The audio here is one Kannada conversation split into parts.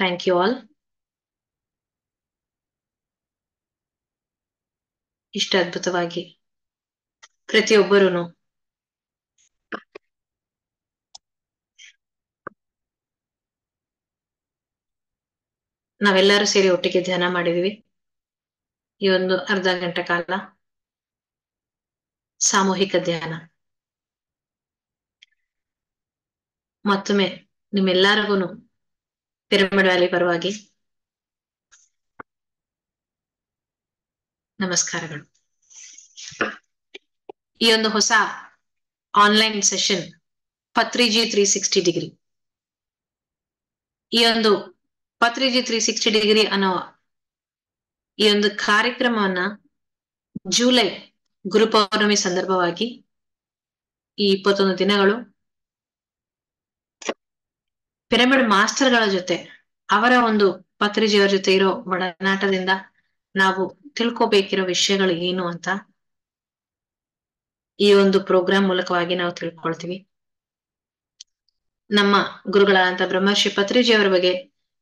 Thank you all. ಇಷ್ಟು ಅದ್ಭುತವಾಗಿ ಪ್ರತಿಯೊಬ್ಬರೂ ನಾವೆಲ್ಲರೂ ಸೇರಿ ಒಟ್ಟಿಗೆ ಧ್ಯಾನ ಮಾಡಿದೀವಿ. ಈ ಒಂದು ಅರ್ಧ ಗಂಟೆ ಕಾಲ ಸಾಮೂಹಿಕ ಧ್ಯಾನ. ಮತ್ತೊಮ್ಮೆ ನಿಮ್ಮೆಲ್ಲರಿಗೂ ಪಿರಮಿಡ್ ವ್ಯಾಲಿ ಪರವಾಗಿ ನಮಸ್ಕಾರಗಳು. ಈ ಒಂದು ಹೊಸ ಆನ್ಲೈನ್ ಸೆಷನ್ ಪತ್ರಿಜಿ 360 ಡಿಗ್ರಿ. ಈ ಒಂದು ಪತ್ರಿಜಿ 360 ಡಿಗ್ರಿ ಅನ್ನೋ ಈ ಒಂದು ಕಾರ್ಯಕ್ರಮವನ್ನ ಜುಲೈ ಗುರುಪೌರ್ಣಮಿ ಸಂದರ್ಭವಾಗಿ ಈ 21 ದಿನಗಳು ಪಿರಮಿಡ್ ಮಾಸ್ಟರ್ಗಳ ಜೊತೆ ಅವರ ಒಂದು ಪತ್ರಿಜಿಯವರ ಜೊತೆ ಇರೋ ಒಡನಾಟದಿಂದ ನಾವು ತಿಳ್ಕೊಬೇಕಿರೋ ವಿಷಯಗಳು ಏನು ಅಂತ ಈ ಒಂದು ಪ್ರೋಗ್ರಾಮ್ ಮೂಲಕವಾಗಿ ನಾವು ತಿಳ್ಕೊಳ್ತೀವಿ. ನಮ್ಮ ಗುರುಗಳಾದಂತ ಬ್ರಹ್ಮರ್ಷಿ ಪತ್ರಿಜಿಯವರ ಬಗ್ಗೆ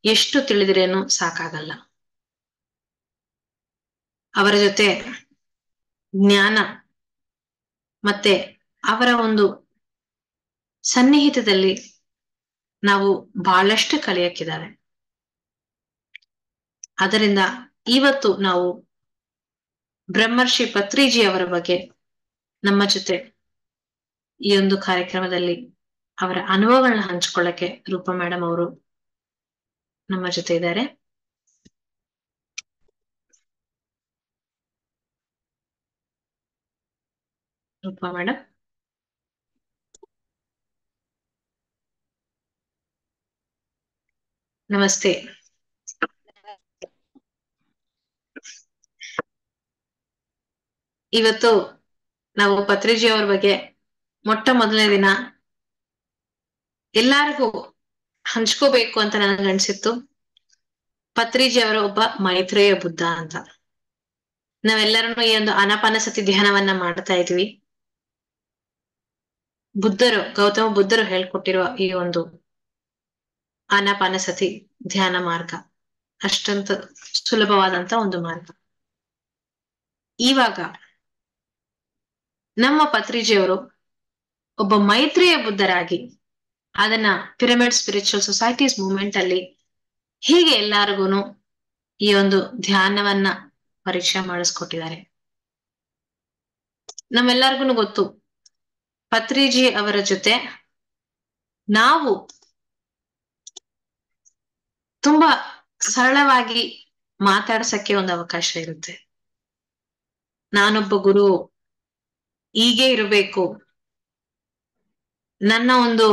ಎಷ್ಟು ತಿಳಿದಿರೇನು ಸಾಕಾಗಲ್ಲ. ಅವರ ಜೊತೆ ಜ್ಞಾನ ಮತ್ತೆ ಅವರ ಒಂದು ಸನ್ನಿಹಿತದಲ್ಲಿ ನಾವು ಬಹಳಷ್ಟು ಕಲಿಯಕ್ಕಿದ್ದಾರೆ. ಅದರಿಂದ ಇವತ್ತು ನಾವು ಬ್ರಹ್ಮರ್ಷಿ ಪತ್ರಿಜಿ ಅವರ ಬಗ್ಗೆ ನಮ್ಮ ಜೊತೆ ಈ ಒಂದು ಕಾರ್ಯಕ್ರಮದಲ್ಲಿ ಅವರ ಅನುಭವಗಳನ್ನ ಹಂಚ್ಕೊಳ್ಳಕ್ಕೆ ರೂಪಾ ಮೇಡಮ್ ಅವರು ನಮ್ಮ ಜೊತೆ ಇದ್ದಾರೆ. ರೂಪಾ ಮೇಡಮ್, ನಮಸ್ತೆ. ಇವತ್ತು ನಾವು ಪತ್ರಿಜಿ ಅವ್ರ ಬಗ್ಗೆ ಮೊಟ್ಟ ಮೊದಲನೇ ದಿನ ಎಲ್ಲಾರಿಗೂ ಹಂಚ್ಕೋಬೇಕು ಅಂತ ನನಗನ್ಸಿತ್ತು. ಪತ್ರಿಜಿ ಅವರ ಒಬ್ಬ ಮೈತ್ರೇಯ ಬುದ್ಧ ಅಂತ. ನಾವೆಲ್ಲರೂ ಈ ಒಂದು ಆನಾಪಾನಸತಿ ಧ್ಯಾನವನ್ನ ಮಾಡ್ತಾ ಇದ್ವಿ. ಗೌತಮ ಬುದ್ಧರು ಹೇಳ್ಕೊಟ್ಟಿರುವ ಈ ಒಂದು ಆನಾಪಾನಸತಿ ಧ್ಯಾನ ಮಾರ್ಗ ಅಷ್ಟಂತ ಸುಲಭವಾದಂತ ಒಂದು ಮಾರ್ಗ. ಇವಾಗ ನಮ್ಮ ಪತ್ರಿಜಿಯವರು ಒಬ್ಬ ಮೈತ್ರೇಯ ಬುದ್ಧರಾಗಿ ಅದನ್ನ ಪಿರಮಿಡ್ ಸ್ಪಿರಿಚುವಲ್ ಸೊಸೈಟೀಸ್ ಮೂವ್ಮೆಂಟ್ ಅಲ್ಲಿ ಹೀಗೆ ಎಲ್ಲಾರಿಗೂ ಈ ಒಂದು ಧ್ಯಾನವನ್ನ ಪರೀಕ್ಷೆ ಮಾಡಿಸ್ಕೊಟ್ಟಿದ್ದಾರೆ. ನಮ್ಮೆಲ್ಲರಿಗೂ ಗೊತ್ತು, ಪತ್ರಿಜಿ ಅವರ ಜೊತೆ ನಾವು ತುಂಬಾ ಸರಳವಾಗಿ ಮಾತಾಡ್ಸಕ್ಕೆ ಒಂದು ಅವಕಾಶ ಇರುತ್ತೆ. ನಾನೊಬ್ಬ ಗುರು, ಹೀಗೆ ಇರಬೇಕು, ನನ್ನ ಒಂದು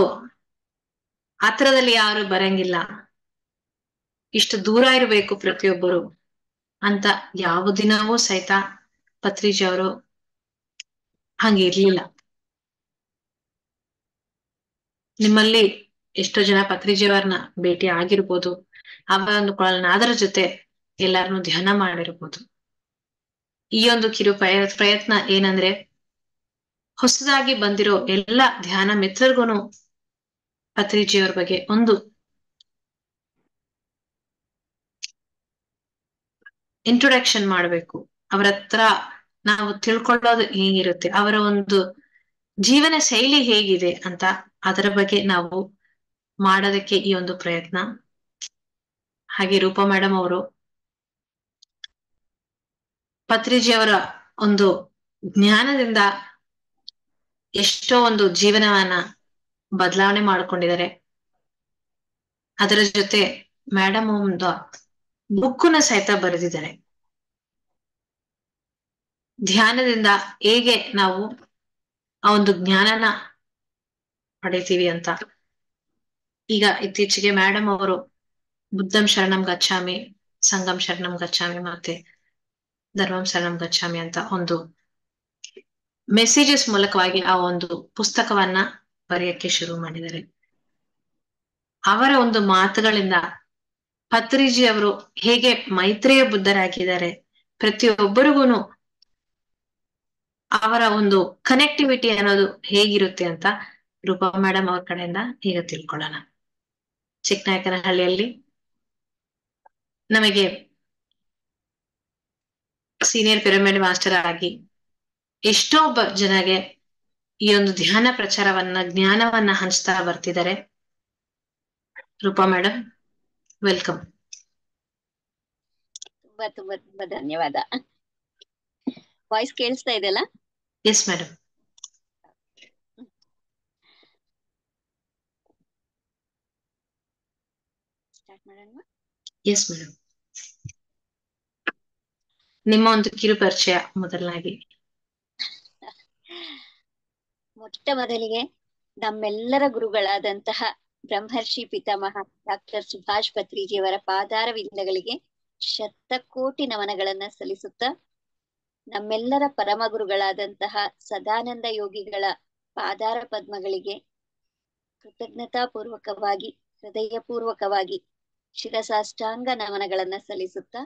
ಹತ್ರದಲ್ಲಿ ಯಾರು ಬರಂಗಿಲ್ಲ, ಇಷ್ಟು ದೂರ ಇರಬೇಕು ಪ್ರತಿಯೊಬ್ಬರು ಅಂತ ಯಾವ ದಿನವೂ ಸಹಿತ ಪತ್ರಿಜಿ ಅವರು ಹಂಗೆ ಇರ್ಲಿಲ್ಲ. ನಿಮ್ಮಲ್ಲಿ ಎಷ್ಟೋ ಜನ ಪತ್ರಿಜಿಯವರನ್ನ ಭೇಟಿ ಆಗಿರ್ಬೋದು, ಅವರ ಒಂದು ಕೊಳಲ್ನಾದರ ಜೊತೆ ಎಲ್ಲಾರನ್ನೂ ಧ್ಯಾನ ಮಾಡಿರ್ಬೋದು. ಈ ಒಂದು ಕಿರು ಪ್ರಯತ್ನ ಏನಂದ್ರೆ, ಹೊಸದಾಗಿ ಬಂದಿರೋ ಎಲ್ಲ ಧ್ಯಾನ ಮಿತ್ರರಿಗೂ ಪತ್ರಿಜಿಯವರ ಬಗ್ಗೆ ಒಂದು ಇಂಟ್ರೊಡಕ್ಷನ್ ಮಾಡ್ಬೇಕು. ಅವರ ಹತ್ರ ನಾವು ತಿಳ್ಕೊಳ್ಳೋದು ಹೇಗಿರುತ್ತೆ, ಅವರ ಒಂದು ಜೀವನ ಶೈಲಿ ಹೇಗಿದೆ ಅಂತ ಅದರ ಬಗ್ಗೆ ನಾವು ಮಾಡೋದಕ್ಕೆ ಈ ಒಂದು ಪ್ರಯತ್ನ. ಹಾಗೆ ರೂಪಾ ಮೇಡಮ್ ಅವರು ಪತ್ರಿಜಿ ಅವರ ಒಂದು ಜ್ಞಾನದಿಂದ ಎಷ್ಟೋ ಒಂದು ಜೀವನವನ್ನ ಬದಲಾವಣೆ ಮಾಡ್ಕೊಂಡಿದ್ದಾರೆ. ಅದರ ಜೊತೆ ಮೇಡಮ್ ಒಂದು ಬುಕ್ಕನ್ನ ಸಹಿತ ಬರೆದಿದ್ದಾರೆ. ಧ್ಯಾನದಿಂದ ಹೇಗೆ ನಾವು ಆ ಒಂದು ಜ್ಞಾನನ ಪಡಿತೀವಿ ಅಂತ. ಈಗ ಇತ್ತೀಚೆಗೆ ಮೇಡಮ್ ಅವರು ಬುದ್ಧಂ ಶರಣಂ ಗಚ್ಚಾಮಿ, ಸಂಗಂ ಶರಣಂ ಗಚ್ಚಾಮಿ ಮತ್ತೆ ಧರ್ಮಂ ಶರಣಂ ಗಚ್ಚಾಮಿ ಅಂತ ಒಂದು ಮೆಸೇಜಸ್ ಮೂಲಕವಾಗಿ ಆ ಒಂದು ಪುಸ್ತಕವನ್ನ ಬರೆಯಕ್ಕೆ ಶುರು ಮಾಡಿದ್ದಾರೆ. ಅವರ ಒಂದು ಮಾತುಗಳಿಂದ ಪತ್ರಿಜಿ ಅವರು ಹೇಗೆ ಮೈತ್ರೇಯ ಬುದ್ಧರಾಗಿದ್ದಾರೆ, ಪ್ರತಿಯೊಬ್ಬರಿಗೂ ಅವರ ಒಂದು ಕನೆಕ್ಟಿವಿಟಿ ಅನ್ನೋದು ಹೇಗಿರುತ್ತೆ ಅಂತ ರೂಪಾ ಮೇಡಮ್ ಅವ್ರ ಕಡೆಯಿಂದ ಈಗ ತಿಳ್ಕೊಳ್ಳೋಣ. ಚಿಕ್ಕನಾಯಕನಹಳ್ಳಿಯಲ್ಲಿ ನಮಗೆ ಸೀನಿಯರ್ ಪಿರಮಿಡ್ ಮಾಸ್ಟರ್ ಆಗಿ ಎಷ್ಟೋ ಜನಗೆ ಈ ಒಂದು ಧ್ಯಾನ ಪ್ರಚಾರವನ್ನ ಜ್ಞಾನವನ್ನ ಹಂಚ್ತಾ ಬರ್ತಿದ್ದಾರೆ. Rupa madam, welcome. ತುಂಬಾ ತುಂಬಾ ತುಂಬಾ ಧನ್ಯವಾದ. ವಾಯ್ಸ್ ಕೇಳಿಸ್ತಾ ಇದೆಯಲ್ಲ? Yes madam. ಸ್ಟಾರ್ಟ್ ಮಾಡೋಣ. Yes madam. ನಿಮ್ಮ ಒಂದು ಕಿರು ಪರಿಚಯ ಮೊದಲನಾಗಿ. ಮೊಟ್ಟ ಮೊದಲಿಗೆ ನಮ್ಮೆಲ್ಲರ ಗುರುಗಳಾದಂತಹ ಬ್ರಹ್ಮರ್ಷಿ ಪಿತಾಮಹ ಡಾಕ್ಟರ್ ಸುಭಾಷ್ ಪತ್ರಿಜಿಯವರ ಪಾದಾರವಿಂದಗಳಿಗೆ ಶತಕೋಟಿ ನಮನಗಳನ್ನ ಸಲ್ಲಿಸುತ್ತಾ, ನಮ್ಮೆಲ್ಲರ ಪರಮ ಗುರುಗಳಾದಂತಹ ಸದಾನಂದ ಯೋಗಿಗಳ ಪಾದಾರ ಪದ್ಮಗಳಿಗೆ ಕೃತಜ್ಞತಾಪೂರ್ವಕವಾಗಿ, ಹೃದಯಪೂರ್ವಕವಾಗಿ ಶಿರಸಾಷ್ಟಾಂಗ ನಮನಗಳನ್ನ ಸಲ್ಲಿಸುತ್ತಾ,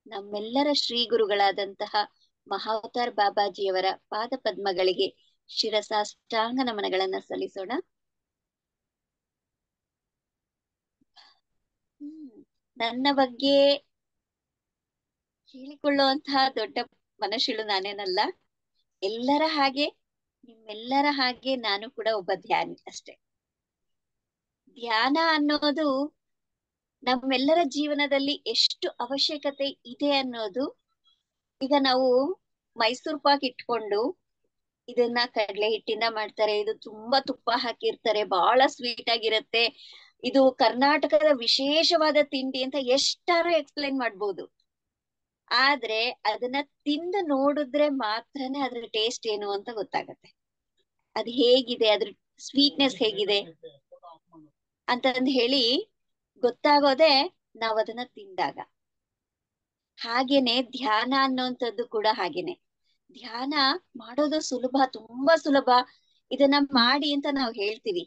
ನಮ್ಮೆಲ್ಲರ ಶ್ರೀ ಗುರುಗಳಾದಂತಹ ಮಹಾವತಾರ್ ಬಾಬಾಜಿಯವರ ಪಾದ ಪದ್ಮಗಳಿಗೆ ಶಿರಸಾಷ್ಟಾಂಗ ನಮನಗಳನ್ನ ಸಲ್ಲಿಸೋಣ. ನನ್ನ ಬಗ್ಗೆ ಹೇಳಿಕೊಳ್ಳುವಂತಹ ದೊಡ್ಡ ಮನಸ್ಸುಳು ನಾನೇನಲ್ಲ. ಎಲ್ಲರ ಹಾಗೆ, ನಿಮ್ಮೆಲ್ಲರ ಹಾಗೆ ನಾನು ಕೂಡ ಒಬ್ಬ ಧ್ಯಾನಿ ಅಷ್ಟೆ. ಧ್ಯಾನ ಅನ್ನೋದು ನಮ್ಮೆಲ್ಲರ ಜೀವನದಲ್ಲಿ ಎಷ್ಟು ಅವಶ್ಯಕತೆ ಇದೆ ಅನ್ನೋದು, ಈಗ ನಾವು ಮೈಸೂರ್ ಪಾಕ್ ಇಟ್ಕೊಂಡು ಇದನ್ನ ಕಡಲೆ ಹಿಟ್ಟಿಂದ ಮಾಡ್ತಾರೆ, ಇದು ತುಂಬಾ ತುಪ್ಪ ಹಾಕಿರ್ತಾರೆ, ಬಹಳ ಸ್ವೀಟ್ ಆಗಿರತ್ತೆ, ಇದು ಕರ್ನಾಟಕದ ವಿಶೇಷವಾದ ತಿಂಡಿ ಅಂತ ಎಷ್ಟಾರು ಎಕ್ಸ್ಪ್ಲೈನ್ ಮಾಡ್ಬೋದು. ಆದ್ರೆ ಅದನ್ನ ತಿಂದು ನೋಡಿದ್ರೆ ಮಾತ್ರನೇ ಅದ್ರ ಟೇಸ್ಟ್ ಏನು ಅಂತ ಗೊತ್ತಾಗತ್ತೆ. ಅದ್ ಹೇಗಿದೆ, ಅದ್ರ ಸ್ವೀಟ್ನೆಸ್ ಹೇಗಿದೆ ಅಂತಂದ್ ಹೇಳಿ ಗೊತ್ತಾಗೋದೆ ನಾವ್ ಅದನ್ನ ತಿಂದಾಗ. ಹಾಗೇನೆ ಧ್ಯಾನ ಅನ್ನೋಂಥದ್ದು ಕೂಡ ಹಾಗೇನೆ. ಧ್ಯಾನ ಮಾಡೋದು ಸುಲಭ, ತುಂಬಾ ಸುಲಭ, ಇದನ್ನ ಮಾಡಿ ಅಂತ ನಾವು ಹೇಳ್ತೀವಿ.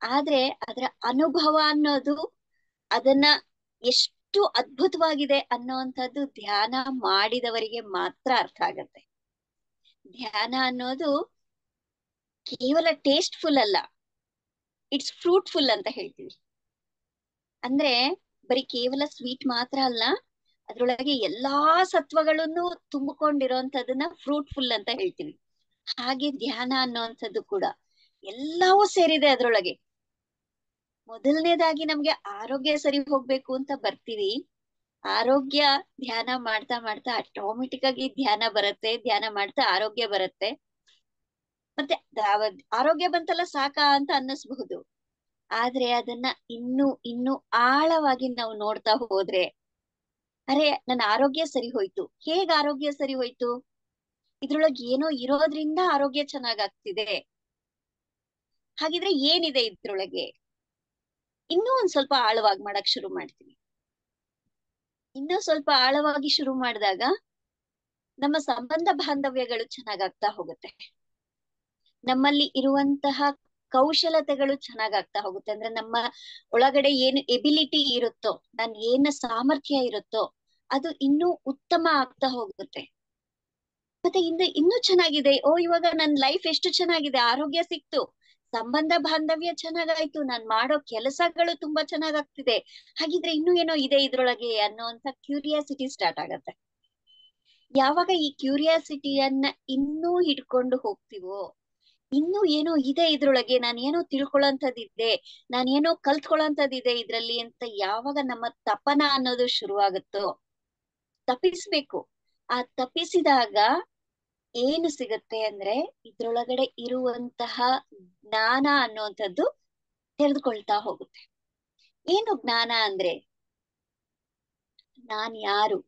ಆದ್ರೆ ಅದರ ಅನುಭವ ಅನ್ನೋದು, ಅದನ್ನ ಎಷ್ಟು ಅದ್ಭುತವಾಗಿದೆ ಅನ್ನೋಂಥದ್ದು ಧ್ಯಾನ ಮಾಡಿದವರಿಗೆ ಮಾತ್ರ ಅರ್ಥ ಆಗತ್ತೆ. ಧ್ಯಾನ ಅನ್ನೋದು ಕೇವಲ ಟೇಸ್ಟ್ಫುಲ್ ಅಲ್ಲ, ಇಟ್ಸ್ ಫ್ರೂಟ್ಫುಲ್ ಅಂತ ಹೇಳ್ತೀವಿ. ಅಂದ್ರೆ ಬರೀ ಕೇವಲ ಸ್ವೀಟ್ ಮಾತ್ರ ಅಲ್ಲ, ಅದ್ರೊಳಗೆ ಎಲ್ಲಾ ಸತ್ವಗಳನ್ನು ತುಂಬಿಕೊಂಡಿರೋಂಥದನ್ನ ಫ್ರೂಟ್ಫುಲ್ ಅಂತ ಹೇಳ್ತೀವಿ. ಹಾಗೆ ಧ್ಯಾನ ಅನ್ನೋಂಥದ್ದು ಕೂಡ ಎಲ್ಲವೂ ಸೇರಿದೆ ಅದ್ರೊಳಗೆ. ಮೊದಲನೇದಾಗಿ ನಮ್ಗೆ ಆರೋಗ್ಯ ಸರಿ ಹೋಗ್ಬೇಕು ಅಂತ ಬರ್ತೀವಿ. ಆರೋಗ್ಯ ಧ್ಯಾನ ಮಾಡ್ತಾ ಮಾಡ್ತಾ ಆಟೋಮೆಟಿಕ್ ಆಗಿ ಧ್ಯಾನ ಬರುತ್ತೆ, ಧ್ಯಾನ ಮಾಡ್ತಾ ಆರೋಗ್ಯ ಬರುತ್ತೆ. ಮತ್ತೆ ಆರೋಗ್ಯ ಬಂತಲ್ಲ ಸಾಕಾ ಅಂತ ಅನ್ನಿಸ್ಬಹುದು. ಆದ್ರೆ ಅದನ್ನ ಇನ್ನು ಆಳವಾಗಿ ನಾವು ನೋಡ್ತಾ ಹೋದ್ರೆ, ಅರೆ ನನ್ನ ಆರೋಗ್ಯ ಸರಿ ಹೋಯ್ತು. ಹೇಗ್ ಆರೋಗ್ಯ ಸರಿ ಹೋಯ್ತು? ಇದ್ರೊಳಗೆ ಏನೋ ಇರೋದ್ರಿಂದ ಆರೋಗ್ಯ ಚೆನ್ನಾಗಾಗ್ತಿದೆ. ಹಾಗಿದ್ರೆ ಏನಿದೆ ಇದ್ರೊಳಗೆ? ಇನ್ನೂ ಒಂದ್ ಸ್ವಲ್ಪ ಆಳವಾಗಿ ಮಾಡಕ್ ಶುರು ಮಾಡ್ತೀವಿ. ಇನ್ನೂ ಸ್ವಲ್ಪ ಆಳವಾಗಿ ಶುರು ಮಾಡಿದಾಗ ನಮ್ಮ ಸಂಬಂಧ ಬಾಂಧವ್ಯಗಳು ಚೆನ್ನಾಗಾಗ್ತಾ ಹೋಗುತ್ತೆ. ನಮ್ಮಲ್ಲಿ ಇರುವಂತಹ ಕೌಶಲತೆಗಳು ಚೆನ್ನಾಗಾಗ್ತಾ ಹೋಗುತ್ತೆ. ಅಂದ್ರೆ ನಮ್ಮ ಒಳಗಡೆ ಏನು ಎಬಿಲಿಟಿ ಇರುತ್ತೋ, ನನ್ ಏನು ಸಾಮರ್ಥ್ಯ ಇರುತ್ತೋ ಅದು ಇನ್ನೂ ಉತ್ತಮ ಆಗ್ತಾ ಹೋಗುತ್ತೆ. ಮತ್ತೆ ಇನ್ನೂ ಚೆನ್ನಾಗಿದೆ, ಓ ಇವಾಗ ನನ್ ಲೈಫ್ ಎಷ್ಟು ಚೆನ್ನಾಗಿದೆ, ಆರೋಗ್ಯ ಸಿಕ್ತು, ಸಂಬಂಧ ಬಾಂಧವ್ಯ ಚೆನ್ನಾಗಾಯ್ತು, ನಾನ್ ಮಾಡೋ ಕೆಲಸಗಳು ತುಂಬಾ ಚೆನ್ನಾಗಾಗ್ತಿದೆ, ಹಾಗಿದ್ರೆ ಇನ್ನೂ ಏನೋ ಇದೆ ಇದ್ರೊಳಗೆ ಅನ್ನೋಂತ ಕ್ಯೂರಿಯಾಸಿಟಿ ಸ್ಟಾರ್ಟ್ ಆಗತ್ತೆ. ಯಾವಾಗ ಈ ಕ್ಯೂರಿಯಾಸಿಟಿಯನ್ನ ಇನ್ನೂ ಹಿಡ್ಕೊಂಡು ಹೋಗ್ತೀವೋ, ಇನ್ನೂ ಏನೋ ಇದೆ ಇದ್ರೊಳಗೆ, ನಾನೇನೋ ತಿಳ್ಕೊಳ್ಳೋಂಥದ್ದಿದೆ, ನಾನೇನೋ ಕಲ್ತ್ಕೊಳ್ಳೋಂಥದ್ದಿದೆ ಇದ್ರಲ್ಲಿ ಅಂತ ಯಾವಾಗ ನಮ್ಮ ತಪನ ಅನ್ನೋದು ಶುರುವಾಗುತ್ತೋ, ತಪ್ಪಿಸ್ಬೇಕು. ಆ ತಪ್ಪಿಸಿದಾಗ ಏನು ಸಿಗತ್ತೆ ಅಂದ್ರೆ, ಇದ್ರೊಳಗಡೆ ಇರುವಂತಹ ಜ್ಞಾನ ಅನ್ನುವಂಥದ್ದು ತೆರೆದುಕೊಳ್ತಾ ಹೋಗುತ್ತೆ. ಏನು ಜ್ಞಾನ ಅಂದ್ರೆ, ನಾನ್ ಯಾರು,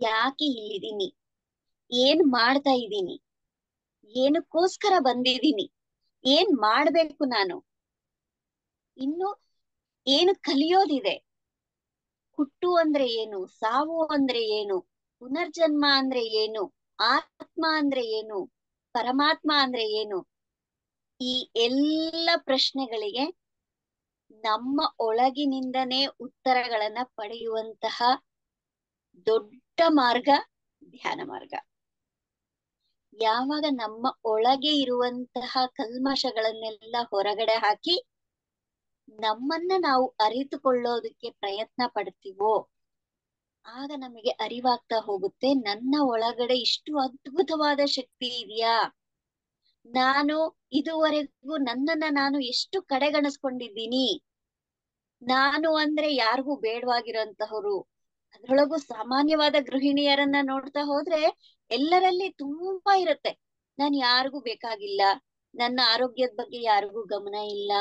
ಯಾಕೆ ಇಲ್ಲಿದ್ದೀನಿ, ಏನ್ ಮಾಡ್ತಾ ಇದ್ದೀನಿ, ಏನಕ್ಕೋಸ್ಕರ ಬಂದಿದ್ದೀನಿ, ಏನ್ ಮಾಡ್ಬೇಕು ನಾನು, ಇನ್ನು ಏನು ಕಲಿಯೋದಿದೆ, ಹುಟ್ಟು ಅಂದ್ರೆ ಏನು, ಸಾವು ಅಂದ್ರೆ ಏನು, ಪುನರ್ಜನ್ಮ ಅಂದ್ರೆ ಏನು, ಆತ್ಮ ಅಂದ್ರೆ ಏನು, ಪರಮಾತ್ಮ ಅಂದ್ರೆ ಏನು, ಈ ಎಲ್ಲ ಪ್ರಶ್ನೆಗಳಿಗೆ ನಮ್ಮ ಒಳಗಿನಿಂದನೇ ಉತ್ತರಗಳನ್ನ ಪಡೆಯುವಂತಹ ದೊಡ್ಡ ಮಾರ್ಗ ಧ್ಯಾನ ಮಾರ್ಗ. ಯಾವಾಗ ನಮ್ಮ ಒಳಗೆ ಇರುವಂತಹ ಕಲ್ಮಶಗಳನ್ನೆಲ್ಲ ಹೊರಗಡೆ ಹಾಕಿ, ನಮ್ಮನ್ನ ನಾವು ಅರಿತುಕೊಳ್ಳೋದಕ್ಕೆ ಪ್ರಯತ್ನ ಪಡ್ತೀವೋ, ಆಗ ನಮಗೆ ಅರಿವಾಗ್ತಾ ಹೋಗುತ್ತೆ, ನನ್ನ ಒಳಗಡೆ ಇಷ್ಟು ಅದ್ಭುತವಾದ ಶಕ್ತಿ ಇದೆಯಾ. ನಾನು ಇದುವರೆಗೂ ನನ್ನನ್ನ ನಾನು ಎಷ್ಟು ಕಡೆಗಣಿಸ್ಕೊಂಡಿದ್ದೀನಿ. ನಾನು ಅಂದ್ರೆ ಯಾರಿಗೂ ಬೇಡವಾಗಿರೋಂತಹವ್ರು. ಅದ್ರೊಳಗೂ ಸಾಮಾನ್ಯವಾದ ಗೃಹಿಣಿಯರನ್ನ ನೋಡ್ತಾ ಹೋದ್ರೆ ಎಲ್ಲರಲ್ಲಿ ತುಂಬಾ ಇರುತ್ತೆ. ನಾನ್ ಯಾರಿಗೂ ಬೇಕಾಗಿಲ್ಲ, ನನ್ನ ಆರೋಗ್ಯದ ಬಗ್ಗೆ ಯಾರಿಗೂ ಗಮನ ಇಲ್ಲ,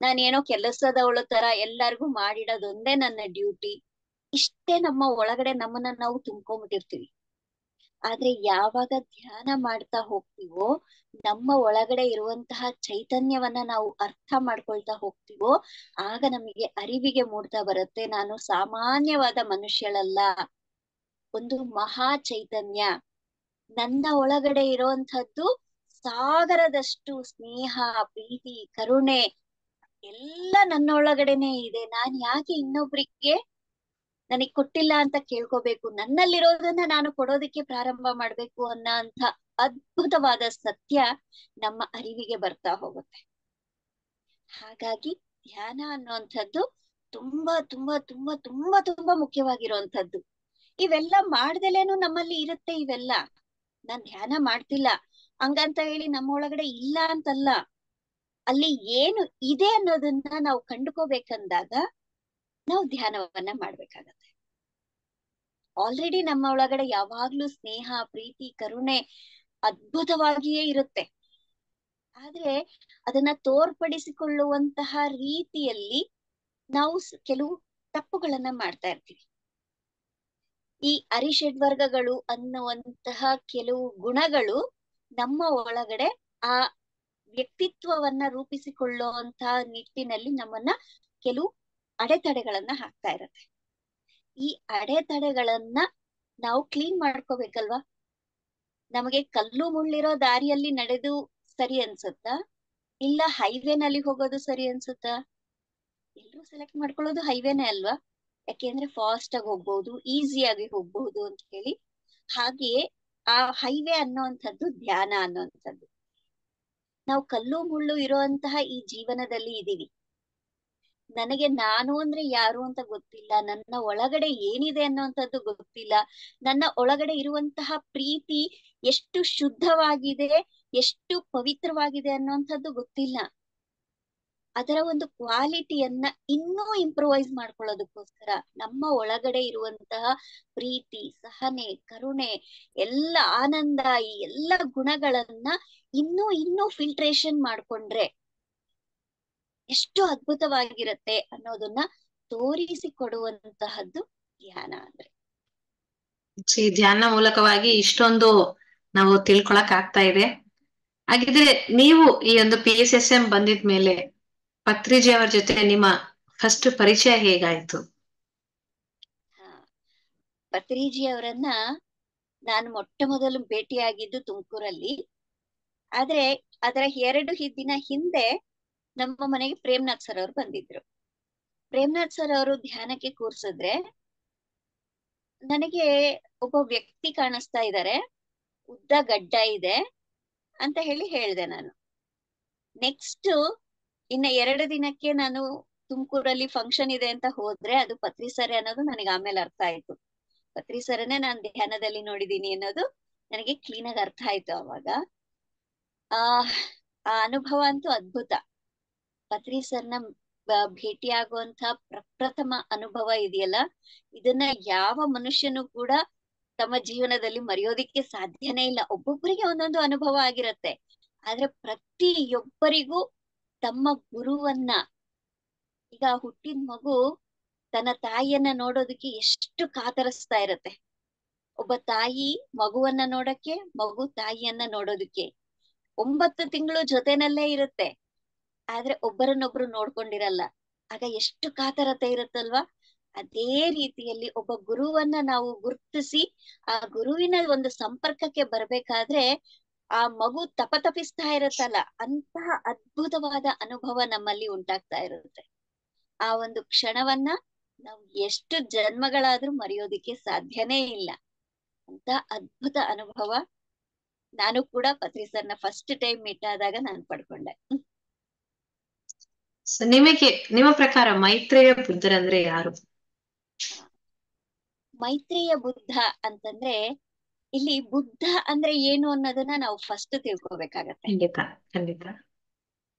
ನಾನೇನೋ ಕೆಲಸದವಳ ತರ ಎಲ್ಲರಿಗೂ ಮಾಡಿಡೋದೊಂದೇ ನನ್ನ ಡ್ಯೂಟಿ. ಇಷ್ಟೇ ನಮ್ಮ ಒಳಗಡೆ ನಮ್ಮನ್ನ ನಾವು ತುಂಬ್ಕೊಂಡ್ಬಿಟ್ಟಿರ್ತೀವಿ. ಆದ್ರೆ ಯಾವಾಗ ಧ್ಯಾನ ಮಾಡ್ತಾ ಹೋಗ್ತೀವೋ, ನಮ್ಮ ಒಳಗಡೆ ಇರುವಂತಹ ಚೈತನ್ಯವನ್ನ ನಾವು ಅರ್ಥ ಮಾಡ್ಕೊಳ್ತಾ ಹೋಗ್ತೀವೋ, ಆಗ ನಮಗೆ ಅರಿವಿಗೆ ಮೂಡ್ತಾ ಬರುತ್ತೆ, ನಾನು ಸಾಮಾನ್ಯವಾದ ಮನುಷ್ಯಳಲ್ಲ, ಒಂದು ಮಹಾ ಚೈತನ್ಯ. ನನ್ನ ಒಳಗಡೆ ಇರುವಂತಹದ್ದು ಸಾಗರದಷ್ಟು ಸ್ನೇಹ, ಪ್ರೀತಿ, ಕರುಣೆ ಎಲ್ಲ ನನ್ನೊಳಗಡೆನೆ ಇದೆ. ನಾನ್ ಯಾಕೆ ಇನ್ನೊಬ್ರಿಗೆ ನನಗ್ ಕೊಟ್ಟಿಲ್ಲ ಅಂತ ಕೇಳ್ಕೋಬೇಕು, ನನ್ನಲ್ಲಿರೋದನ್ನ ನಾನು ಕೊಡೋದಕ್ಕೆ ಪ್ರಾರಂಭ ಮಾಡ್ಬೇಕು ಅಂತ ಅದ್ಭುತವಾದ ಸತ್ಯ ನಮ್ಮ ಅರಿವಿಗೆ ಬರ್ತಾ ಹೋಗುತ್ತೆ. ಹಾಗಾಗಿ ಧ್ಯಾನ ಅನ್ನುವಂಥದ್ದು ತುಂಬಾ ತುಂಬಾ ತುಂಬಾ ತುಂಬಾ ತುಂಬಾ ಮುಖ್ಯವಾಗಿರುವಂತದ್ದು. ಇವೆಲ್ಲ ಮಾಡ್ದಲೇನು ನಮ್ಮಲ್ಲಿ ಇರುತ್ತೆ ಇವೆಲ್ಲ. ನಾನ್ ಧ್ಯಾನ ಮಾಡ್ತಿಲ್ಲ ಹಂಗಂತ ಹೇಳಿ ನಮ್ಮ ಒಳಗಡೆ ಇಲ್ಲ ಅಂತಲ್ಲ. ಅಲ್ಲಿ ಏನು ಇದೆ ಅನ್ನೋದನ್ನ ನಾವು ಕಂಡುಕೋಬೇಕಂದಾಗ ನಾವು ಧ್ಯಾನವನ್ನ ಮಾಡ್ಬೇಕಾಗತ್ತೆ. ಆಲ್ರೆಡಿ ನಮ್ಮ ಒಳಗಡೆ ಯಾವಾಗ್ಲೂ ಸ್ನೇಹ, ಪ್ರೀತಿ, ಕರುಣೆ ಅದ್ಭುತವಾಗಿಯೇ ಇರುತ್ತೆ. ಆದ್ರೆ ಅದನ್ನ ತೋರ್ಪಡಿಸಿಕೊಳ್ಳುವಂತಹ ರೀತಿಯಲ್ಲಿ ನಾವು ಕೆಲವು ತಪ್ಪುಗಳನ್ನ ಮಾಡ್ತಾ ಇರ್ತೀವಿ. ಈ ಅರಿಷಡ್ವರ್ಗಗಳು ಅನ್ನುವಂತಹ ಕೆಲವು ಗುಣಗಳು ನಮ್ಮ ಒಳಗಡೆ ಆ ವ್ಯಕ್ತಿತ್ವವನ್ನ ರೂಪಿಸಿಕೊಳ್ಳುವಂತಹ ನಿಟ್ಟಿನಲ್ಲಿ ನಮ್ಮನ್ನ ಕೆಲವು ಅಡೆತಡೆಗಳನ್ನ ಹಾಕ್ತಾ ಇರತ್ತೆ. ಈ ಅಡೆತಡೆಗಳನ್ನ ನಾವು ಕ್ಲೀನ್ ಮಾಡ್ಕೋಬೇಕಲ್ವಾ. ನಮಗೆ ಕಲ್ಲು ಮುಳ್ಳಿರೋ ದಾರಿಯಲ್ಲಿ ನಡೆದು ಸರಿ ಅನ್ಸುತ್ತಾ, ಇಲ್ಲ ಹೈವೇನಲ್ಲಿ ಹೋಗೋದು ಸರಿ ಅನ್ಸುತ್ತಾ? ಎಲ್ರು ಸೆಲೆಕ್ಟ್ ಮಾಡ್ಕೊಳ್ಳೋದು ಹೈವೇನೆ ಅಲ್ವಾ, ಯಾಕೆಂದ್ರೆ ಫಾಸ್ಟ್ ಆಗಿ ಹೋಗ್ಬಹುದು, ಈಸಿಯಾಗಿ ಹೋಗ್ಬಹುದು ಅಂತ ಹೇಳಿ. ಹಾಗೆಯೇ ಆ ಹೈವೇ ಅನ್ನುವಂಥದ್ದು ಧ್ಯಾನ ಅನ್ನುವಂಥದ್ದು. ನಾವು ಕಲ್ಲು ಮುಳ್ಳು ಇರುವಂತಹ ಈ ಜೀವನದಲ್ಲಿ ಇದೀವಿ. ನನಗೆ ನಾನು ಅಂದ್ರೆ ಯಾರು ಅಂತ ಗೊತ್ತಿಲ್ಲ, ನನ್ನ ಒಳಗಡೆ ಏನಿದೆ ಅನ್ನುವಂಥದ್ದು ಗೊತ್ತಿಲ್ಲ, ನನ್ನ ಒಳಗಡೆ ಇರುವಂತಹ ಪ್ರೀತಿ ಎಷ್ಟು ಶುದ್ಧವಾಗಿದೆ, ಎಷ್ಟು ಪವಿತ್ರವಾಗಿದೆ ಅನ್ನುವಂಥದ್ದು ಗೊತ್ತಿಲ್ಲ. ಅದರ ಒಂದು ಕ್ವಾಲಿಟಿಯನ್ನ ಇನ್ನೂ ಇಂಪ್ರೂವೈಸ್ ಮಾಡ್ಕೊಳ್ಳೋದಕ್ಕೋಸ್ಕರ ನಮ್ಮ ಒಳಗಡೆ ಇರುವಂತಹ ಪ್ರೀತಿ, ಸಹನೆ, ಕರುಣೆ, ಎಲ್ಲ ಆನಂದ, ಈ ಎಲ್ಲ ಗುಣಗಳನ್ನ ಇನ್ನೂ ಫಿಲ್ಟ್ರೇಷನ್ ಮಾಡ್ಕೊಂಡ್ರೆ ಎಷ್ಟು ಅದ್ಭುತವಾಗಿರುತ್ತೆ ಅನ್ನೋದನ್ನ ತೋರಿಸಿಕೊಡುವಂತಹದ್ದು ಧ್ಯಾನ ಅಂದ್ರೆ. ಧ್ಯಾನ ಮೂಲಕವಾಗಿ ಇಷ್ಟೊಂದು ನಾವು ತಿಳ್ಕೊಳಕ್ ಆಗ್ತಾ ಇದೆ. ಹಾಗಿದ್ರೆ ನೀವು ಈ ಒಂದು PSSM ಬಂದಿದ್ಮೇಲೆ ಪತ್ರಿಜಿ ಅವರ ಜೊತೆ ನಿಮ್ಮ ಫಸ್ಟ್ ಪರಿಚಯ ಹೇಗಾಯ್ತು? ಪತ್ರಿಜಿ ಅವರನ್ನ ನಾನು ಮೊಟ್ಟ ಮೊದಲು ಭೇಟಿಯಾಗಿದ್ದು ತುಮಕೂರಲ್ಲಿ. ಆದ್ರೆ ಅದರ 2 ದಿನ ಹಿಂದೆ ನಮ್ಮ ಮನೆಗೆ ಪ್ರೇಮ್ನಾಥ್ ಸರ್ ಅವರು ಬಂದಿದ್ರು. ಪ್ರೇಮ್ನಾಥ್ ಸರ್ ಅವರು ಧ್ಯಾನಕ್ಕೆ ಕೂರ್ಸಿದ್ರೆ ನನಗೆ ಒಬ್ಬ ವ್ಯಕ್ತಿ ಕಾಣಿಸ್ತಾ ಇದ್ದಾರೆ, ಉದ್ದ ಗಡ್ಡ ಇದೆ ಅಂತ ಹೇಳ್ದೆ ನಾನು. ನೆಕ್ಸ್ಟ್ ಇನ್ನ 2 ದಿನಕ್ಕೆ ನಾನು ತುಮಕೂರಲ್ಲಿ ಫಂಕ್ಷನ್ ಇದೆ ಅಂತ ಹೋದ್ರೆ ಅದು ಪತ್ರಿ ಸರ್ ಅನ್ನೋದು ನನಗೆ ಆಮೇಲೆ ಅರ್ಥ ಆಯ್ತು. ಪತ್ರಿ ಸರನ್ನೇ ನಾನು ಧ್ಯಾನದಲ್ಲಿ ನೋಡಿದೀನಿ ಅನ್ನೋದು ನನಗೆ ಕ್ಲೀನ್ ಆಗಿ ಅರ್ಥ ಆಯ್ತು ಅವಾಗ. ಆ ಆ ಅನುಭವ ಅಂತೂ ಅದ್ಭುತ. ಪತ್ರಿ ಸರ್ನ ಭೇಟಿಯಾಗುವಂತ ಪ್ರಪ್ರಥಮ ಅನುಭವ ಇದೆಯಲ್ಲ, ಇದನ್ನ ಯಾವ ಮನುಷ್ಯನು ಕೂಡ ತಮ್ಮ ಜೀವನದಲ್ಲಿ ಮರೆಯೋದಿಕ್ಕೆ ಸಾಧ್ಯನೇ ಇಲ್ಲ. ಒಬ್ಬೊಬ್ಬರಿಗೆ ಒಂದೊಂದು ಅನುಭವ ಆಗಿರತ್ತೆ, ಆದ್ರೆ ಪ್ರತಿಯೊಬ್ಬರಿಗೂ ತಮ್ಮ ಗುರುವನ್ನ, ಈಗ ಹುಟ್ಟಿದ ಮಗು ತನ್ನ ತಾಯಿಯನ್ನ ನೋಡೋದಕ್ಕೆ ಎಷ್ಟು ಕಾತರಿಸ್ತಾ ಇರತ್ತೆ. ಒಬ್ಬ ತಾಯಿ ಮಗುವನ್ನ ನೋಡಕ್ಕೆ, ಮಗು ತಾಯಿಯನ್ನ ನೋಡೋದಕ್ಕೆ 9 ತಿಂಗಳು ಜೊತೆನಲ್ಲೇ ಇರುತ್ತೆ, ಆದ್ರೆ ಒಬ್ಬರನ್ನೊಬ್ರು ನೋಡ್ಕೊಂಡಿರಲ್ಲ. ಆಗ ಎಷ್ಟು ಕಾತರತೆ ಇರುತ್ತಲ್ವಾ. ಅದೇ ರೀತಿಯಲ್ಲಿ ಒಬ್ಬ ಗುರುವನ್ನ ನಾವು ಗುರುತಿಸಿ ಆ ಗುರುವಿನ ಒಂದು ಸಂಪರ್ಕಕ್ಕೆ ಬರ್ಬೇಕಾದ್ರೆ ಆ ಮಗು ತಪತಪಿಸ್ತಾ ಇರುತ್ತಲ್ಲ, ಅಂತಹ ಅದ್ಭುತವಾದ ಅನುಭವ ನಮ್ಮಲ್ಲಿ ಉಂಟಾಗ್ತಾ ಇರುತ್ತೆ. ಆ ಒಂದು ಕ್ಷಣವನ್ನ ನಾವು ಎಷ್ಟು ಜನ್ಮಗಳಾದ್ರೂ ಮರೆಯೋದಿಕ್ಕೆ ಸಾಧ್ಯನೇ ಇಲ್ಲ. ಅಂತ ಅದ್ಭುತ ಅನುಭವ ನಾನು ಕೂಡ ಪತ್ರಿ ಸರ್ನ ಫಸ್ಟ್ ಟೈಮ್ ಮೀಟ್ ಆದಾಗ ನಾನು ಪಡ್ಕೊಂಡೆ. ನಿಮಗೆ ನಿಮ್ಮ ಪ್ರಕಾರ ಮೈತ್ರೇಯ ಬುದ್ಧರಂದ್ರೆ ಯಾರು? ಮೈತ್ರೇಯ ಬುದ್ಧ ಅಂತಂದ್ರೆ ಇಲ್ಲಿ ಬುದ್ಧ ಅಂದ್ರೆ ಏನು ಅನ್ನೋದನ್ನ ನಾವು ಫಸ್ಟ್ ತಿಳ್ಕೊಬೇಕಾಗತ್ತೆ. ಖಂಡಿತ ಖಂಡಿತ.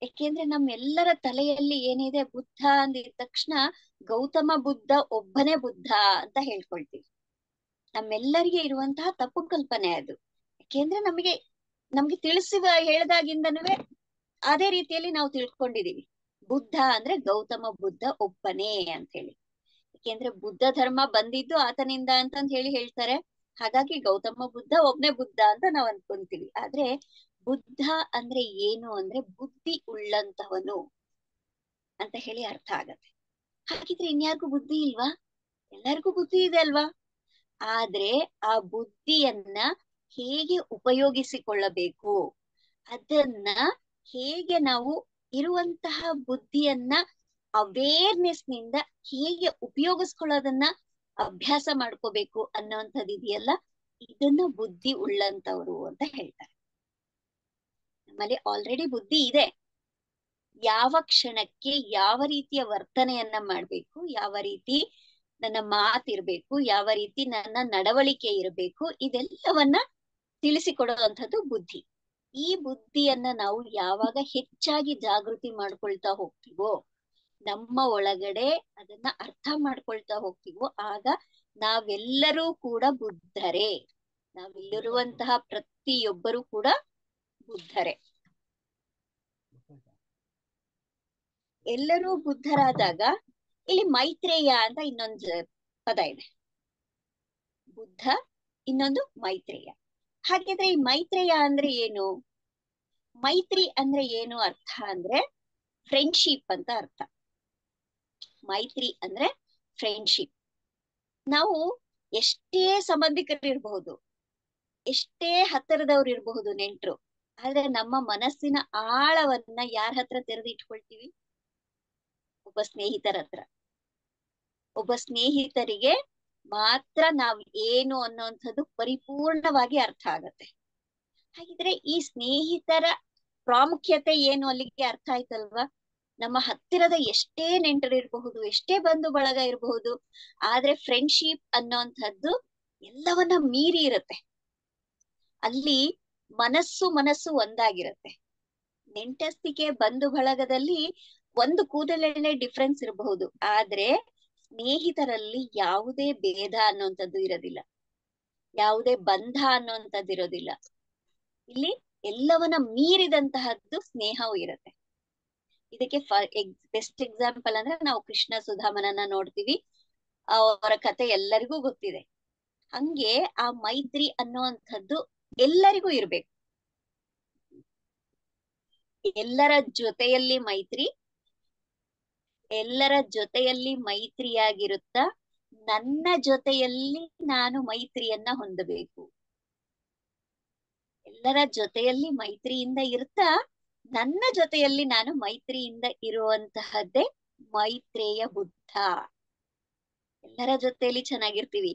ಯಾಕೆಂದ್ರೆ ನಮ್ಮೆಲ್ಲರ ತಲೆಯಲ್ಲಿ ಏನಿದೆ, ಬುದ್ಧ ಅಂದಿದ ತಕ್ಷಣ ಗೌತಮ ಬುದ್ಧ ಒಬ್ಬನೇ ಬುದ್ಧ ಅಂತ ಹೇಳ್ಕೊಳ್ತೀವಿ. ನಮ್ಮೆಲ್ಲರಿಗೆ ಇರುವಂತಹ ತಪ್ಪು ಕಲ್ಪನೆ ಅದು. ಯಾಕೆಂದ್ರೆ ನಮ್ಗೆ ಹೇಳ್ದಾಗಿಂದನೂ ಅದೇ ರೀತಿಯಲ್ಲಿ ನಾವು ತಿಳ್ಕೊಂಡಿದೀವಿ, ಬುದ್ಧ ಅಂದ್ರೆ ಗೌತಮ ಬುದ್ಧ ಒಬ್ಬನೇ ಅಂತ ಹೇಳಿ. ಯಾಕೆಂದ್ರೆ ಬುದ್ಧ ಧರ್ಮ ಬಂದಿದ್ದು ಆತನಿಂದ ಅಂತಂದ್ ಹೇಳ್ತಾರೆ. ಹಾಗಾಗಿ ಗೌತಮ ಬುದ್ಧ ಒಬ್ನೇ ಬುದ್ಧ ಅಂತ ನಾವ್ ಅನ್ಕೊಂತೀವಿ. ಆದ್ರೆ ಬುದ್ಧ ಅಂದ್ರೆ ಏನು ಅಂದ್ರೆ ಬುದ್ಧಿ ಉಳ್ಳಂತವನು ಅಂತ ಹೇಳಿ ಅರ್ಥ ಆಗತ್ತೆ. ಹಾಗಿದ್ರೆ ಇನ್ಯಾರಿಗೂ ಬುದ್ಧಿ ಇಲ್ವಾ? ಎಲ್ಲರಿಗೂ ಬುದ್ಧಿ ಇದೆ ಅಲ್ವಾ? ಆದ್ರೆ ಆ ಬುದ್ಧಿಯನ್ನ ಹೇಗೆ ಉಪಯೋಗಿಸಿಕೊಳ್ಳಬೇಕು, ಅದನ್ನ ಹೇಗೆ ನಾವು ಇರುವಂತಹ ಬುದ್ಧಿಯನ್ನ ಅವೇರ್ನೆಸ್ ನಿಂದ ಹೇಗೆ ಉಪಯೋಗಿಸ್ಕೊಳ್ಳೋದನ್ನ ಅಭ್ಯಾಸ ಮಾಡ್ಕೋಬೇಕು ಅನ್ನೋಂಥದ್ದು ಇದೆಯಲ್ಲ, ಇದನ್ನ ಬುದ್ಧಿ ಉಳ್ಳಂತವ್ರು ಅಂತ ಹೇಳ್ತಾರೆ. ನಮ್ಮಲ್ಲಿ ಆಲ್ರೆಡಿ ಬುದ್ಧಿ ಇದೆ. ಯಾವ ಕ್ಷಣಕ್ಕೆ ಯಾವ ರೀತಿಯ ವರ್ತನೆಯನ್ನ ಮಾಡ್ಬೇಕು, ಯಾವ ರೀತಿ ನನ್ನ ಮಾತಿರ್ಬೇಕು, ಯಾವ ರೀತಿ ನನ್ನ ನಡವಳಿಕೆ ಇರಬೇಕು, ಇದೆಲ್ಲವನ್ನ ತಿಳಿಸಿಕೊಡುವಂಥದ್ದು ಬುದ್ಧಿ. ಈ ಬುದ್ಧಿಯನ್ನ ನಾವು ಯಾವಾಗ ಹೆಚ್ಚಾಗಿ ಜಾಗೃತಿ ಮಾಡ್ಕೊಳ್ತಾ ಹೋಗ್ತೀವೋ, ನಮ್ಮ ಒಳಗಡೆ ಅದನ್ನ ಅರ್ಥ ಮಾಡ್ಕೊಳ್ತಾ ಹೋಗ್ತೀವೋ, ಆಗ ನಾವೆಲ್ಲರೂ ಕೂಡ ಬುದ್ಧರೇ. ನಾವಿಲ್ಲಿರುವಂತಹ ಪ್ರತಿಯೊಬ್ಬರು ಕೂಡ ಬುದ್ಧರೇ. ಎಲ್ಲರೂ ಬುದ್ಧರಾದಾಗ ಇಲ್ಲಿ ಮೈತ್ರೇಯ ಅಂತ ಇನ್ನೊಂದು ಪದ ಇದೆ. ಬುದ್ಧ, ಇನ್ನೊಂದು ಮೈತ್ರೇಯ. ಹಾಗಿದ್ರೆ ಈ ಮೈತ್ರೇಯ ಅಂದ್ರೆ ಏನು? ಮೈತ್ರಿ ಅಂದ್ರೆ ಏನು ಅರ್ಥ ಅಂದ್ರೆ ಫ್ರೆಂಡ್ಶಿಪ್ ಅಂತ ಅರ್ಥ. ಮೈತ್ರಿ ಅಂದ್ರೆ ಫ್ರೆಂಡ್ಶಿಪ್. ನಾವು ಎಷ್ಟೇ ಸಂಬಂಧಿಕರು ಇರಬಹುದು, ಎಷ್ಟೇ ಹತ್ತಿರದವ್ರು ಇರಬಹುದು, ನೆಂಟ್ರು, ಆದ್ರೆ ನಮ್ಮ ಮನಸ್ಸಿನ ಆಳವನ್ನ ಯಾರ ಹತ್ರ ತೆರೆದು ಇಟ್ಕೊಳ್ತೀವಿ? ಒಬ್ಬ ಸ್ನೇಹಿತರ ಹತ್ರ. ಒಬ್ಬ ಸ್ನೇಹಿತರಿಗೆ ಮಾತ್ರ ನಾವ್ ಏನು ಅನ್ನೋಂಥದ್ದು ಪರಿಪೂರ್ಣವಾಗಿ ಅರ್ಥ ಆಗತ್ತೆ. ಹಾಗಿದ್ರೆ ಈ ಸ್ನೇಹಿತರ ಪ್ರಾಮುಖ್ಯತೆ ಏನು ಅಲ್ಲಿಗೆ ಅರ್ಥ ಆಯ್ತಲ್ವಾ? ನಮ್ಮ ಹತ್ತಿರದ ಎಷ್ಟೇ ನೆಂಟರಿರಬಹುದು, ಎಷ್ಟೇ ಬಂಧು ಬಳಗ ಇರಬಹುದು, ಆದ್ರೆ ಫ್ರೆಂಡ್ಶಿಪ್ ಅನ್ನೋಂಥದ್ದು ಎಲ್ಲವನ್ನ ಮೀರಿ ಇರುತ್ತೆ. ಅಲ್ಲಿ ಮನಸ್ಸು ಒಂದಾಗಿರುತ್ತೆ. ನೆಂಟಸ್ತಿಕೆ ಬಂಧು ಬಳಗದಲ್ಲಿ ಒಂದು ಕೂದಲೆಳೆ ಡಿಫ್ರೆನ್ಸ್ ಇರಬಹುದು, ಆದ್ರೆ ಸ್ನೇಹಿತರಲ್ಲಿ ಯಾವುದೇ ಭೇದ ಅನ್ನುವಂಥದ್ದು ಇರೋದಿಲ್ಲ, ಯಾವುದೇ ಬಂಧ ಅನ್ನುವಂಥದ್ದು ಇರೋದಿಲ್ಲ. ಇಲ್ಲಿ ಎಲ್ಲವನ್ನ ಮೀರಿದಂತಹದ್ದು ಸ್ನೇಹವೂ ಇರುತ್ತೆ. ಇದಕ್ಕೆ ಬೆಸ್ಟ್ ಎಕ್ಸಾಂಪಲ್ ಅಂದ್ರೆ ನಾವು ಕೃಷ್ಣ ಸುಧಾಮನನ್ನ ನೋಡ್ತೀವಿ. ಅವರ ಕತೆ ಎಲ್ಲರಿಗೂ ಗೊತ್ತಿದೆ. ಹಂಗೆ ಆ ಮೈತ್ರಿ ಅನ್ನುವಂಥದ್ದು ಎಲ್ಲರಿಗೂ ಇರ್ಬೇಕು. ಎಲ್ಲರ ಜೊತೆಯಲ್ಲಿ ಮೈತ್ರಿ, ಎಲ್ಲರ ಜೊತೆಯಲ್ಲಿ ಮೈತ್ರಿಯಾಗಿರುತ್ತಾ ನನ್ನ ಜೊತೆಯಲ್ಲಿ ನಾನು ಮೈತ್ರಿಯನ್ನ ಹೊಂದಬೇಕು. ಎಲ್ಲರ ಜೊತೆಯಲ್ಲಿ ಮೈತ್ರಿಯಿಂದ ಇರ್ತಾ ನನ್ನ ಜೊತೆಯಲ್ಲಿ ನಾನು ಮೈತ್ರಿಯಿಂದ ಇರುವಂತಹದ್ದೇ ಮೈತ್ರೇಯ ಬುದ್ಧ. ಎಲ್ಲರ ಜೊತೆಯಲ್ಲಿ ಚೆನ್ನಾಗಿರ್ತೀವಿ,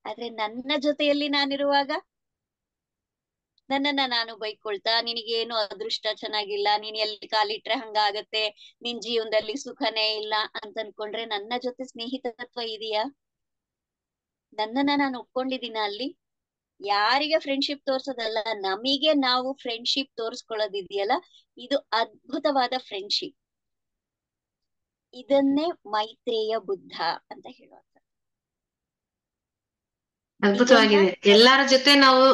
ಆದ್ರೆ ನನ್ನ ಜೊತೆಯಲ್ಲಿ ನಾನಿರುವಾಗ ನನ್ನನ್ನ ನಾನು ಬೈಕೊಳ್ತಾ, ನಿನಗೇನು ಅದೃಷ್ಟ ಚೆನ್ನಾಗಿಲ್ಲ, ನೀನ್ ಎಲ್ಲಿ ಕಾಲಿಟ್ರೆ ಹಂಗಾಗತ್ತೆ, ನಿನ್ ಜೀವನದಲ್ಲಿ ಸುಖನೇ ಇಲ್ಲ ಅಂತ ಅನ್ಕೊಂಡ್ರೆ ನನ್ನ ಜೊತೆ ಸ್ನೇಹಿತತ್ವ ಇದೆಯಾ? ನನ್ನನ್ನ ನಾನು ಒಪ್ಕೊಂಡಿದ್ದೀನ ಅಲ್ಲಿ? ಯಾರಿಗೆ ಫ್ರೆಂಡ್ಶಿಪ್ ತೋರ್ಸೋದಲ್ಲ, ನಮಗೆ ನಾವು ಫ್ರೆಂಡ್ಶಿಪ್ ತೋರ್ಸ್ಕೊಳ್ಳೋದಿದೆಯಲ್ಲ, ಇದು ಅದ್ಭುತವಾದ ಫ್ರೆಂಡ್ಶಿಪ್. ಇದನ್ನೇ ಮೈತ್ರೇಯ ಬುದ್ಧ ಅಂತ ಹೇಳುವಂತ. ಅದ್ಭುತವಾಗಿದೆ. ಎಲ್ಲಾರ ಜೊತೆ ನಾವು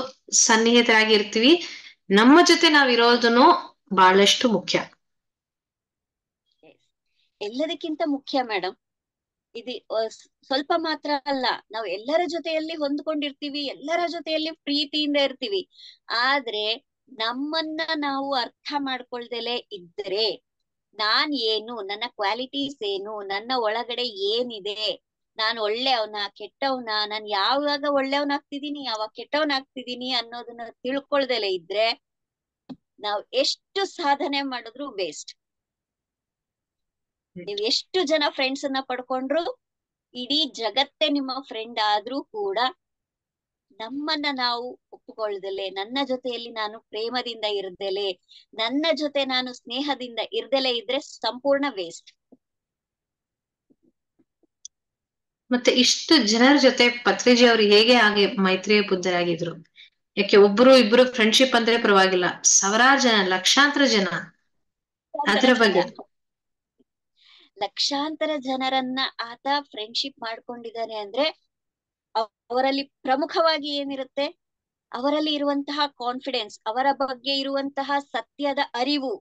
ಸನ್ನಿಹಿತರಾಗಿರ್ತೀವಿ, ನಮ್ಮ ಜೊತೆ ನಾವಿರೋದನ್ನು ಬಹಳಷ್ಟು ಮುಖ್ಯ. ಎಲ್ಲದಕ್ಕಿಂತ ಮುಖ್ಯ ಮೇಡಮ್. ಇದು ಸ್ವಲ್ಪ ಮಾತ್ರ ಅಲ್ಲ, ನಾವು ಎಲ್ಲರ ಜೊತೆಯಲ್ಲಿ ಹೊಂದ್ಕೊಂಡಿರ್ತೀವಿ, ಎಲ್ಲರ ಜೊತೆಯಲ್ಲಿ ಪ್ರೀತಿಯಿಂದ ಇರ್ತೀವಿ, ಆದ್ರೆ ನಮ್ಮನ್ನ ನಾವು ಅರ್ಥ ಮಾಡ್ಕೊಳ್ದಲೇ ಇದ್ರೆ, ನಾನ್ ಏನು, ನನ್ನ ಕ್ವಾಲಿಟೀಸ್ ಏನು, ನನ್ನ ಒಳಗಡೆ ಏನಿದೆ, ನಾನು ಒಳ್ಳೆಯವನ ಕೆಟ್ಟವನ, ನಾನು ಯಾವಾಗ ಒಳ್ಳೆಯವನಾಗ್ತಿದೀನಿ ಯಾವಾಗ ಕೆಟ್ಟವನಾಗ್ತಿದೀನಿ ಅನ್ನೋದನ್ನ ತಿಳ್ಕೊಳ್ದಲೇ ಇದ್ರೆ ನಾವ್ ಎಷ್ಟು ಸಾಧನೆ ಮಾಡಿದ್ರು ವೇಸ್ಟ್. ನೀವ್ ಎಷ್ಟು ಜನ ಫ್ರೆಂಡ್ಸ್ ಅನ್ನ ಪಡ್ಕೊಂಡ್ರು, ಇಡೀ ಜಗತ್ತೇ ನಿಮ್ಮ ಫ್ರೆಂಡ್ ಆದ್ರೂ ಕೂಡ ನಮ್ಮನ್ನ ನಾವು ಒಪ್ಪಿಕೊಳ್ದಲೆ, ನನ್ನ ಜೊತೆಯಲ್ಲಿ ನಾನು ಪ್ರೇಮದಿಂದ ಇರ್ದಲೆ, ನನ್ನ ಜೊತೆ ನಾನು ಸ್ನೇಹದಿಂದ ಇರ್ದಲೆ ಇದ್ರೆ ಸಂಪೂರ್ಣ ವೇಸ್ಟ್. ಮತ್ತೆ ಇಷ್ಟು ಜನರ ಜೊತೆ ಪತ್ರಿಜಿ ಅವರು ಹೇಗೆ ಹಾಗೆ ಮೈತ್ರಿಯ ಬುದ್ಧರಾಗಿದ್ರು? ಯಾಕೆ ಒಬ್ರು ಇಬ್ರು ಫ್ರೆಂಡ್ಶಿಪ್ ಅಂದ್ರೆ ಪರವಾಗಿಲ್ಲ, ಸಾವಿರಾರು ಜನ, ಲಕ್ಷಾಂತರ ಜನ, ಲಕ್ಷಾಂತರ ಅದ್ರ ಜನ, ಬಗ್ಗೆ. ಲಕ್ಷಾಂತರ ಜನರನ್ನ ಆತ ಫ್ರೆಂಡ್ಶಿಪ್ ಮಾಡ್ಕೊಂಡಿದ್ದಾನೆ ಅಂದ್ರೆ ಅವರಲ್ಲಿ ಪ್ರಮುಖವಾಗಿ ಏನಿರುತ್ತೆ? ಅವರಲ್ಲಿ ಇರುವಂತಹ ಕಾನ್ಫಿಡೆನ್ಸ್, ಅವರ ಬಗ್ಗೆ ಇರುವಂತಹ ಸತ್ಯದ ಅರಿವು,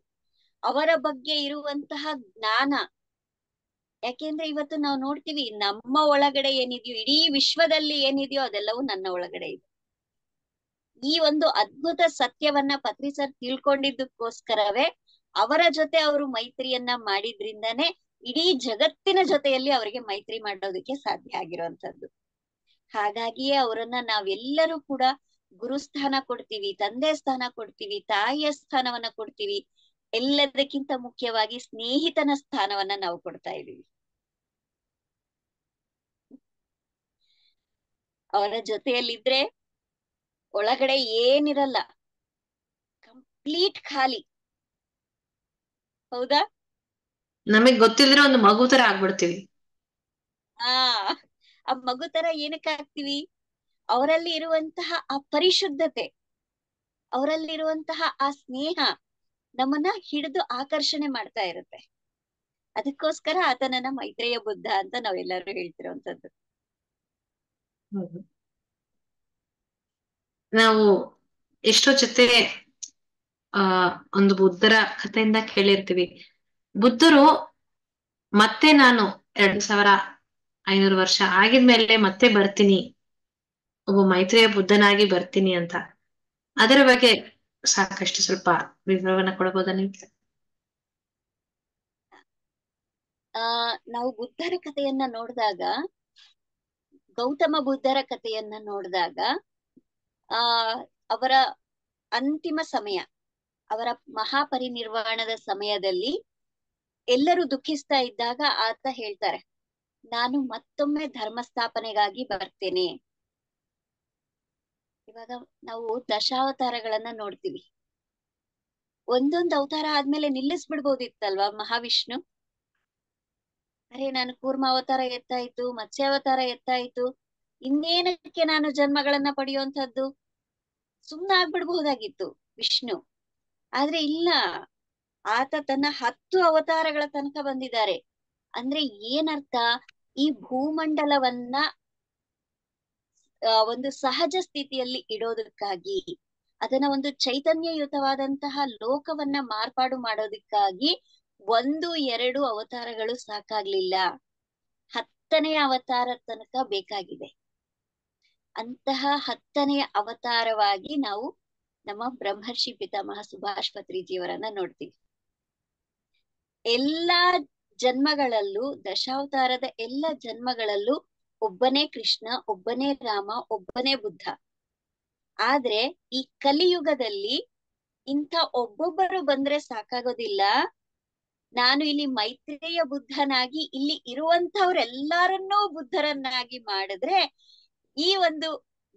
ಅವರ ಬಗ್ಗೆ ಇರುವಂತಹ ಜ್ಞಾನ. ಯಾಕೆಂದ್ರೆ ಇವತ್ತು ನಾವು ನೋಡ್ತೀವಿ, ನಮ್ಮ ಒಳಗಡೆ ಏನಿದೆಯೋ, ಇಡೀ ವಿಶ್ವದಲ್ಲಿ ಏನಿದೆಯೋ ಅದೆಲ್ಲವೂ ನನ್ನ ಒಳಗಡೆ ಇದೆ. ಈ ಒಂದು ಅದ್ಭುತ ಸತ್ಯವನ್ನ ಪತ್ರಿ ಸರ್ ತಿಳ್ಕೊಂಡಿದ್ದಕ್ಕೋಸ್ಕರವೇ ಅವರ ಜೊತೆ ಅವರು ಮೈತ್ರಿಯನ್ನ ಮಾಡಿದ್ರಿಂದಾನೇ ಇಡೀ ಜಗತ್ತಿನ ಜೊತೆಯಲ್ಲಿ ಅವರಿಗೆ ಮೈತ್ರಿ ಮಾಡೋದಕ್ಕೆ ಸಾಧ್ಯ ಆಗಿರುವಂತದ್ದು. ಹಾಗಾಗಿಯೇ ಅವರನ್ನ ನಾವೆಲ್ಲರೂ ಕೂಡ ಗುರುಸ್ಥಾನ ಕೊಡ್ತೀವಿ, ತಂದೆ ಸ್ಥಾನ ಕೊಡ್ತೀವಿ, ತಾಯಿಯ ಸ್ಥಾನವನ್ನ ಕೊಡ್ತೀವಿ. ಎಲ್ಲದಕ್ಕಿಂತ ಮುಖ್ಯವಾಗಿ ಸ್ನೇಹಿತನ ಸ್ಥಾನವನ್ನ ನಾವು ಕೊಡ್ತಾ ಇದೀವಿ. ಅವರ ಜೊತೆಯಲ್ಲಿದ್ರೆ ಒಳಗಡೆ ಏನಿರಲ್ಲ, ಕಂಪ್ಲೀಟ್ ಖಾಲಿ. ಹೌದಾ? ನಮಗ್ ಗೊತ್ತಿಲ್ದ್ರೆ ಒಂದು ಮಗು ತರ ಆಗ್ಬಿಡ್ತೀವಿ. ಆ ಆ ಮಗು ತರ ಏನಕ್ಕೆ ಆಗ್ತೀವಿ? ಅವರಲ್ಲಿ ಇರುವಂತಹ ಆ ಪರಿಶುದ್ಧತೆ, ಅವರಲ್ಲಿರುವಂತಹ ಆ ಸ್ನೇಹ ನಮ್ಮನ್ನ ಹಿಡಿದು ಆಕರ್ಷಣೆ ಮಾಡ್ತಾ ಇರುತ್ತೆ. ಅದಕ್ಕೋಸ್ಕರ ಆತನನ್ನ ಮೈತ್ರೇಯ ಬುದ್ಧ ಅಂತ ನಾವೆಲ್ಲರೂ ಹೇಳ್ತಿರೋಂಥದ್ದು. ಹೌದು. ನಾವು ಎಷ್ಟೋ ಜೊತೆ ಒಂದು ಬುದ್ಧರ ಕಥೆಯಿಂದ ಕೇಳಿರ್ತೀವಿ. ಬುದ್ಧರು ಮತ್ತೆ ನಾನು 2500 ವರ್ಷ ಆಗಿದ್ಮೇಲೆ ಮತ್ತೆ ಬರ್ತೀನಿ, ಒಬ್ಬ ಮೈತ್ರಿಯ ಬುದ್ಧನಾಗಿ ಬರ್ತೀನಿ ಅಂತ. ಅದರ ಬಗ್ಗೆ ಸಾಕಷ್ಟು ಸ್ವಲ್ಪ ವಿವರವನ್ನ ಕೊಡಬಹುದಾ ನೀವು? ನಾವು ಬುದ್ಧರ ಕಥೆಯನ್ನ ನೋಡಿದಾಗ, ಗೌತಮ ಬುದ್ಧರ ಕಥೆಯನ್ನ ನೋಡಿದಾಗ, ಆ ಅವರ ಅಂತಿಮ ಸಮಯ, ಅವರ ಮಹಾಪರಿನಿರ್ವಾಣದ ಸಮಯದಲ್ಲಿ ಎಲ್ಲರೂ ದುಃಖಿಸ್ತಾ ಇದ್ದಾಗ ಆತ ಹೇಳ್ತಾರೆ, ನಾನು ಮತ್ತೊಮ್ಮೆ ಧರ್ಮ ಸ್ಥಾಪನೆಗಾಗಿ ಬರ್ತೇನೆ. ಇವಾಗ ನಾವು ದಶಾವತಾರಗಳನ್ನ ನೋಡ್ತೀವಿ. ಒಂದೊಂದು ಅವತಾರ ಆದ್ಮೇಲೆ ನಿಲ್ಲಿಸ್ಬಿಡ್ಬೋದಿತ್ತಲ್ವಾ ಮಹಾವಿಷ್ಣು? ಅರೆ, ನಾನು ಕೂರ್ಮ ಅವತಾರ ಎತ್ತಾಯ್ತು, ಮತ್ಸ್ಯಾವತಾರ ಎತ್ತಾಯ್ತು, ಇನ್ನೇನಕ್ಕೆ ನಾನು ಜನ್ಮಗಳನ್ನ ಪಡೆಯುವಂತದ್ದು? ಸುಮ್ನಾಗ್ಬಿಡ್ಬಹುದಾಗಿತ್ತು ವಿಷ್ಣು. ಆದ್ರೆ ಇಲ್ಲ, ಆತ ತನ್ನ 10 ಅವತಾರಗಳ ತನಕ ಬಂದಿದ್ದಾರೆ. ಅಂದ್ರೆ ಏನರ್ಥ? ಈ ಭೂಮಂಡಲವನ್ನ ಒಂದು ಸಹಜ ಸ್ಥಿತಿಯಲ್ಲಿ ಇಡೋದಕ್ಕಾಗಿ, ಅದನ್ನ ಒಂದು ಚೈತನ್ಯಯುತವಾದಂತಹ ಲೋಕವನ್ನ ಮಾರ್ಪಾಡು ಮಾಡೋದಕ್ಕಾಗಿ 1-2 ಅವತಾರಗಳು ಸಾಕಾಗ್ಲಿಲ್ಲ, 10ನೇ ಅವತಾರ ತನಕ ಬೇಕಾಗಿದೆ. ಅಂತಹ 10ನೇ ಅವತಾರವಾಗಿ ನಾವು ನಮ್ಮ ಬ್ರಹ್ಮರ್ಷಿ ಪಿತಾಮಹ ಸುಭಾಷ್ ಪತ್ರಿಜಿಯವರನ್ನ ನೋಡ್ತೀವಿ. ಎಲ್ಲಾ ಜನ್ಮಗಳಲ್ಲೂ, ದಶಾವತಾರದ ಎಲ್ಲ ಜನ್ಮಗಳಲ್ಲೂ ಒಬ್ಬನೇ ಕೃಷ್ಣ, ಒಬ್ಬನೇ ರಾಮ, ಒಬ್ಬನೇ ಬುದ್ಧ. ಆದ್ರೆ ಈ ಕಲಿಯುಗದಲ್ಲಿ ಇಂಥ ಒಬ್ಬೊಬ್ಬರು ಬಂದ್ರೆ ಸಾಕಾಗೋದಿಲ್ಲ. ನಾನು ಇಲ್ಲಿ ಮೈತ್ರೇಯ ಬುದ್ಧನಾಗಿ ಇಲ್ಲಿ ಇರುವಂತವ್ರೆಲ್ಲಾರನ್ನೂ ಬುದ್ಧರನ್ನಾಗಿ ಮಾಡಿದ್ರೆ ಈ ಒಂದು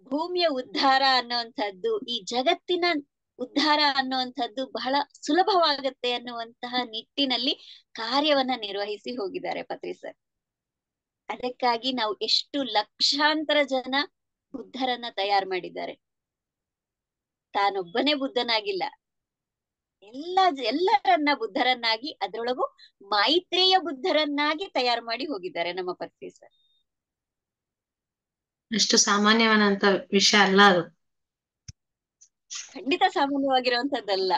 ಭೂಮಿಯ ಉದ್ಧಾರ ಅನ್ನುವಂಥದ್ದು, ಈ ಜಗತ್ತಿನ ಉದ್ಧಾರ ಅನ್ನುವಂಥದ್ದು ಬಹಳ ಸುಲಭವಾಗತ್ತೆ ಅನ್ನುವಂತಹ ನಿಟ್ಟಿನಲ್ಲಿ ಕಾರ್ಯವನ್ನ ನಿರ್ವಹಿಸಿ ಹೋಗಿದ್ದಾರೆ ಪತ್ರಿ ಸರ್. ಅದಕ್ಕಾಗಿ ನಾವು ಎಷ್ಟು ಲಕ್ಷಾಂತರ ಜನ ಬುದ್ಧರನ್ನ ತಯಾರು ಮಾಡಿದ್ದಾರೆ. ತಾನೊಬ್ಬನೇ ಬುದ್ಧನಾಗಿಲ್ಲ, ಎಲ್ಲರನ್ನ ಬುದ್ಧರನ್ನಾಗಿ, ಅದ್ರೊಳಗೂ ಮೈತ್ರೇಯ ಬುದ್ಧರನ್ನಾಗಿ ತಯಾರು ಮಾಡಿ ಹೋಗಿದ್ದಾರೆ ನಮ್ಮ ಪತ್ರಿ ಸರ್. ಅಷ್ಟು ಸಾಮಾನ್ಯವಾದಂತ ವಿಷಯ ಅಲ್ಲ ಅದು. ಖಂಡಿತ ಸಾಮಾನ್ಯವಾಗಿರುವಂತದ್ದಲ್ಲ.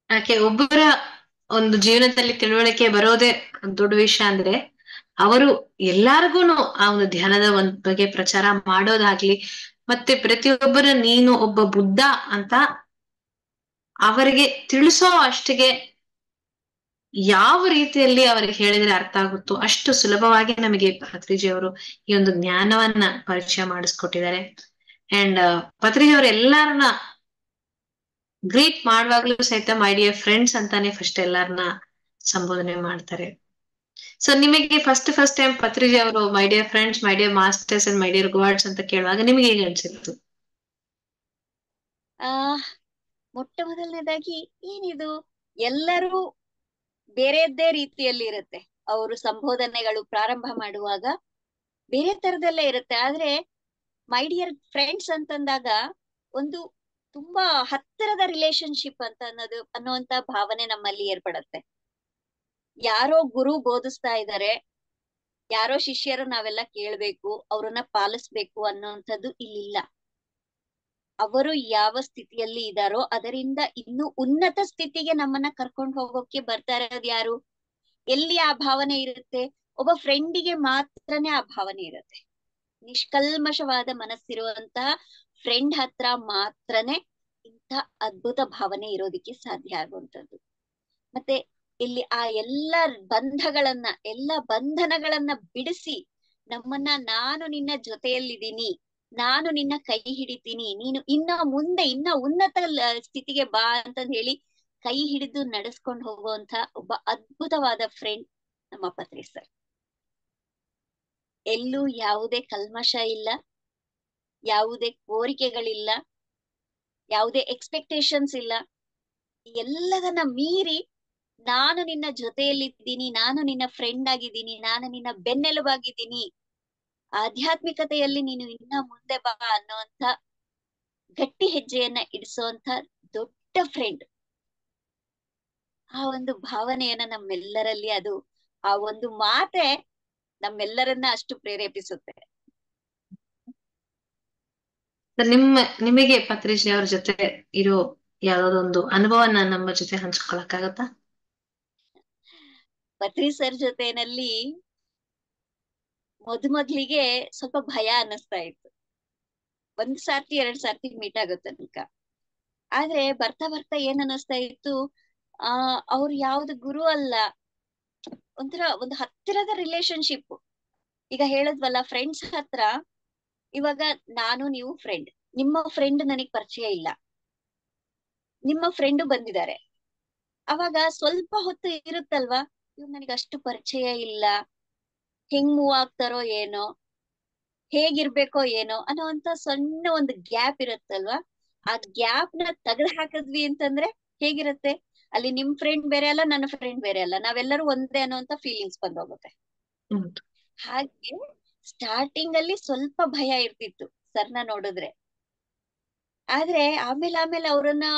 ಯಾಕೆ ಒಬ್ಬರ ಒಂದು ಜೀವನದಲ್ಲಿ ತಿಳುವಳಿಕೆ ಬರೋದೇ ದೊಡ್ಡ ವಿಷಯ ಅಂದ್ರೆ, ಅವರು ಎಲ್ಲಾರ್ಗೂನು ಆ ಒಂದು ಧ್ಯಾನದ ಒಂದ್ ಬಗ್ಗೆ ಪ್ರಚಾರ ಮಾಡೋದಾಗ್ಲಿ, ಮತ್ತೆ ಪ್ರತಿಯೊಬ್ಬರ ನೀನು ಒಬ್ಬ ಬುದ್ಧ ಅಂತ ಅವರಿಗೆ ತಿಳಿಸೋ ಅಷ್ಟಿಗೆ ಯಾವ ರೀತಿಯಲ್ಲಿ ಅವರಿಗೆ ಹೇಳಿದ್ರೆ ಅರ್ಥ ಆಗುತ್ತೋ ಅಷ್ಟು ಸುಲಭವಾಗಿ ನಮಗೆ ಪತ್ರಿಜಿ ಅವರು ಈ ಒಂದು ಜ್ಞಾನವನ್ನ ಪರಿಚಯ ಮಾಡಿಸ್ಕೊಟ್ಟಿದ್ದಾರೆ. ಅಂಡ್ ಪತ್ರಿಜಿ ಅವರು ಎಲ್ಲಾರನ್ನ ಗ್ರೀಟ್ ಮಾಡುವಾಗ್ಲೂ ಸಹಿತ ಮೈ ಡಿಯರ್ ಫ್ರೆಂಡ್ಸ್ ಅಂತಾನೆ ಫಸ್ಟ್ ಎಲ್ಲಾರನ್ನ ಸಂಬೋಧನೆ ಮಾಡ್ತಾರೆ. ಸೊ ನಿಮಗೆ ಫಸ್ಟ್ ಟೈಮ್ ಪತ್ರಿಜಿ ಅವರು my dear friends, my dear masters and my dear God's ಅಂತ ಕೇಳುವಾಗ ನಿಮ್ಗೆ ಹೇಗೆ ಅನ್ಸಿತ್ತು? ಮೊಟ್ಟ ಮೊದಲನೇದಾಗಿ ಏನಿದು, ಎಲ್ಲರೂ ಬೇರೆಯದ್ದೇ ರೀತಿಯಲ್ಲಿ ಇರುತ್ತೆ. ಅವರು ಸಂಬೋಧನೆಗಳು ಪ್ರಾರಂಭ ಮಾಡುವಾಗ ಬೇರೆ ತರದಲ್ಲೇ ಇರುತ್ತೆ. ಆದ್ರೆ ಮೈ ಡಿಯರ್ ಫ್ರೆಂಡ್ಸ್ ಅಂತಂದಾಗ ಒಂದು ತುಂಬಾ ಹತ್ತಿರದ ರಿಲೇಶನ್ಶಿಪ್ ಅಂತ ಅನ್ನುವಂತ ಭಾವನೆ ನಮ್ಮಲ್ಲಿ ಏರ್ಪಡತ್ತೆ. ಯಾರೋ ಗುರು ಬೋಧಿಸ್ತಾ ಇದ್ದಾರೆ, ಯಾರೋ ಶಿಷ್ಯರು ನಾವೆಲ್ಲ ಕೇಳ್ಬೇಕು, ಅವ್ರನ್ನ ಪಾಲಿಸ್ಬೇಕು ಅನ್ನೋಂಥದ್ದು ಇಲ್ಲಿಲ್ಲ. ಅವರು ಯಾವ ಸ್ಥಿತಿಯಲ್ಲಿ ಇದಾರೋ ಅದರಿಂದ ಇನ್ನು ಉನ್ನತ ಸ್ಥಿತಿಗೆ ನಮ್ಮನ್ನ ಕರ್ಕೊಂಡು ಹೋಗೋಕೆ ಬರ್ತಾ ಇರೋದು ಯಾರು? ಎಲ್ಲಿ ಆ ಭಾವನೆ ಇರುತ್ತೆ? ಒಬ್ಬ ಫ್ರೆಂಡಿಗೆ ಮಾತ್ರನೇ ಆ ಭಾವನೆ ಇರುತ್ತೆ. ನಿಷ್ಕಲ್ಮಶವಾದ ಮನಸ್ಸಿರುವಂತಹ ಫ್ರೆಂಡ್ ಹತ್ರ ಮಾತ್ರನೇ ಇಂಥ ಅದ್ಭುತ ಭಾವನೆ ಇರೋದಿಕ್ಕೆ ಸಾಧ್ಯ ಆಗುವಂಥದ್ದು. ಮತ್ತೆ ಇಲ್ಲಿ ಆ ಎಲ್ಲ ಬಂಧನಗಳನ್ನ ಬಿಡಿಸಿ ನಮ್ಮನ್ನ, ನಾನು ನಿನ್ನ ಜೊತೆಯಲ್ಲಿದ್ದೀನಿ, ನಾನು ನಿನ್ನ ಕೈ ಹಿಡಿತೀನಿ, ನೀನು ಇನ್ನ ಉನ್ನತ ಸ್ಥಿತಿಗೆ ಬಾ ಅಂತಂದ್ ಹೇಳಿ ಕೈ ಹಿಡಿದು ನಡೆಸ್ಕೊಂಡು ಹೋಗುವಂತ ಒಬ್ಬ ಅದ್ಭುತವಾದ ಫ್ರೆಂಡ್ ನಮ್ಮ ಪತ್ರಿ ಸರ್. ಎಲ್ಲೂ ಯಾವುದೇ ಕಲ್ಮಶ ಇಲ್ಲ, ಯಾವುದೇ ಕೋರಿಕೆಗಳಿಲ್ಲ, ಯಾವುದೇ ಎಕ್ಸ್ಪೆಕ್ಟೇಷನ್ಸ್ ಇಲ್ಲ. ಎಲ್ಲದನ್ನ ಮೀರಿ ನಾನು ನಿನ್ನ ಜೊತೆಯಲ್ಲಿದ್ದೀನಿ, ನಾನು ನಿನ್ನ ಫ್ರೆಂಡ್ ಆಗಿದ್ದೀನಿ, ನಾನು ನಿನ್ನ ಬೆನ್ನೆಲುಬಾಗಿದ್ದೀನಿ, ಆಧ್ಯಾತ್ಮಿಕತೆಯಲ್ಲಿ ನೀನು ಇನ್ನ ಮುಂದೆ ಬಾ ಅನ್ನುವಂತ ಗಟ್ಟಿ ಹೆಜ್ಜೆಯನ್ನ ಇಡಿಸುವಂತ ದೊಡ್ಡ ಫ್ರೆಂಡ್. ಆ ಒಂದು ಭಾವನೆಯನ್ನ ನಮ್ಮೆಲ್ಲರಲ್ಲಿ, ಅದು ಆ ಒಂದು ಮಾತೆ ನಮ್ಮೆಲ್ಲರನ್ನ ಅಷ್ಟು ಪ್ರೇರೇಪಿಸುತ್ತೆ. ನಿಮಗೆ ಪತ್ರಿಜಿ ಅವ್ರ ಜೊತೆ ಇರೋ ಯಾವ್ದೊಂದು ಅನುಭವನ ನಮ್ಮ ಜೊತೆ ಹಂಚ್ಕೊಳಕ್ಕಾಗತ್ತಾ? ಪತ್ರಿ ಸರ್ ಜೊತೆನಲ್ಲಿ ಮೊದ್ಲಿಗೆ ಸ್ವಲ್ಪ ಭಯ ಅನ್ನಿಸ್ತಾ ಇತ್ತು, 1 ಸರ್ತಿ 2 ಸರ್ತಿ ಮೀಟ್ ಆಗೋ ತನಕ. ಆದ್ರೆ ಬರ್ತಾ ಬರ್ತಾ ಏನ್ ಅನ್ನಿಸ್ತಾ ಇತ್ತು, ಅವ್ರು ಯಾವ್ದು ಗುರು ಅಲ್ಲ, ಒಂಥರ ಒಂದು ಹತ್ತಿರದ ರಿಲೇಶನ್ಶಿಪ್. ಈಗ ಹೇಳದ್ವಲ್ಲ, ಫ್ರೆಂಡ್ಸ್ ಹತ್ರ ಇವಾಗ ನಾನು ನೀವು ಫ್ರೆಂಡ್, ನಿಮ್ಮ ಫ್ರೆಂಡ್ ನನಗ್ ಪರಿಚಯ ಇಲ್ಲ, ನಿಮ್ಮ ಫ್ರೆಂಡ್ ಬಂದಿದ್ದಾರೆ, ಅವಾಗ ಸ್ವಲ್ಪ ಹೊತ್ತು ಇರುತ್ತಲ್ವಾ, ಇವ್ರು ನನಗೆ ಅಷ್ಟು ಪರಿಚಯ ಇಲ್ಲ, ಹೆಂಗ್ ಮೂವ್ ಆಗ್ತಾರೋ ಏನೋ, ಹೇಗಿರ್ಬೇಕೋ ಏನೋ ಅನ್ನೋಂತ ಸಣ್ಣ ಒಂದು ಗ್ಯಾಪ್ ಇರುತ್ತಲ್ವಾ. ಆ ಗ್ಯಾಪ್ ನ ತೆಗೆದು ಹಾಕಿದ್ವಿ ಅಂತಂದ್ರೆ ಹೇಗಿರುತ್ತೆ? ಅಲ್ಲಿ ನಿಮ್ ಫ್ರೆಂಡ್ ಬೇರೆ ಅಲ್ಲ, ನನ್ನ ಫ್ರೆಂಡ್ ಬೇರೆ ಅಲ್ಲ, ನಾವೆಲ್ಲರೂ ಒಂದೇ ಅನ್ನೋಂತ ಫೀಲಿಂಗ್ಸ್ ಬಂದೋಗುತ್ತೆ. ಹಾಗೆ ಸ್ಟಾರ್ಟಿಂಗ್ ಅಲ್ಲಿ ಸ್ವಲ್ಪ ಭಯ ಇರ್ತಿತ್ತು ಸರ್ನ ನೋಡಿದ್ರೆ. ಆದ್ರೆ ಆಮೇಲೆ ಅವ್ರನ್ನ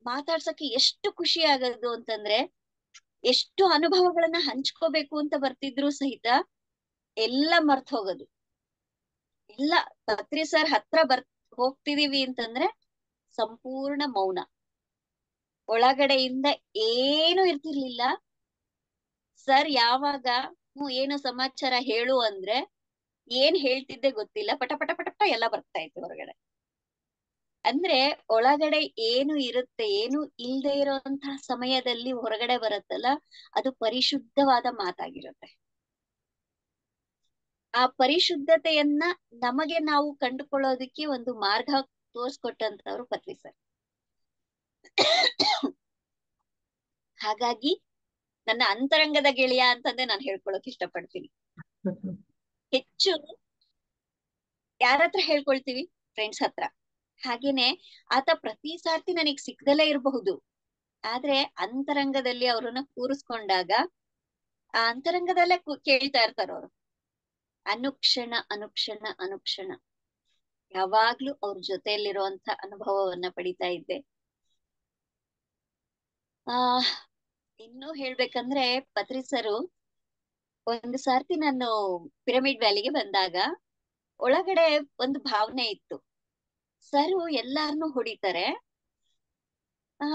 ಮಾತಾಡ್ಸಕ್ಕೆ ಎಷ್ಟು ಖುಷಿ ಆಗೋದು ಅಂತಂದ್ರೆ, ಎಷ್ಟು ಅನುಭವಗಳನ್ನ ಹಂಚ್ಕೋಬೇಕು ಅಂತ ಬರ್ತಿದ್ರು ಸಹಿತ ಎಲ್ಲ ಮರ್ತ್ ಹೋಗೋದು. ಎಲ್ಲ ಪತ್ರಿ ಸರ್ ಹತ್ರ ಹೋಗ್ತಿದೀವಿ ಅಂತಂದ್ರೆ ಸಂಪೂರ್ಣ ಮೌನ, ಒಳಗಡೆಯಿಂದ ಏನು ಇರ್ತಿರ್ಲಿಲ್ಲ. ಸರ್ ಯಾವಾಗ ಏನು ಸಮಾಚಾರ ಹೇಳು ಅಂದ್ರೆ ಏನ್ ಹೇಳ್ತಿದ್ದೆ ಗೊತ್ತಿಲ್ಲ, ಪಟ ಪಟ ಪಟ ಪಟ ಎಲ್ಲ ಬರ್ತಾ ಇತ್ತು ಹೊರಗಡೆ. ಅಂದ್ರೆ ಒಳಗಡೆ ಏನು ಇರುತ್ತೆ, ಏನು ಇಲ್ದೇ ಇರೋಂತಹ ಸಮಯದಲ್ಲಿ ಹೊರಗಡೆ ಬರುತ್ತಲ್ಲ, ಅದು ಪರಿಶುದ್ಧವಾದ ಮಾತಾಗಿರುತ್ತೆ. ಆ ಪರಿಶುದ್ಧತೆಯನ್ನ ನಮಗೆ ನಾವು ಕಂಡುಕೊಳ್ಳೋದಕ್ಕೆ ಒಂದು ಮಾರ್ಗ ತೋರ್ಸ್ಕೊಟ್ಟಂತವ್ರು ಪತ್ರಿ ಸರ್. ಹಾಗಾಗಿ ನನ್ನ ಅಂತರಂಗದ ಗೆಳೆಯ ಅಂತಂದ್ರೆ ನಾನು ಹೇಳ್ಕೊಳಕ್ ಇಷ್ಟಪಡ್ತೀನಿ. ಹೆಚ್ಚು ಯಾರ ಹತ್ರ ಹೇಳ್ಕೊಳ್ತೀವಿ? ಫ್ರೆಂಡ್ಸ್ ಹತ್ರ. ಹಾಗೇನೆ ಆತ ಪ್ರತಿ ಸಾರ್ತಿ ನನಗ್ ಸಿಕ್ಕದಲ್ಲೇ ಇರಬಹುದು, ಆದ್ರೆ ಅಂತರಂಗದಲ್ಲಿ ಅವ್ರನ್ನ ಕೂರಿಸ್ಕೊಂಡಾಗ ಆ ಅಂತರಂಗದಲ್ಲೇ ಕೇಳ್ತಾ ಇರ್ತಾರ ಅವ್ರು. ಅನುಕ್ಷಣ ಅನುಕ್ಷಣ ಅನುಕ್ಷಣ ಯಾವಾಗ್ಲೂ ಅವ್ರ ಜೊತೆಯಲ್ಲಿರುವಂತ ಅನುಭವವನ್ನ ಪಡಿತಾ ಇದ್ದೆ. ಇನ್ನೂ ಹೇಳ್ಬೇಕಂದ್ರೆ ಪತ್ರಿ ಸರು, ಒಂದು ಸಾರ್ತಿ ನಾನು ಪಿರಮಿಡ್ ವ್ಯಾಲಿಗೆ ಬಂದಾಗ ಒಳಗಡೆ ಒಂದು ಭಾವನೆ ಇತ್ತು, ಸರು ಎಲ್ಲಾರನ್ನೂ ಹೊಡಿತಾರೆ, ಆ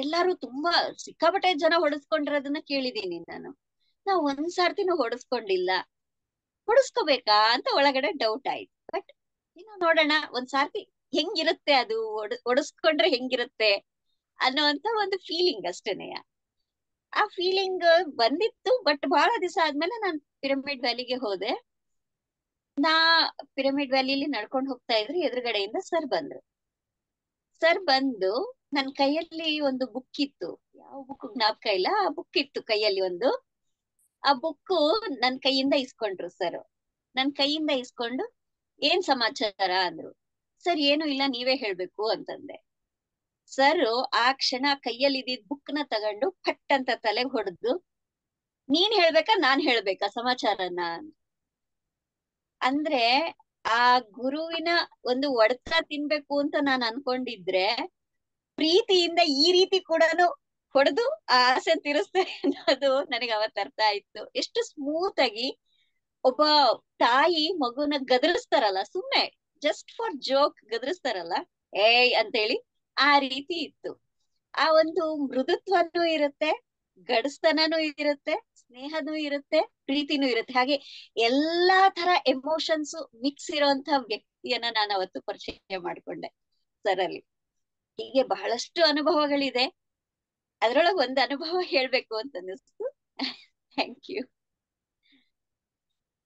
ಎಲ್ಲಾರು ತುಂಬಾ ಸಿಕ್ಕಾಪಟ್ಟೆ ಜನ ಹೊಡೆಸ್ಕೊಂಡಿರೋದನ್ನ ಕೇಳಿದೀನಿ ನಾನು, ನಾವ್ ಒಂದ್ ಸಾರ್ತಿನೂ ಹೊಡೆಸ್ಕೊಂಡಿಲ್ಲ, ಹೊಡೆಸ್ಕೋಬೇಕಾ ಅಂತ ಒಳಗಡೆ ಡೌಟ್ ಆಯ್ತು. ಬಟ್ ನೋಡೋಣ ಒಂದ್ ಸಾರ್ತಿ ಹೆಂಗಿರುತ್ತೆ ಅದು, ಹೊಡೆಸ್ಕೊಂಡ್ರೆ ಹೆಂಗಿರುತ್ತೆ ಅನ್ನೋಂತ ಒಂದು ಫೀಲಿಂಗ್ ಅಷ್ಟೇನೆಯ. ಆ ಫೀಲಿಂಗ್ ಬಂದಿತ್ತು. ಬಟ್ ಬಹಳ ದಿವಸ ಆದ್ಮೇಲೆ ನಾನ್ ಪಿರಮಿಡ್ ವ್ಯಾಲಿಗೆ ಹೋದೆ. ಪಿರಮಿಡ್ ವ್ಯಾಲಿಲಿ ನಡ್ಕೊಂಡು ಹೋಗ್ತಾ ಇದ್ರಿ, ಎದುರುಗಡೆಯಿಂದ ಸರ್ ಬಂದ್ರು. ಸರ್ ಬಂದು ನನ್ ಕೈಯಲ್ಲಿ ಒಂದು ಬುಕ್ ಇತ್ತು, ಯಾವ ಬುಕ್ ಜ್ಞಾಪಕ ಇಲ್ಲ, ಆ ಬುಕ್ ಇತ್ತು ಕೈಯಲ್ಲಿ ಒಂದು. ಆ ಬುಕ್ ನನ್ ಕೈಯಿಂದ ಇಸ್ಕೊಂಡ್ರು ಸರ್. ನನ್ ಕೈಯಿಂದ ಇಸ್ಕೊಂಡು ಏನ್ ಸಮಾಚಾರ ಅಂದ್ರು. ಸರ್ ಏನು ಇಲ್ಲ, ನೀವೇ ಹೇಳ್ಬೇಕು ಅಂತಂದೆ. ಸರ್ ಆ ಕ್ಷಣ ಕೈಯಲ್ಲಿ ಇದ್ದಿದ್ ಬುಕ್ ನ ತಗೊಂಡು ಫಟ್ ಅಂತ ತಲೆಗೆ ಹೊಡೆದು, ನೀನ್ ಹೇಳ್ಬೇಕಾ ನಾನ್ ಹೇಳ್ಬೇಕಾ ಸಮಾಚಾರನ? ಅಂದ್ರೆ ಆ ಗುರುವಿನ ಒಂದು ಒಡಕ ತಿನ್ಬೇಕು ಅಂತ ನಾನ್ ಅನ್ಕೊಂಡಿದ್ರೆ ಪ್ರೀತಿಯಿಂದ ಈ ರೀತಿ ಕೂಡ ಹೊಡೆದು ಆ ಆಸೆ ತೀರಿಸ್ತಾರೆ ಅನ್ನೋದು ನನಗೆ ಅವತ್ತು ಅರ್ಥ ಆಯ್ತು. ಎಷ್ಟು ಸ್ಮೂತ್ ಆಗಿ ಒಬ್ಬ ತಾಯಿ ಮಗುನ ಗದರಿಸ್ತಾರಲ್ಲ, ಸುಮ್ನೆ ಜಸ್ಟ್ ಫಾರ್ ಜೋಕ್ ಗದರಿಸ್ತಾರಲ್ಲ, ಏಯ್ ಅಂತೇಳಿ, ಆ ರೀತಿ ಇತ್ತು. ಆ ಒಂದು ಮೃದುತ್ವನೂ ಇರುತ್ತೆ, ಗಡಸ್ತನೂ ಇರುತ್ತೆ, ಸ್ನೇಹನೂ ಇರುತ್ತೆ, ಪ್ರೀತಿನೂ ಇರುತ್ತೆ. ಹಾಗೆ ಎಲ್ಲಾ ತರ ಎಮೋಷನ್ಸ್ ಮಿಕ್ಸ್ ಇರುವಂತ ವ್ಯಕ್ತಿಯನ್ನ ನಾನು ಅವತ್ತು ಪರಿಚಯ ಮಾಡ್ಕೊಂಡೆ ಸರ್ ಅಲ್ಲಿ. ಹೀಗೆ ಬಹಳಷ್ಟು ಅನುಭವಗಳಿದೆ, ಅದ್ರೊಳಗೆ ಒಂದು ಅನುಭವ ಹೇಳ್ಬೇಕು ಅಂತ ಅನ್ನಿಸ್ತು. Thank you.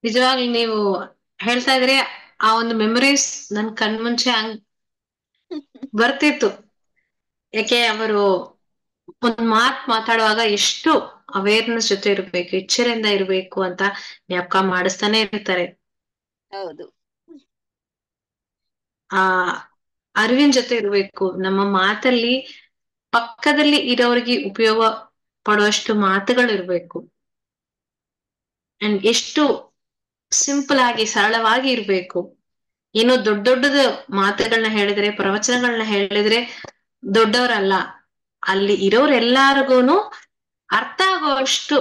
ನಿಜವಾಗ್ಲೂ ನೀವು ಹೇಳ್ತಾ ಇದ್ರೆ ಆ ಒಂದು ಮೆಮೊರೀಸ್ ನನ್ ಕಣ್ಮುಂಚೆ ಹಂಗ್ ಬರ್ತಿತ್ತು. ಯಾಕೆ ಅವರು ಒಂದ್ ಮಾತಾಡುವಾಗ ಎಷ್ಟು ಅವೇರ್ನೆಸ್ ಜೊತೆ ಇರ್ಬೇಕು, ಎಚ್ಚರಿಂದ ಇರ್ಬೇಕು ಅಂತ ಜ್ಞಾಪಕ ಮಾಡಿಸ್ತಾನೆ ಇರ್ತಾರೆ. ಹೌದು. ಆ ಅರಿವಿನ ಜೊತೆ ಇರ್ಬೇಕು, ನಮ್ಮ ಮಾತಲ್ಲಿ ಪಕ್ಕದಲ್ಲಿ ಇರೋರಿಗೆ ಉಪಯೋಗ ಪಡುವಷ್ಟು ಮಾತುಗಳು ಇರ್ಬೇಕು. ಅಂಡ್ ಎಷ್ಟು ಸಿಂಪಲ್ ಆಗಿ ಸರಳವಾಗಿ ಇರ್ಬೇಕು. ಏನೋ ದೊಡ್ಡ ದೊಡ್ಡದ ಮಾತುಗಳನ್ನ ಹೇಳಿದ್ರೆ, ಪ್ರವಚನಗಳನ್ನ ಹೇಳಿದ್ರೆ ದೊಡ್ಡವರಲ್ಲ, ಅಲ್ಲಿ ಇರೋರೆಲ್ಲಾರ್ಗೂನು ಅರ್ಥ ಆಗುವಷ್ಟು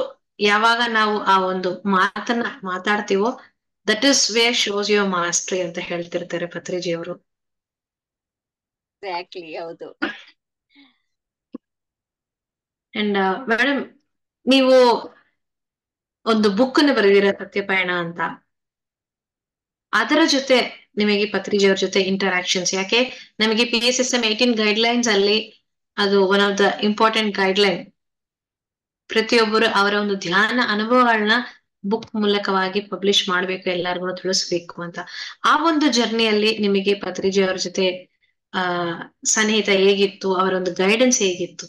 ಯಾವಾಗ ನಾವು ಆ ಒಂದು ಮಾತನ್ನ ಮಾತಾಡ್ತೀವೋ, that is where shows your mastery ಅಂತ ಹೇಳ್ತಿರ್ತಾರೆ ಪತ್ರಿಜಿ ಅವರು. ಎಕ್ಸಾಕ್ಟ್ಲಿ, ಹೌದು. ಅಂಡ್ ಮೇಡಮ್, ನೀವು ಒಂದು ಬುಕ್ ಅನ್ನು ಬರೆದಿರ ಸತ್ಯಪಯಣ ಅಂತ. ಅದರ ಜೊತೆ ನಿಮಗೆ ಪತ್ರಿಜಿಯವ್ರ ಜೊತೆ ಇಂಟರಾಕ್ಷನ್ಸ್, ಯಾಕೆ ನಮಗೆ PSSM 18 ಗೈಡ್ಲೈನ್ಸ್ ಅಲ್ಲಿ ಅದು one of the important guideline. ಪ್ರತಿಯೊಬ್ಬರು ಅವರ ಒಂದು ಧ್ಯಾನ ಅನುಭವಗಳನ್ನ ಬುಕ್ ಮೂಲಕವಾಗಿ ಪಬ್ಲಿಷ್ ಮಾಡ್ಬೇಕು, ಎಲ್ಲರಿಗೂ ತಿಳಿಸ್ಬೇಕು ಅಂತ. ಆ ಒಂದು ಜರ್ನಿಯಲ್ಲಿ ನಿಮಗೆ ಪತ್ರಿಜಿ ಅವರ ಜೊತೆ ಆ ಸನ್ನಿಹಿತ ಹೇಗಿತ್ತು, ಅವರ ಒಂದು ಗೈಡೆನ್ಸ್ ಹೇಗಿತ್ತು?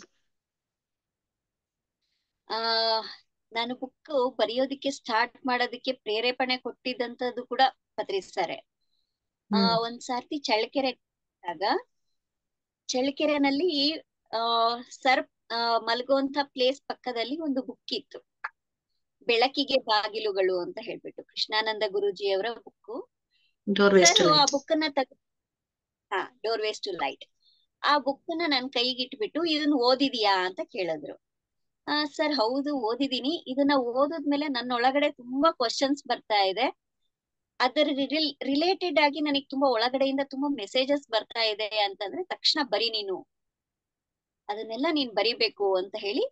ಆ ನಾನು ಬುಕ್ ಬರೆಯೋದಿಕ್ಕೆ ಸ್ಟಾರ್ಟ್ ಮಾಡೋದಿಕ್ಕೆ ಪ್ರೇರೇಪಣೆ ಕೊಟ್ಟಿದ್ದಂತದ್ದು ಕೂಡ ಪತ್ರಿಸ್ತಾರೆ. ಒಂದ್ ಸರ್ತಿ ಚಳ್ಳಕೆರೆ ಚಳ್ಳಕೆರೆನಲ್ಲಿ ಸರ್ ಮಲ್ಗುವಂತ ಪ್ಲೇಸ್ ಪಕ್ಕದಲ್ಲಿ ಒಂದು ಬುಕ್ ಇತ್ತು, ಬೆಳಕಿಗೆ ಬಾಗಿಲುಗಳು ಅಂತ ಹೇಳ್ಬಿಟ್ಟು, ಕೃಷ್ಣಾನಂದ ಗುರೂಜಿಯವರ ಬುಕ್. ಸರ್ ಆ ಬುಕ್ ಅನ್ನ ಡೋರ್ವೇಸ್ ಟು ಲೈಟ್, ಆ ಬುಕ್ ನ ನನ್ ಕೈಗೆ ಇಟ್ಬಿಟ್ಟು ಇದನ್ನ ಓದಿದೀಯಾ ಅಂತ ಕೇಳಿದ್ರು. ಸರ್ ಹೌದು ಓದಿದೀನಿ, ಇದನ್ನ ಓದಿದ್ಮೇಲೆ ನನ್ನ ಒಳಗಡೆ ತುಂಬಾ ಕ್ವಶನ್ಸ್ ಬರ್ತಾ ಇದೆ, ಅದರ ರಿಲೇಟೆಡ್ ಆಗಿ ನನಗೆ ತುಂಬಾ ಒಳಗಡೆಯಿಂದ ತುಂಬಾ ಮೆಸೇಜಸ್ ಬರ್ತಾ ಇದೆ ಅಂತಂದ್ರೆ ತಕ್ಷಣ ಬರಿ ನೀನು, ಅದನ್ನೆಲ್ಲ ನೀನ್ ಬರಿಬೇಕು ಅಂತ ಹೇಳಿ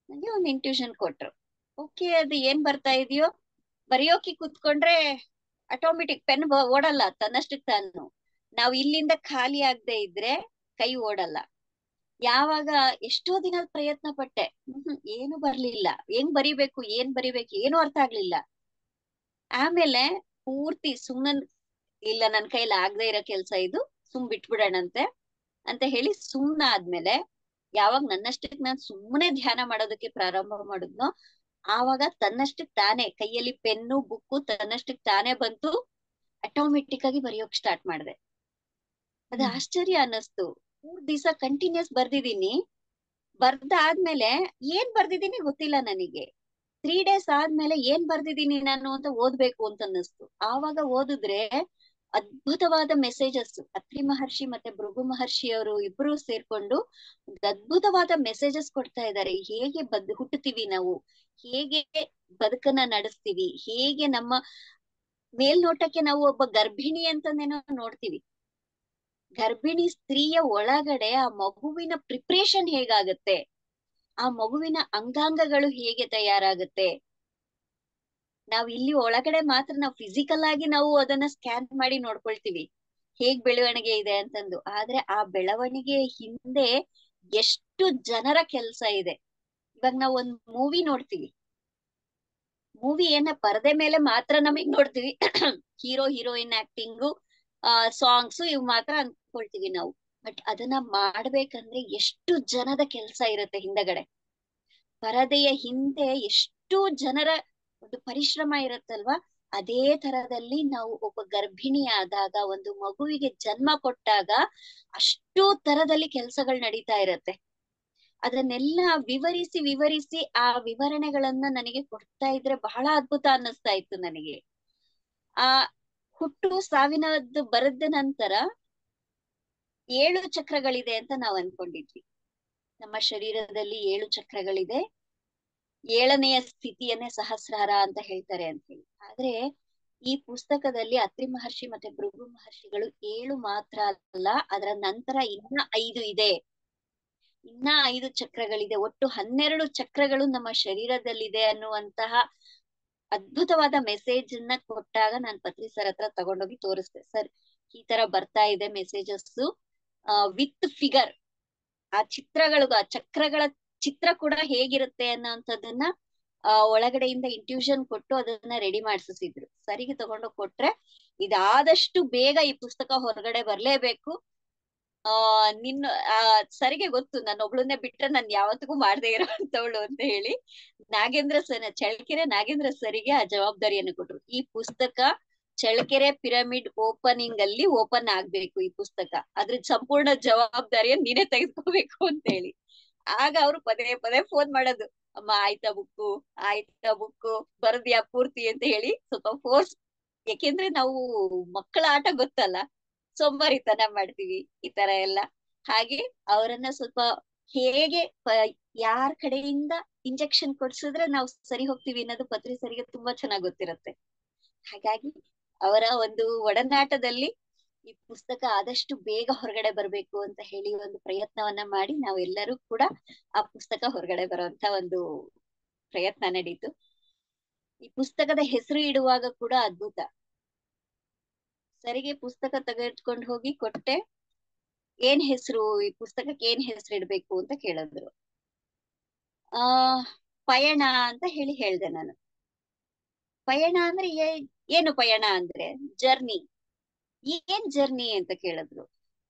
ನಂಗೆ ಒಂದು ಇಂಟ್ಯೂಷನ್ ಕೊಟ್ರು. ಓಕೆ, ಅದು ಏನ್ ಬರ್ತಾ ಇದೆಯೋ ಬರೆಯೋಕೆ ಕೂತ್ಕೊಂಡ್ರೆ ಆಟೋಮೆಟಿಕ್ ಪೆನ್ ಓಡಲ್ಲ ತನ್ನಷ್ಟಕ್ಕೆ ತಾನು. ನಾವು ಇಲ್ಲಿಂದ ಖಾಲಿ ಆಗದೆ ಇದ್ರೆ ಕೈ ಓಡಲ್ಲ. ಯಾವಾಗ ಎಷ್ಟೋ ದಿನ ಪ್ರಯತ್ನ ಪಟ್ಟೆ, ಏನು ಬರ್ಲಿಲ್ಲ, ಹೆಂಗ್ ಬರಿಬೇಕು ಏನು ಅರ್ಥ ಆಗ್ಲಿಲ್ಲ. ಆಮೇಲೆ ಪೂರ್ತಿ ಸುಮ್ಮನ್ ಇಲ್ಲ, ನನ್ ಕೈಲಿ ಆಗದೆ ಇರೋ ಕೆಲ್ಸ ಇದು, ಬಿಟ್ಬಿಡೋಣಂತೆ ಅಂತ ಹೇಳಿ ಸುಮ್ನಾದ್ಮೇಲೆ ಯಾವಾಗ ನನ್ನಷ್ಟಕ್ಕೆ ನಾನ್ ಸುಮ್ಮನೆ ಧ್ಯಾನ ಮಾಡೋದಕ್ಕೆ ಪ್ರಾರಂಭ ಮಾಡಿದ್ನೋ, ಆವಾಗ ತನ್ನಷ್ಟಕ್ ತಾನೇ ಕೈಯಲ್ಲಿ ಪೆನ್ನು ಬುಕ್ಕು ತನ್ನಷ್ಟಕ್ ತಾನೇ ಬಂತು, ಆಟೋಮೆಟಿಕ್ ಆಗಿ ಬರೆಯೋಕ್ ಸ್ಟಾರ್ಟ್ ಮಾಡಿದೆ. ಅದು ಆಶ್ಚರ್ಯ ಅನ್ನಿಸ್ತು. 3 ದಿವಸ ಕಂಟಿನ್ಯೂಸ್ ಬರ್ದಿದೀನಿ. ಬರ್ದಾದ್ಮೇಲೆ ಏನ್ ಬರ್ದಿದೀನಿ ಗೊತ್ತಿಲ್ಲ ನನಗೆ. 3 ಡೇಸ್ ಆದ್ಮೇಲೆ ಏನ್ ಬರ್ದಿದೀನಿ ನಾನು ಅಂತ ಓದ್ಬೇಕು ಅಂತ ಅನ್ನಿಸ್ತು. ಆವಾಗ ಓದಿದ್ರೆ ಅದ್ಭುತವಾದ ಮೆಸೇಜಸ್, ಅತ್ರಿ ಮಹರ್ಷಿ ಮತ್ತೆ ಭೃಗು ಮಹರ್ಷಿ ಅವರು ಇಬ್ರು ಸೇರ್ಕೊಂಡು ಅದ್ಭುತವಾದ ಮೆಸೇಜಸ್ ಕೊಡ್ತಾ ಇದ್ದಾರೆ. ಹೇಗೆ ಹುಟ್ಟುತ್ತೀವಿ ನಾವು, ಹೇಗೆ ಬದುಕನ್ನ ನಡೆಸ್ತೀವಿ, ಹೇಗೆ ನಮ್ಮ ಮೇಲ್ನೋಟಕ್ಕೆ ನಾವು ಒಬ್ಬ ಗರ್ಭಿಣಿ ಅಂತಾನೇನೋ ನೋಡ್ತೀವಿ, ಗರ್ಭಿಣಿ ಸ್ತ್ರೀಯ ಒಳಗಡೆ ಆ ಮಗುವಿನ ಪ್ರಿಪ್ರೇಷನ್ ಹೇಗಾಗತ್ತೆ, ಆ ಮಗುವಿನ ಅಂಗಾಂಗಗಳು ಹೇಗೆ ತಯಾರಾಗುತ್ತೆ. ನಾವ್ ಇಲ್ಲಿ ಒಳಗಡೆ ಮಾತ್ರ ನಾವು ಫಿಸಿಕಲ್ ಆಗಿ ನಾವು ಅದನ್ನ ಸ್ಕ್ಯಾನ್ ಮಾಡಿ ನೋಡ್ಕೊಳ್ತೀವಿ ಹೇಗ್ ಬೆಳವಣಿಗೆ ಇದೆ ಅಂತಂದು, ಆದ್ರೆ ಆ ಬೆಳವಣಿಗೆ ಹಿಂದೆ ಎಷ್ಟು ಜನರ ಕೆಲ್ಸ ಇದೆ. ಇವಾಗ ನಾವ್ ಒಂದ್ ಮೂವಿ ನೋಡ್ತೀವಿ, ಮೂವಿ ಏನ ಪರದೆ ಮೇಲೆ ಮಾತ್ರ ನಮಗ್ ನೋಡ್ತೀವಿ, ಹೀರೋ ಹೀರೋಯಿನ್ ಆಕ್ಟಿಂಗು, ಸಾಂಗ್ಸ್ ಇವ್ ಮಾತ್ರ ಅನ್ಕೊಳ್ತೀವಿ ನಾವು. ಬಟ್ ಅದನ್ನ ಮಾಡ್ಬೇಕಂದ್ರೆ ಎಷ್ಟು ಜನದ ಕೆಲ್ಸ ಇರುತ್ತೆ ಹಿಂದಗಡೆ, ಪರದೆಯ ಹಿಂದೆ ಎಷ್ಟು ಜನರ ಒಂದು ಪರಿಶ್ರಮ ಇರುತ್ತಲ್ವಾ. ಅದೇ ತರದಲ್ಲಿ ನಾವು ಒಬ್ಬ ಗರ್ಭಿಣಿ ಆದಾಗ, ಒಂದು ಮಗುವಿಗೆ ಜನ್ಮ ಕೊಟ್ಟಾಗ ಅಷ್ಟು ತರದಲ್ಲಿ ಕೆಲ್ಸಗಳು ನಡೀತಾ ಇರತ್ತೆ. ಅದನ್ನೆಲ್ಲ ವಿವರಿಸಿ ವಿವರಿಸಿ ಆ ವಿವರಣೆಗಳನ್ನ ನನಗೆ ಕೊಡ್ತಾ ಇದ್ರೆ ಬಹಳ ಅದ್ಭುತ ಅನ್ನಿಸ್ತಾ ಇತ್ತು ನನಗೆ. ಆ ಹುಟ್ಟು ಸಾವಿನದ್ದು ಬರೆದ ನಂತರ 7 ಚಕ್ರಗಳಿದೆ ಅಂತ ನಾವು ಅನ್ಕೊಂಡಿದ್ವಿ. ನಮ್ಮ ಶರೀರದಲ್ಲಿ 7 ಚಕ್ರಗಳಿದೆ, 7ನೆಯ ಸ್ಥಿತಿಯನ್ನೇ ಸಹಸ್ರಾರ ಅಂತ ಹೇಳ್ತಾರೆ ಅಂತ ಹೇಳಿ. ಆದ್ರೆ ಈ ಪುಸ್ತಕದಲ್ಲಿ ಅತ್ರಿ ಮಹರ್ಷಿ ಮತ್ತೆ ಭೃಗು ಮಹರ್ಷಿಗಳು 7 ಮಾತ್ರ ಅಲ್ಲ, ಅದರ ನಂತರ ಇನ್ನ 5 ಇದೆ. ಇನ್ನ 5 ಚಕ್ರಗಳಿದೆ. ಒಟ್ಟು 12 ಚಕ್ರಗಳು ನಮ್ಮ ಶರೀರದಲ್ಲಿದೆ ಅನ್ನುವಂತಹ ಅದ್ಭುತವಾದ ಮೆಸೇಜ್ ಅನ್ನ ಕೊಟ್ಟಾಗ ನಾನ್ ಪತ್ರಿ ಸರ್ ಹತ್ರ ತಗೊಂಡೋಗಿ ತೋರಿಸ್ದೆ. ಸರ್, ಈ ತರ ಬರ್ತಾ ಇದೆ ಮೆಸೇಜಸ್ ವಿತ್ ಫಿಗರ್, ಆ ಚಿತ್ರಗಳು, ಆ ಚಕ್ರಗಳ ಚಿತ್ರ ಕೂಡ ಹೇಗಿರುತ್ತೆ ಅನ್ನೋಂಥದ್ದನ್ನ ಒಳಗಡೆಯಿಂದ ಇಂಟ್ಯೂಷನ್ ಕೊಟ್ಟು ಅದನ್ನ ರೆಡಿ ಮಾಡಿಸಿದ್ರು. ಸರಿಗೆ ತಗೊಂಡು ಕೊಟ್ರೆ, ಇದಾದಷ್ಟು ಬೇಗ ಈ ಪುಸ್ತಕ ಹೊರಗಡೆ ಬರ್ಲೇಬೇಕು. ನಿನ್ನ ಸರಿಗೆ ಗೊತ್ತು, ನಾನು ಒಬ್ಳನ್ನೇ ಬಿಟ್ರೆ ನಾನ್ ಯಾವತ್ತಿಗೂ ಮಾಡದೇ ಇರೋಂತವಳು ಅಂತ ಹೇಳಿ ನಾಗೇಂದ್ರ ಸರ್, ಚಳ್ಳಕೆರೆ ನಾಗೇಂದ್ರ ಸರಿಗೆ ಆ ಜವಾಬ್ದಾರಿಯನ್ನು ಕೊಟ್ರು. ಈ ಪುಸ್ತಕ ಚಳ್ಳಕೆರೆ ಪಿರಮಿಡ್ ಓಪನಿಂಗ್ ಅಲ್ಲಿ ಓಪನ್ ಆಗ್ಬೇಕು ಈ ಪುಸ್ತಕ, ಅದ್ರ ಸಂಪೂರ್ಣ ಜವಾಬ್ದಾರಿಯನ್ನು ನೀನೇ ತೆಗೆದುಕೋಬೇಕು ಅಂತ ಹೇಳಿ. ಆಗ ಅವ್ರು ಪದೇ ಪದೇ ಫೋನ್ ಮಾಡೋದು, ಅಮ್ಮ ಆಯ್ತಾ ಬುಕ್ಕು, ಆಯ್ತಾ ಬುಕ್ಕು, ಬರದ್ಯಾ ಪೂರ್ತಿ ಅಂತ ಹೇಳಿ ಸ್ವಲ್ಪ ಫೋರ್ಸ್. ಯಾಕೆಂದ್ರೆ ನಾವು ಮಕ್ಕಳ ಆಟ ಗೊತ್ತಲ್ಲ, ಸೋಂಬಾರಿತನ ಮಾಡ್ತೀವಿ ಈ ತರ ಎಲ್ಲ. ಹಾಗೆ ಅವರನ್ನ ಸ್ವಲ್ಪ ಹೇಗೆ ಯಾರ ಕಡೆಯಿಂದ ಇಂಜೆಕ್ಷನ್ ಕೊಡ್ಸಿದ್ರೆ ನಾವು ಸರಿ ಹೋಗ್ತೀವಿ ಅನ್ನೋದು ಪತ್ರಿ ಸರಿಗೆ ತುಂಬಾ ಚೆನ್ನಾಗ್ ಗೊತ್ತಿರುತ್ತೆ. ಹಾಗಾಗಿ ಅವರ ಒಂದು ಒಡನಾಟದಲ್ಲಿ ಈ ಪುಸ್ತಕ ಆದಷ್ಟು ಬೇಗ ಹೊರಗಡೆ ಬರ್ಬೇಕು ಅಂತ ಹೇಳಿ ಒಂದು ಪ್ರಯತ್ನವನ್ನ ಮಾಡಿ ನಾವೆಲ್ಲರೂ ಕೂಡ ಆ ಪುಸ್ತಕ ಹೊರಗಡೆ ಬರುವಂತ ಒಂದು ಪ್ರಯತ್ನ ನಡೀತು. ಈ ಪುಸ್ತಕದ ಹೆಸರು ಇಡುವಾಗ ಕೂಡ ಅದ್ಭುತ. ಸರಿಗೆ ಪುಸ್ತಕ ತೆಗೆದುಕೊಂಡು ಹೋಗಿ ಕೊಟ್ಟೆ. ಏನ್ ಹೆಸರು, ಈ ಪುಸ್ತಕಕ್ಕೆ ಏನ್ ಹೆಸರು ಇಡ್ಬೇಕು ಅಂತ ಕೇಳಿದ್ರು. ಪಯಣ ಅಂತ ಹೇಳ್ದೆ ನಾನು. ಪಯಣ ಅಂದ್ರೆ ಏನು ಪಯಣ ಅಂದ್ರೆ ಜರ್ನಿ. ಏನ್ ಜರ್ನಿ ಅಂತ ಕೇಳಿದ್ರು.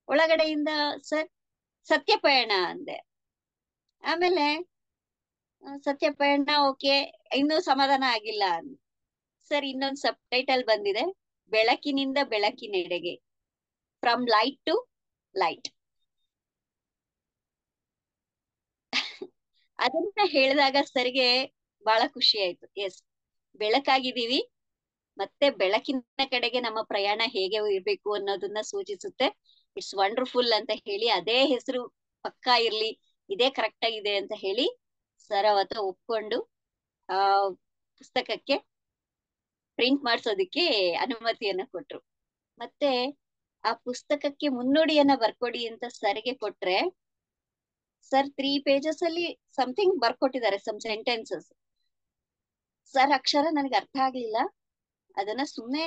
ಒಳಗಡೆಯಿಂದ ಸರ್ ಸತ್ಯ ಪಯಣ ಅಂದೆ. ಆಮೇಲೆ ಸತ್ಯ ಪಯಣ ಓಕೆ, ಇನ್ನೂ ಸಮಾಧಾನ ಆಗಿಲ್ಲ. ಸರ್ ಇನ್ನೊಂದು ಸಬ್ ಟೈಟಲ್ ಬಂದಿದೆ, ಬೆಳಕಿನಿಂದ ಬೆಳಕಿನೆಡೆಗೆ, ಫ್ರಮ್ ಲೈಟ್ ಟು ಲೈಟ್. ಅದನ್ನ ಹೇಳಿದಾಗ ಸರಿಗೆ ಬಹಳ ಖುಷಿ ಆಯ್ತು. ಎಸ್, ಬೆಳಕಾಗಿದ್ದೀವಿ, ಮತ್ತೆ ಬೆಳಕಿನ ಕಡೆಗೆ ನಮ್ಮ ಪ್ರಯಾಣ ಹೇಗೆ ಇರ್ಬೇಕು ಅನ್ನೋದನ್ನ ಸೂಚಿಸುತ್ತೆ. ಇಟ್ಸ್ ವಂಡರ್ಫುಲ್ ಅಂತ ಹೇಳಿ ಅದೇ ಹೆಸರು ಪಕ್ಕಾ ಇರ್ಲಿ, ಇದೇ ಕರೆಕ್ಟ್ ಆಗಿದೆ ಅಂತ ಹೇಳಿ ಸರ್ ಅವತ್ತು ಒಪ್ಕೊಂಡು ಆ ಪುಸ್ತಕಕ್ಕೆ ಪ್ರಿಂಟ್ ಮಾಡ್ಸೋದಿಕ್ಕೆ ಅನುಮತಿಯನ್ನ ಕೊಟ್ರು. ಮತ್ತೆ ಆ ಪುಸ್ತಕಕ್ಕೆ ಮುನ್ನುಡಿಯನ್ನ ಬರ್ಕೊಡಿ ಅಂತ ಸರ್ಗೆ ಕೊಟ್ರೆ, ಸರ್ 3 pages ಅಲ್ಲಿ ಸಮಥಿಂಗ್ ಬರ್ಕೊಟ್ಟಿದ್ದಾರೆ, ಸಮ್ ಸೆಂಟೆನ್ಸಸ್. ಸರ್ ಅಕ್ಷರ ನನಗೆ ಅರ್ಥ ಆಗ್ಲಿಲ್ಲ. ಅದನ್ನ ಸುಮ್ನೆ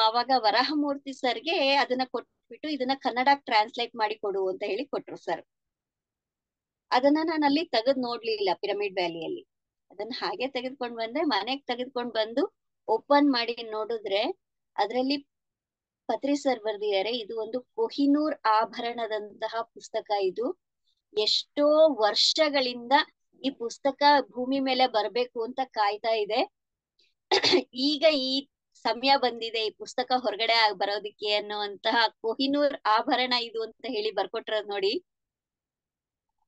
ಅವಾಗ ವರಾಹಮೂರ್ತಿ ಸರ್ಗೆ ಅದನ್ನ ಕೊಟ್ಬಿಟ್ಟು ಇದನ್ನ ಕನ್ನಡ ಟ್ರಾನ್ಸ್ಲೇಟ್ ಮಾಡಿ ಕೊಡು ಅಂತ ಹೇಳಿ ಕೊಟ್ರು ಸರ್. ಅದನ್ನ ನಾನು ಅಲ್ಲಿ ತೆಗೆದು ನೋಡ್ಲಿಲ್ಲ ಪಿರಮಿಡ್ ವ್ಯಾಲಿಯಲ್ಲಿ. ಅದನ್ನ ಹಾಗೆ ತೆಗೆದುಕೊಂಡ್ ಬಂದೆ. ಮನೆಗ್ ತೆಗೆದುಕೊಂಡ್ ಬಂದು ಓಪನ್ ಮಾಡಿ ನೋಡಿದ್ರೆ ಅದ್ರಲ್ಲಿ ಪತ್ರಿ ಸರ್ ಬರ್ದಿದ್ದಾರೆ, ಇದು ಒಂದು ಕೊಹಿನೂರ್ ಆಭರಣದಂತಹ ಪುಸ್ತಕ. ಇದು ಎಷ್ಟೋ ವರ್ಷಗಳಿಂದ ಈ ಪುಸ್ತಕ ಭೂಮಿ ಮೇಲೆ ಬರ್ಬೇಕು ಅಂತ ಕಾಯ್ತಾ ಇದೆ. ಈಗ ಈ ಸಮಯ ಬಂದಿದೆ ಈ ಪುಸ್ತಕ ಹೊರಗಡೆ ಬರೋದಿಕ್ಕೆ ಅನ್ನುವಂತಹ ಕೊಹಿನೂರ್ ಆಭರಣ ಇದು ಅಂತ ಹೇಳಿ ಬರ್ಕೊಟ್ರದ್ ನೋಡಿ.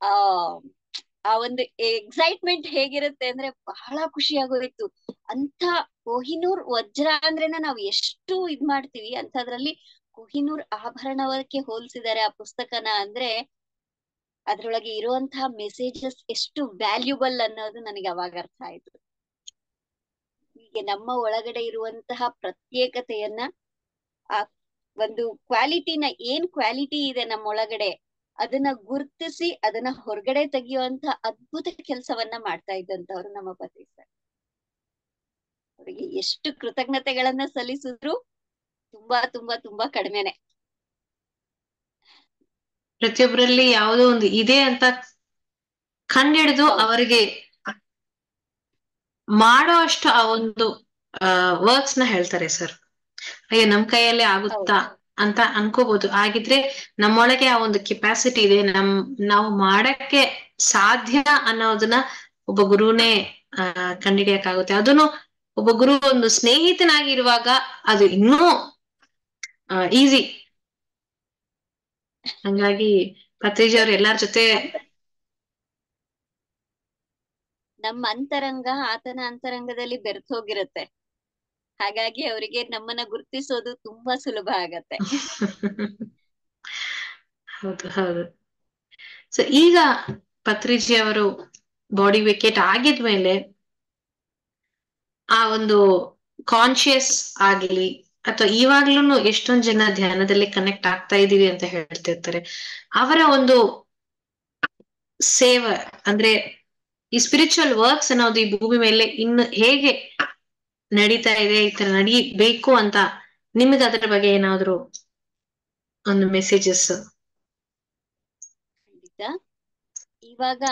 ಆ ಒಂದು ಎಕ್ಸೈಟ್ಮೆಂಟ್ ಹೇಗಿರುತ್ತೆ ಅಂದ್ರೆ ಬಹಳ ಖುಷಿ ಆಗೋಯ್ತು. ಅಂತ ಕೊಹಿನೂರ್ ವಜ್ರ ಅಂದ್ರೇನ ನಾವ್ ಎಷ್ಟು ಇದ್ ಮಾಡ್ತೀವಿ, ಅಂತದ್ರಲ್ಲಿ ಕೊಹಿನೂರ್ ಆಭರಣಕ್ಕೆ ಹೋಲಿಸಿದ್ದಾರೆ ಆ ಪುಸ್ತಕನ. ಅಂದ್ರೆ ಅದ್ರೊಳಗೆ ಇರುವಂತಹ ಮೆಸೇಜಸ್ ಎಷ್ಟು ವ್ಯಾಲ್ಯೂಬಲ್ ಅನ್ನೋದು ನನಗೆ ಅವಾಗ ಅರ್ಥ ಆಯ್ತು. ಹೀಗೆ ನಮ್ಮ ಒಳಗಡೆ ಇರುವಂತಹ ಪ್ರತ್ಯೇಕತೆಯನ್ನ, ಆ ಒಂದು ಕ್ವಾಲಿಟಿನ, ಏನ್ ಕ್ವಾಲಿಟಿ ಇದೆ ನಮ್ಮ ಒಳಗಡೆ ಅದನ್ನ ಗುರ್ತಿಸಿ ಅದನ್ನ ಹೊರಗಡೆ ತೆಗೆಯುವಂತ ಅದ್ಭುತ ಕೆಲಸವನ್ನ ಮಾಡ್ತಾ ಇದ್ದಂತವ್ರು ನಮ್ಮ ಪತಿ ಸರ್. ಅವರಿಗೆ ಎಷ್ಟು ಕೃತಜ್ಞತೆಗಳನ್ನ ಸಲ್ಲಿಸಿದ್ರು ತುಂಬಾ ತುಂಬಾ ತುಂಬಾ ಕಡಿಮೆನೆ. ಪ್ರತಿಯೊಬ್ಬರಲ್ಲಿ ಯಾವುದೋ ಒಂದು ಇದೆ ಅಂತ ಕಂಡಿಡಿದು ಅವರಿಗೆ ಮಾಡೋ ಅಷ್ಟು ಆ ಒಂದು ವರ್ಕ್ಸ್ ನ ಹೇಳ್ತಾರೆ ಸರ್. ಅಯ್ಯೋ ನಮ್ ಕೈಯಲ್ಲೇ ಆಗುತ್ತಾ ಅಂತ ಅನ್ಕೋಬಹುದು. ಹಾಗಿದ್ರೆ ನಮ್ಮೊಳಗೆ ಆ ಒಂದು ಕೆಪಾಸಿಟಿ ಇದೆ, ನಾವು ಮಾಡಕ್ಕೆ ಸಾಧ್ಯ ಅನ್ನೋದನ್ನ ಒಬ್ಬ ಗುರುನೇ ಕಂಡಿಡಿಯಕ್ಕಾಗುತ್ತೆ. ಅದನ್ನು ಒಬ್ಬ ಗುರು ಒಂದು ಸ್ನೇಹಿತನಾಗಿರುವಾಗ ಅದು ಇನ್ನೂ ಈಸಿ. ಹಂಗಾಗಿ ಪತ್ರಿಜಿ ಅವ್ರು ಎಲ್ಲಾರ ಜೊತೆ ನಮ್ಮ ಅಂತರಂಗ ಆತನ ಅಂತರಂಗದಲ್ಲಿ ಬೆರೆತು ಹೋಗಿರುತ್ತೆ. ಹಾಗಾಗಿ ಅವರಿಗೆ ನಮ್ಮನ್ನ ಗುರುತಿಸೋದು ತುಂಬಾ ಸುಲಭ ಆಗತ್ತೆ. ಹೌದು ಹೌದು. ಸೊ ಈಗ ಪತ್ರಿಜಿ ಅವರು ಬಾಡಿ ವೇಕೇಟ್ ಆಗಿದ್ಮೇಲೆ ಆ ಒಂದು ಕಾನ್ಶಿಯಸ್ ಆಗ್ಲಿ ಅಥವಾ ಇವಾಗ್ಲೂ ಎಷ್ಟೊಂದ್ ಜನ ಧ್ಯಾನದಲ್ಲಿ ಕನೆಕ್ಟ್ ಆಗ್ತಾ ಇದೀವಿ ಅಂತ ಹೇಳ್ತಿರ್ತಾರೆ. ಅವರ ಒಂದು ಸೇವೆ ಅಂದ್ರೆ ಈ ಸ್ಪಿರಿಚುವಲ್ ವರ್ಕ್ಸ್ ಅನ್ನೋದು ಈ ಭೂಮಿ ಮೇಲೆ ಇನ್ನು ಹೇಗೆ ನಡೀತಾ ಇದೆ, ಈ ತರ ನಡೀಬೇಕು ಅಂತ ನಿಮ್ಗೆ ಅದರ ಬಗ್ಗೆ ಏನಾದ್ರು ಒಂದು ಮೆಸೇಜಸ್? ಖಂಡಿತ. ಇವಾಗ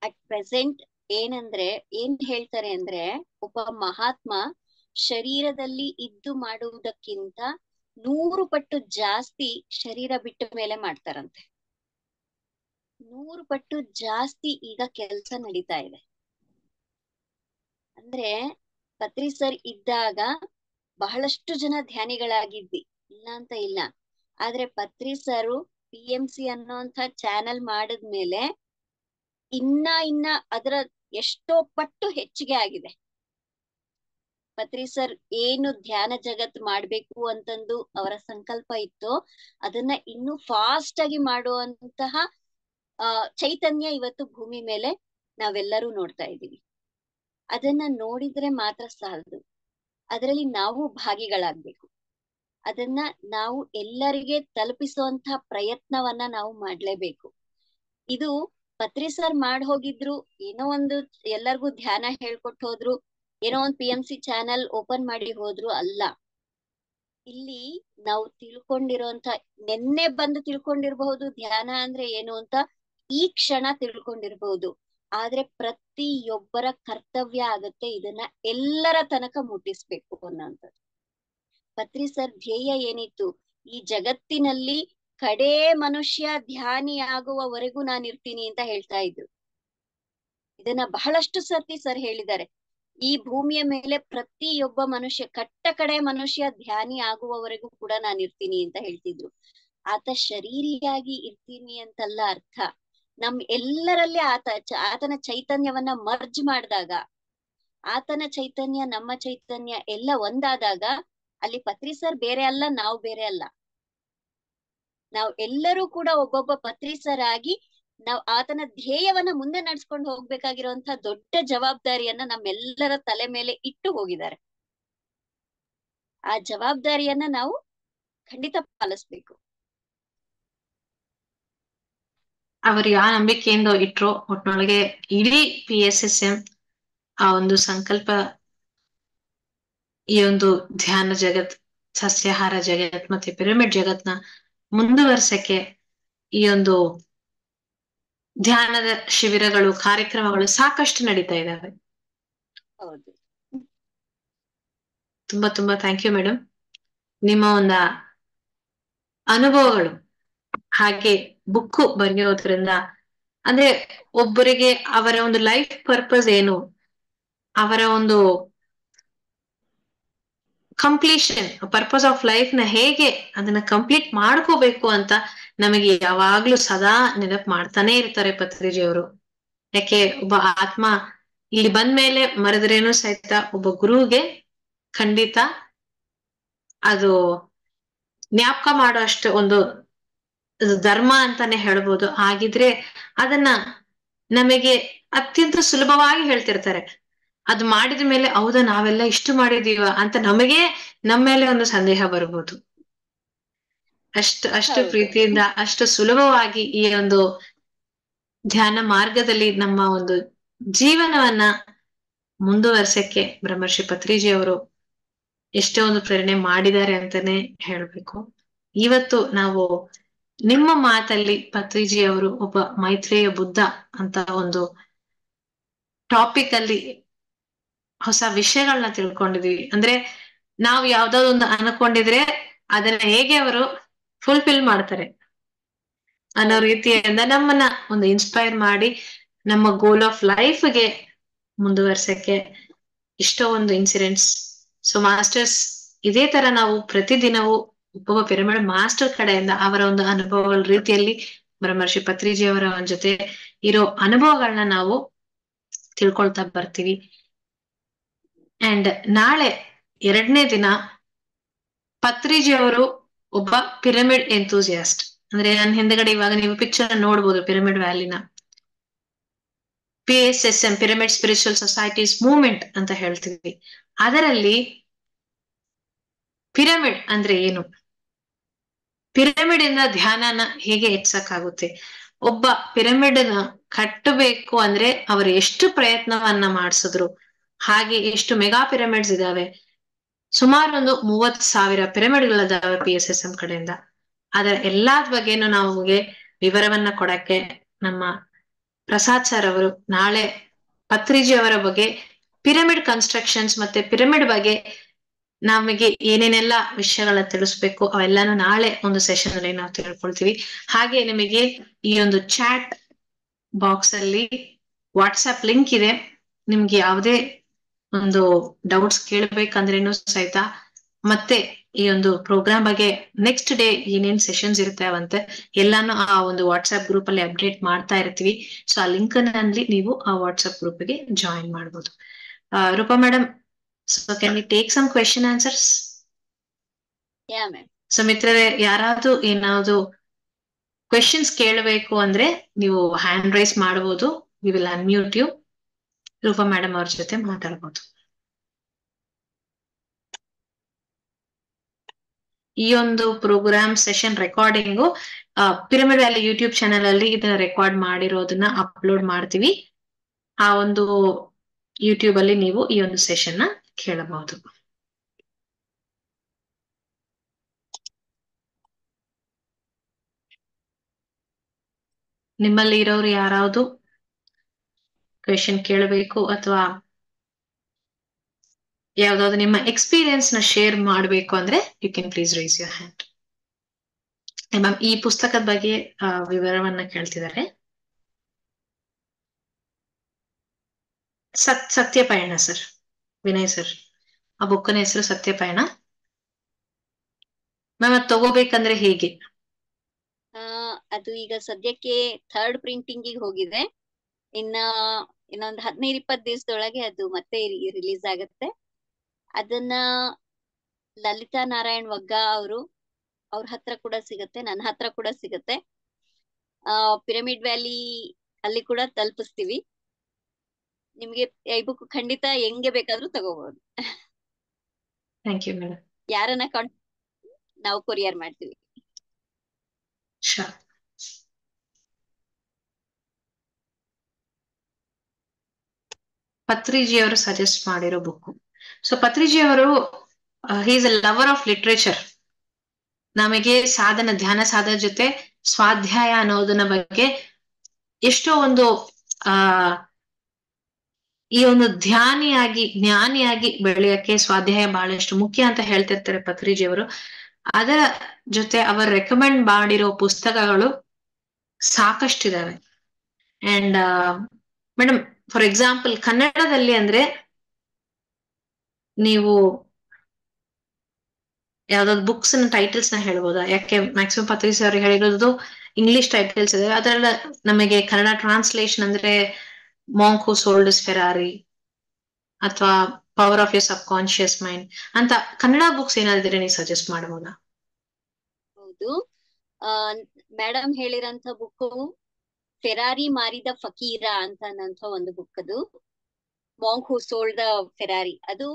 ಅಟ್ ಪ್ರೆಸೆಂಟ್ ಏನ್ ಹೇಳ್ತಾರೆ ಅಂದ್ರೆ, ಒಬ್ಬ ಮಹಾತ್ಮ ಶರೀರದಲ್ಲಿ ಇದ್ದು ಮಾಡುವುದಕ್ಕಿಂತ 100 ಪಟ್ಟು ಜಾಸ್ತಿ ಶರೀರ ಬಿಟ್ಟ ಮೇಲೆ ಮಾಡ್ತಾರಂತೆ. 100 ಪಟ್ಟು ಜಾಸ್ತಿ ಈಗ ಕೆಲಸ ನಡೀತಾ ಇದೆ. ಅಂದ್ರೆ ಪತ್ರಿ ಸರ್ ಇದ್ದಾಗ ಬಹಳಷ್ಟು ಜನ ಧ್ಯಾನಿಗಳಾಗಿದ್ವಿ, ಇಲ್ಲ ಅಂತ ಇಲ್ಲ. ಆದ್ರೆ ಪತ್ರಿ ಸರು PMC ಅನ್ನೋಂಥ ಚಾನೆಲ್ ಮಾಡಿದ್ಮೇಲೆ ಇನ್ನ ಅದರ ಎಷ್ಟೋ ಪಟ್ಟು ಹೆಚ್ಚಿಗೆ ಆಗಿದೆ. ಪತ್ರಿ ಸರ್ ಏನು ಧ್ಯಾನ ಜಗತ್ ಮಾಡ್ಬೇಕು ಅಂತಂದು ಅವರ ಸಂಕಲ್ಪ ಇತ್ತು, ಅದನ್ನ ಇನ್ನು ಫಾಸ್ಟ್ ಆಗಿ ಮಾಡುವಂತಹ ಚೈತನ್ಯ ಇವತ್ತು ಭೂಮಿ ಮೇಲೆ ನಾವೆಲ್ಲರೂ ನೋಡ್ತಾ ಇದ್ದೀವಿ. ಅದನ್ನ ನೋಡಿದ್ರೆ ಮಾತ್ರ ಸಾಲದು, ಅದರಲ್ಲಿ ನಾವು ಭಾಗಿಗಳಾಗ್ಬೇಕು. ಅದನ್ನ ನಾವು ಎಲ್ಲರಿಗೆ ತಲುಪಿಸುವಂತಹ ಪ್ರಯತ್ನವನ್ನ ನಾವು ಮಾಡ್ಲೇಬೇಕು. ಇದು ಪತ್ರಿ ಸರ್ ಮಾಡಿ ಹೋಗಿದ್ರು, ಏನೋ ಒಂದು ಎಲ್ಲರಿಗೂ ಧ್ಯಾನ ಹೇಳ್ಕೊಟ್ಟು ಹೋದ್ರು, ಏನೋ ಒಂದು PMC ಚಾನೆಲ್ ಓಪನ್ ಮಾಡಿ ಹೋದ್ರು ಅಲ್ಲ. ಇಲ್ಲಿ ನಾವು ತಿಳ್ಕೊಂಡಿರೋಂತ, ನೆನ್ನೆ ಬಂದು ತಿಳ್ಕೊಂಡಿರ್ಬಹುದು ಧ್ಯಾನ ಅಂದ್ರೆ ಏನು ಅಂತ, ಈ ಕ್ಷಣ ತಿಳ್ಕೊಂಡಿರ್ಬಹುದು. ಆದ್ರೆ ಪ್ರತಿಯೊಬ್ಬರ ಕರ್ತವ್ಯ ಆಗತ್ತೆ ಇದನ್ನ ಎಲ್ಲರ ತನಕ ಮುಟ್ಟಿಸ್ಬೇಕು ಅನ್ನೋಂಥದ್ದು. ಪತ್ರಿ ಸರ್ ಧ್ಯೇಯ ಏನಿತ್ತು, ಈ ಜಗತ್ತಿನಲ್ಲಿ ಕಡೇ ಮನುಷ್ಯ ಧ್ಯಾನಿ ಆಗುವವರೆಗೂ ನಾನು ಇರ್ತೀನಿ ಅಂತ ಹೇಳ್ತಾ ಇದ್ರು. ಇದನ್ನ ಬಹಳಷ್ಟು ಸರ್ತಿ ಸರ್ ಹೇಳಿದ್ದಾರೆ. ಈ ಭೂಮಿಯ ಮೇಲೆ ಪ್ರತಿಯೊಬ್ಬ ಮನುಷ್ಯ, ಕಡೆ ಮನುಷ್ಯ ಧ್ಯಾನಿ ಆಗುವವರೆಗೂ ಕೂಡ ನಾನು ಇರ್ತೀನಿ ಅಂತ ಹೇಳ್ತಿದ್ರು. ಆತ ಶರೀರಿಯಾಗಿ ಇರ್ತೀನಿ ಅಂತಲ್ಲ ಅರ್ಥ. ನಮ್ ಎಲ್ಲರಲ್ಲಿ ಆತನ ಚೈತನ್ಯವನ್ನ ಮರ್ಜ್ ಮಾಡಿದಾಗ, ಆತನ ಚೈತನ್ಯ ನಮ್ಮ ಚೈತನ್ಯ ಎಲ್ಲ ಒಂದಾದಾಗ ಅಲ್ಲಿ ಪತ್ರಿ ಸರ್ ಬೇರೆ ಅಲ್ಲ, ನಾವು ಬೇರೆ ಅಲ್ಲ. ನಾವು ಎಲ್ಲರೂ ಕೂಡ ಒಬ್ಬೊಬ್ಬ ಪತ್ರಿ ಸರ್ ಆಗಿ ನಾವು ಆತನ ಧ್ಯೇಯವನ್ನ ಮುಂದೆ ನಡ್ಸ್ಕೊಂಡು ಹೋಗ್ಬೇಕಾಗಿರುವಂತ ದೊಡ್ಡ ಜವಾಬ್ದಾರಿಯನ್ನ ನಮ್ಮೆಲ್ಲರ ತಲೆ ಮೇಲೆ ಇಟ್ಟು ಹೋಗಿದ್ದಾರೆ. ಆ ಜವಾಬ್ದಾರಿಯನ್ನ ನಾವು ಖಂಡಿತ ಪಾಲಿಸ್ಬೇಕು. ಅವರು ಯಾವ ನಂಬಿಕೆಯಿಂದ ಇಟ್ರೋ ಒಟ್ನೊಳಗೆ ಇಡೀ PSSM ಆ ಒಂದು ಸಂಕಲ್ಪ, ಈ ಒಂದು ಧ್ಯಾನ ಜಗತ್, ಸಸ್ಯಾಹಾರ ಜಗತ್ ಮತ್ತೆ ಪಿರಮಿಡ್ ಜಗತ್ನ ಮುಂದುವರ್ಸಕ್ಕೆ ಈ ಒಂದು ಧ್ಯಾನದ ಶಿಬಿರಗಳು, ಕಾರ್ಯಕ್ರಮಗಳು ಸಾಕಷ್ಟು ನಡೀತಾ ಇದ್ದಾವೆ. ಹೌದು. ತುಂಬಾ ತುಂಬಾ ಥ್ಯಾಂಕ್ ಯು ಮೇಡಮ್. ನಿಮ್ಮ ಒಂದು ಅನುಭವಗಳು ಹಾಗೆ ಬುಕ್ಕು ಬರೆಯೋದ್ರಿಂದ, ಅಂದ್ರೆ ಒಬ್ಬರಿಗೆ ಅವರ ಒಂದು ಲೈಫ್ ಪರ್ಪಸ್ ಏನು, ಅವರ ಒಂದು ಕಂಪ್ಲೀಷನ್ ಪರ್ಪಸ್ ಆಫ್ ಲೈಫ್ ನ ಹೇಗೆ ಅದನ್ನ ಕಂಪ್ಲೀಟ್ ಮಾಡ್ಕೋಬೇಕು ಅಂತ ನಮಗೆ ಯಾವಾಗ್ಲೂ ಸದಾ ನೆನಪು ಮಾಡ್ತಾನೆ ಇರ್ತಾರೆ ಪತ್ರಿಜಿ ಅವರು. ಯಾಕೆ ಒಬ್ಬ ಆತ್ಮ ಇಲ್ಲಿ ಬಂದ್ಮೇಲೆ ಮರೆದ್ರೇನು ಸಹಿತ ಒಬ್ಬ ಗುರುಗೆ ಖಂಡಿತ ಅದು ಜ್ಞಾಪಕ ಮಾಡೋ ಅಷ್ಟು ಒಂದು ಧರ್ಮ ಅಂತಾನೆ ಹೇಳ್ಬೋದು. ಹಾಗಿದ್ರೆ ಅದನ್ನ ನಮಗೆ ಅತ್ಯಂತ ಸುಲಭವಾಗಿ ಹೇಳ್ತಿರ್ತಾರೆ. ಅದು ಮಾಡಿದ ಮೇಲೆ ಹೌದಾ ನಾವೆಲ್ಲ ಇಷ್ಟು ಮಾಡಿದೀವ ಅಂತ ನಮಗೆ ನಮ್ಮ ಮೇಲೆ ಒಂದು ಸಂದೇಹ ಬರ್ಬೋದು. ಅಷ್ಟು ಪ್ರೀತಿಯಿಂದ ಅಷ್ಟು ಸುಲಭವಾಗಿ ಈ ಒಂದು ಧ್ಯಾನ ಮಾರ್ಗದಲ್ಲಿ ನಮ್ಮ ಒಂದು ಜೀವನವನ್ನ ಮುಂದುವರ್ಸಕ್ಕೆ ಬ್ರಹ್ಮರ್ಷಿ ಪತ್ರಿಜಿ ಅವರು ಎಷ್ಟೋ ಒಂದು ಪ್ರೇರಣೆ ಮಾಡಿದ್ದಾರೆ ಅಂತಾನೆ ಹೇಳ್ಬೇಕು. ಇವತ್ತು ನಾವು ನಿಮ್ಮ ಮಾತಲ್ಲಿ ಪತ್ರಿಜಿ ಅವರು ಒಬ್ಬ ಮೈತ್ರೇಯ ಬುದ್ಧ ಅಂತ ಒಂದು ಟಾಪಿಕ್ ಅಲ್ಲಿ ಹೊಸ ವಿಷಯಗಳನ್ನ ತಿಳ್ಕೊಂಡಿದೀವಿ. ಅಂದ್ರೆ ನಾವು ಯಾವ್ದಾದ್ರು ಒಂದು ಅನ್ಕೊಂಡಿದ್ರೆ ಅದನ್ನ ಹೇಗೆ ಅವರು ಫುಲ್ಫಿಲ್ ಮಾಡ್ತಾರೆ ಅನ್ನೋ ರೀತಿಯಿಂದ ನಮ್ಮನ್ನ ಒಂದು ಇನ್ಸ್ಪೈರ್ ಮಾಡಿ ನಮ್ಮ ಗೋಲ್ ಆಫ್ ಲೈಫ್ಗೆ ಮುಂದುವರ್ಸಕ್ಕೆ ಇಷ್ಟೋ ಒಂದು ಇನ್ಸಿಡೆಂಟ್ಸ್. ಸೊ ಮಾಸ್ಟರ್ಸ್, ಇದೇ ತರ ನಾವು ಪ್ರತಿದಿನವೂ ಒಬ್ಬೊಬ್ಬ ಪಿರಮಿಡ್ ಮಾಸ್ಟರ್ ಕಡೆಯಿಂದ ಅವರ ಒಂದು ಅನುಭವಗಳ ರೀತಿಯಲ್ಲಿ ಬ್ರಹ್ಮರ್ಷಿ ಪತ್ರಿಜಿ ಅವರ ಜೊತೆ ಇರೋ ಅನುಭವಗಳನ್ನ ನಾವು ತಿಳ್ಕೊಳ್ತಾ ಬರ್ತೀವಿ. ಅಂಡ್ ನಾಳೆ 2ನೇ ದಿನ ಪತ್ರಿಜಿ ಅವರು ಒಬ್ಬ ಪಿರಮಿಡ್ ಎಂತೂಸಿಯಾಸ್ಟ್. ಅಂದ್ರೆ ನನ್ನ ಹಿಂದೆಗಡೆ ಇವಾಗ ನೀವು ಪಿಕ್ಚರ್ ನೋಡ್ಬೋದು ಪಿರಮಿಡ್ ವ್ಯಾಲಿನ. PSSM pyramid spiritual societies movement ಅಂತ ಹೇಳ್ತೀವಿ. ಅದರಲ್ಲಿ ಪಿರಮಿಡ್ ಅಂದ್ರೆ ಏನು, ಪಿರಮಿಡ್ ಇಂದ ಧ್ಯಾನನ ಹೇಗೆ ಹೆಚ್ಚಕ್ಕಾಗುತ್ತೆ, ಒಬ್ಬ ಪಿರಮಿಡ್ ನ ಕಟ್ಟಬೇಕು ಅಂದ್ರೆ ಅವರು ಎಷ್ಟು ಪ್ರಯತ್ನವನ್ನ ಮಾಡಿಸಿದ್ರು, ಹಾಗೆ ಎಷ್ಟು ಮೆಗಾ ಪಿರಮಿಡ್ಸ್ ಇದಾವೆ, ಸುಮಾರು ಒಂದು 30,000 ಪಿರಮಿಡ್ಗಳಿದಾವೆ PSSM ಕಡೆಯಿಂದ. ಅದರ ಎಲ್ಲಾದ ಬಗ್ಗೆನೂ ನಮಗೆ ವಿವರವನ್ನ ಕೊಡಕ್ಕೆ ನಮ್ಮ ಪ್ರಸಾದ್ ಸರ್ ಅವರು ನಾಳೆ ಪತ್ರಿಜಿ ಅವರ ಬಗ್ಗೆ ಪಿರಮಿಡ್ ಕನ್ಸ್ಟ್ರಕ್ಷನ್ಸ್ ಮತ್ತೆ ಪಿರಮಿಡ್ ಬಗ್ಗೆ ನಮಗೆ ಏನೇನೆಲ್ಲ ವಿಷಯಗಳನ್ನ ತಿಳಿಸ್ಬೇಕು ಅವೆಲ್ಲಾನು ನಾಳೆ ಒಂದು ಸೆಷನ್ ಅಲ್ಲಿ ನಾವು ತಿಳ್ಕೊಳ್ತೀವಿ. ಹಾಗೆ ನಿಮಗೆ ಈ ಒಂದು ಚಾಟ್ ಬಾಕ್ಸ್ ಅಲ್ಲಿ ವಾಟ್ಸ್ಆಪ್ ಲಿಂಕ್ ಇದೆ. ನಿಮ್ಗೆ ಯಾವುದೇ ಒಂದು ಡೌಟ್ಸ್ ಕೇಳ್ಬೇಕಂದ್ರೇನು ಸಹಿತ, ಮತ್ತೆ ಈ ಒಂದು ಪ್ರೋಗ್ರಾಮ್ ಬಗ್ಗೆ ನೆಕ್ಸ್ಟ್ ಡೇ ಏನೇನ್ ಸೆಷನ್ಸ್ ಇರ್ತಾವಂತೆ ಎಲ್ಲಾನು ಆ ಒಂದು ವಾಟ್ಸ್ಆಪ್ ಗ್ರೂಪ್ ಅಲ್ಲಿ ಅಪ್ಡೇಟ್ ಮಾಡ್ತಾ ಇರ್ತೀವಿ. ಸೊ ಆ ಲಿಂಕ್ ನಲ್ಲಿ ನೀವು ಆ ವಾಟ್ಸ್ಆಪ್ ಗ್ರೂಪ್ ಗೆ ಜಾಯಿನ್ ಮಾಡ್ಬೋದು. Rupa madam, so can we take some question answers? Yeah ma'am. So ಮಿತ್ರರೇ, ಯಾರಾದ್ರೂ ಏನಾದ್ರು ಕ್ವೆಶನ್ಸ್ ಕೇಳಬೇಕು ಅಂದ್ರೆ ನೀವು ಹ್ಯಾಂಡ್ ರೈಸ್ ಮಾಡಬಹುದು. We will unmute you. Rupa madam ಅವ್ರ ಜೊತೆ ಮಾತಾಡ್ಬೋದು. ಈ ಒಂದು program session recording Pyramid Valley YouTube channel ಅಲ್ಲಿ ಇದನ್ನ ರೆಕಾರ್ಡ್ ಮಾಡಿರೋದನ್ನ ಅಪ್ಲೋಡ್ ಮಾಡ್ತೀವಿ. ಆ ಒಂದು ಯೂಟ್ಯೂಬ್ ಅಲ್ಲಿ ನೀವು ಈ ಒಂದು ಸೆಷನ್ ನ ಕೇಳಬಹುದು. ನಿಮ್ಮಲ್ಲಿ ಇರೋರು ಯಾರಾவது ಕ್ವೆಶನ್ ಕೇಳಬೇಕು ಅಥವಾ ಯಾವ್ದಾದ್ರು ನಿಮ್ಮ ಎಕ್ಸ್ಪೀರಿಯನ್ಸ್ ನ ಶೇರ್ ಮಾಡಬೇಕು ಅಂದ್ರೆ you can please raise your hand. Ma'am, ಈ ಪುಸ್ತಕದ ಬಗ್ಗೆ ವಿವರವನ್ನ ಕೇಳ್ತಿದ್ದಾರೆ. Satyapayana sir, Vinay sir. ಆ ಬುಕ್ನ ಹೆಸರು ಸತ್ಯಪಯಣ. ಮ್ಯಾಮ್, ಅದು ತಗೋಬೇಕಂದ್ರೆ ಹೇಗೆ? ಅದು ಈಗ ಸದ್ಯಕ್ಕೆ 3rd ಪ್ರಿಂಟಿಂಗ್ ಹೋಗಿದೆ. ಇನ್ನೊಂದು 15-20 ದಿವಸದೊಳಗೆ ಅದು ಮತ್ತೆ ರಿಲೀಸ್ ಆಗುತ್ತೆ. ಅದನ್ನ ಲಲಿತಾ ನಾರಾಯಣ್ ವಗ್ಗ ಅವ್ರ ಹತ್ರ ಕೂಡ ಸಿಗುತ್ತೆ, ನನ್ನ ಹತ್ರ ಕೂಡ ಸಿಗುತ್ತೆ. ಪಿರಮಿಡ್ ವ್ಯಾಲಿ ಅಲ್ಲಿ ಕೂಡ ತಲುಪಿಸ್ತೀವಿ. ನಿಮ್ಗೆ ಈ ಬುಕ್ ಖಂಡಿತ ಹೆಂಗೆ ಬೇಕಾದ್ರೂ ತಗೋಬಹುದು. Thank you madam. ಯಾರನ್ನ ನಾವು ಕೊರಿಯರ್ ಮಾಡ್ತೀವಿ. ಪತ್ರಿಜಿ ಅವರು ಸಜೆಸ್ಟ್ ಮಾಡಿರೋ ಬುಕ್. ಸೊ ಪತ್ರಿಜಿ ಅವರು he is a lover of literature. ನಮಗೆ ಧ್ಯಾನ ಸಾಧನ ಜೊತೆ ಸ್ವಾಧ್ಯಾಯ ಅನ್ನೋದನ್ನ ಬಗ್ಗೆ ಎಷ್ಟೋ ಒಂದು ಈ ಒಂದು ಜ್ಞಾನಿಯಾಗಿ ಬೆಳೆಯಕ್ಕೆ ಸ್ವಾಧ್ಯಾಯ ಬಹಳಷ್ಟು ಮುಖ್ಯ ಅಂತ ಹೇಳ್ತಿರ್ತಾರೆ ಪತ್ರಿಜಿ ಅವರು. ಅದರ ಜೊತೆ ಅವರು ರೆಕಮೆಂಡ್ ಮಾಡಿರೋ ಪುಸ್ತಕಗಳು ಸಾಕಷ್ಟಿದಾವೆ. ಅಂಡ್ ಮೇಡಮ್, ಫಾರ್ ಎಕ್ಸಾಂಪಲ್ ಕನ್ನಡದಲ್ಲಿ ಅಂದ್ರೆ ನೀವು ಯಾವ್ದಾದ್ರು ಬುಕ್ಸ್ ಟೈಟಲ್ಸ್ ನ ಹೇಳ್ಬೋದಾ? ಯಾಕೆ ಮ್ಯಾಕ್ಸಿಮಮ್ ಪತ್ರಿಜಿ ಸರ್ ಹೇಳಿರೋದು ಇಂಗ್ಲಿಷ್ ಟೈಟಲ್ಸ್ ಇದೆ. ಅದರೆಲ್ಲ ನಮಗೆ ಕನ್ನಡ ಟ್ರಾನ್ಸ್ಲೇಷನ್ ಅಂದ್ರೆ monk who sold his Ferrari ಅಥವಾ power of your subconscious mind ಅಂತ ಕನ್ನಡ ಬುಕ್ಸ್ ಏನಾದ್ರೆ ನೀವು ಸಜೆಸ್ಟ್ ಮಾಡಬಹುದಾ? ಹೌದು, ಮೇಡಮ್ ಹೇಳಿರಂತ ಬುಕ್ ಫೆರಾರಿ ಮಾರಿದ ಫಕೀರ ಅಂತ ಒಂದು ಬುಕ್. ಅದು monk who sold the Ferrari, ಅದು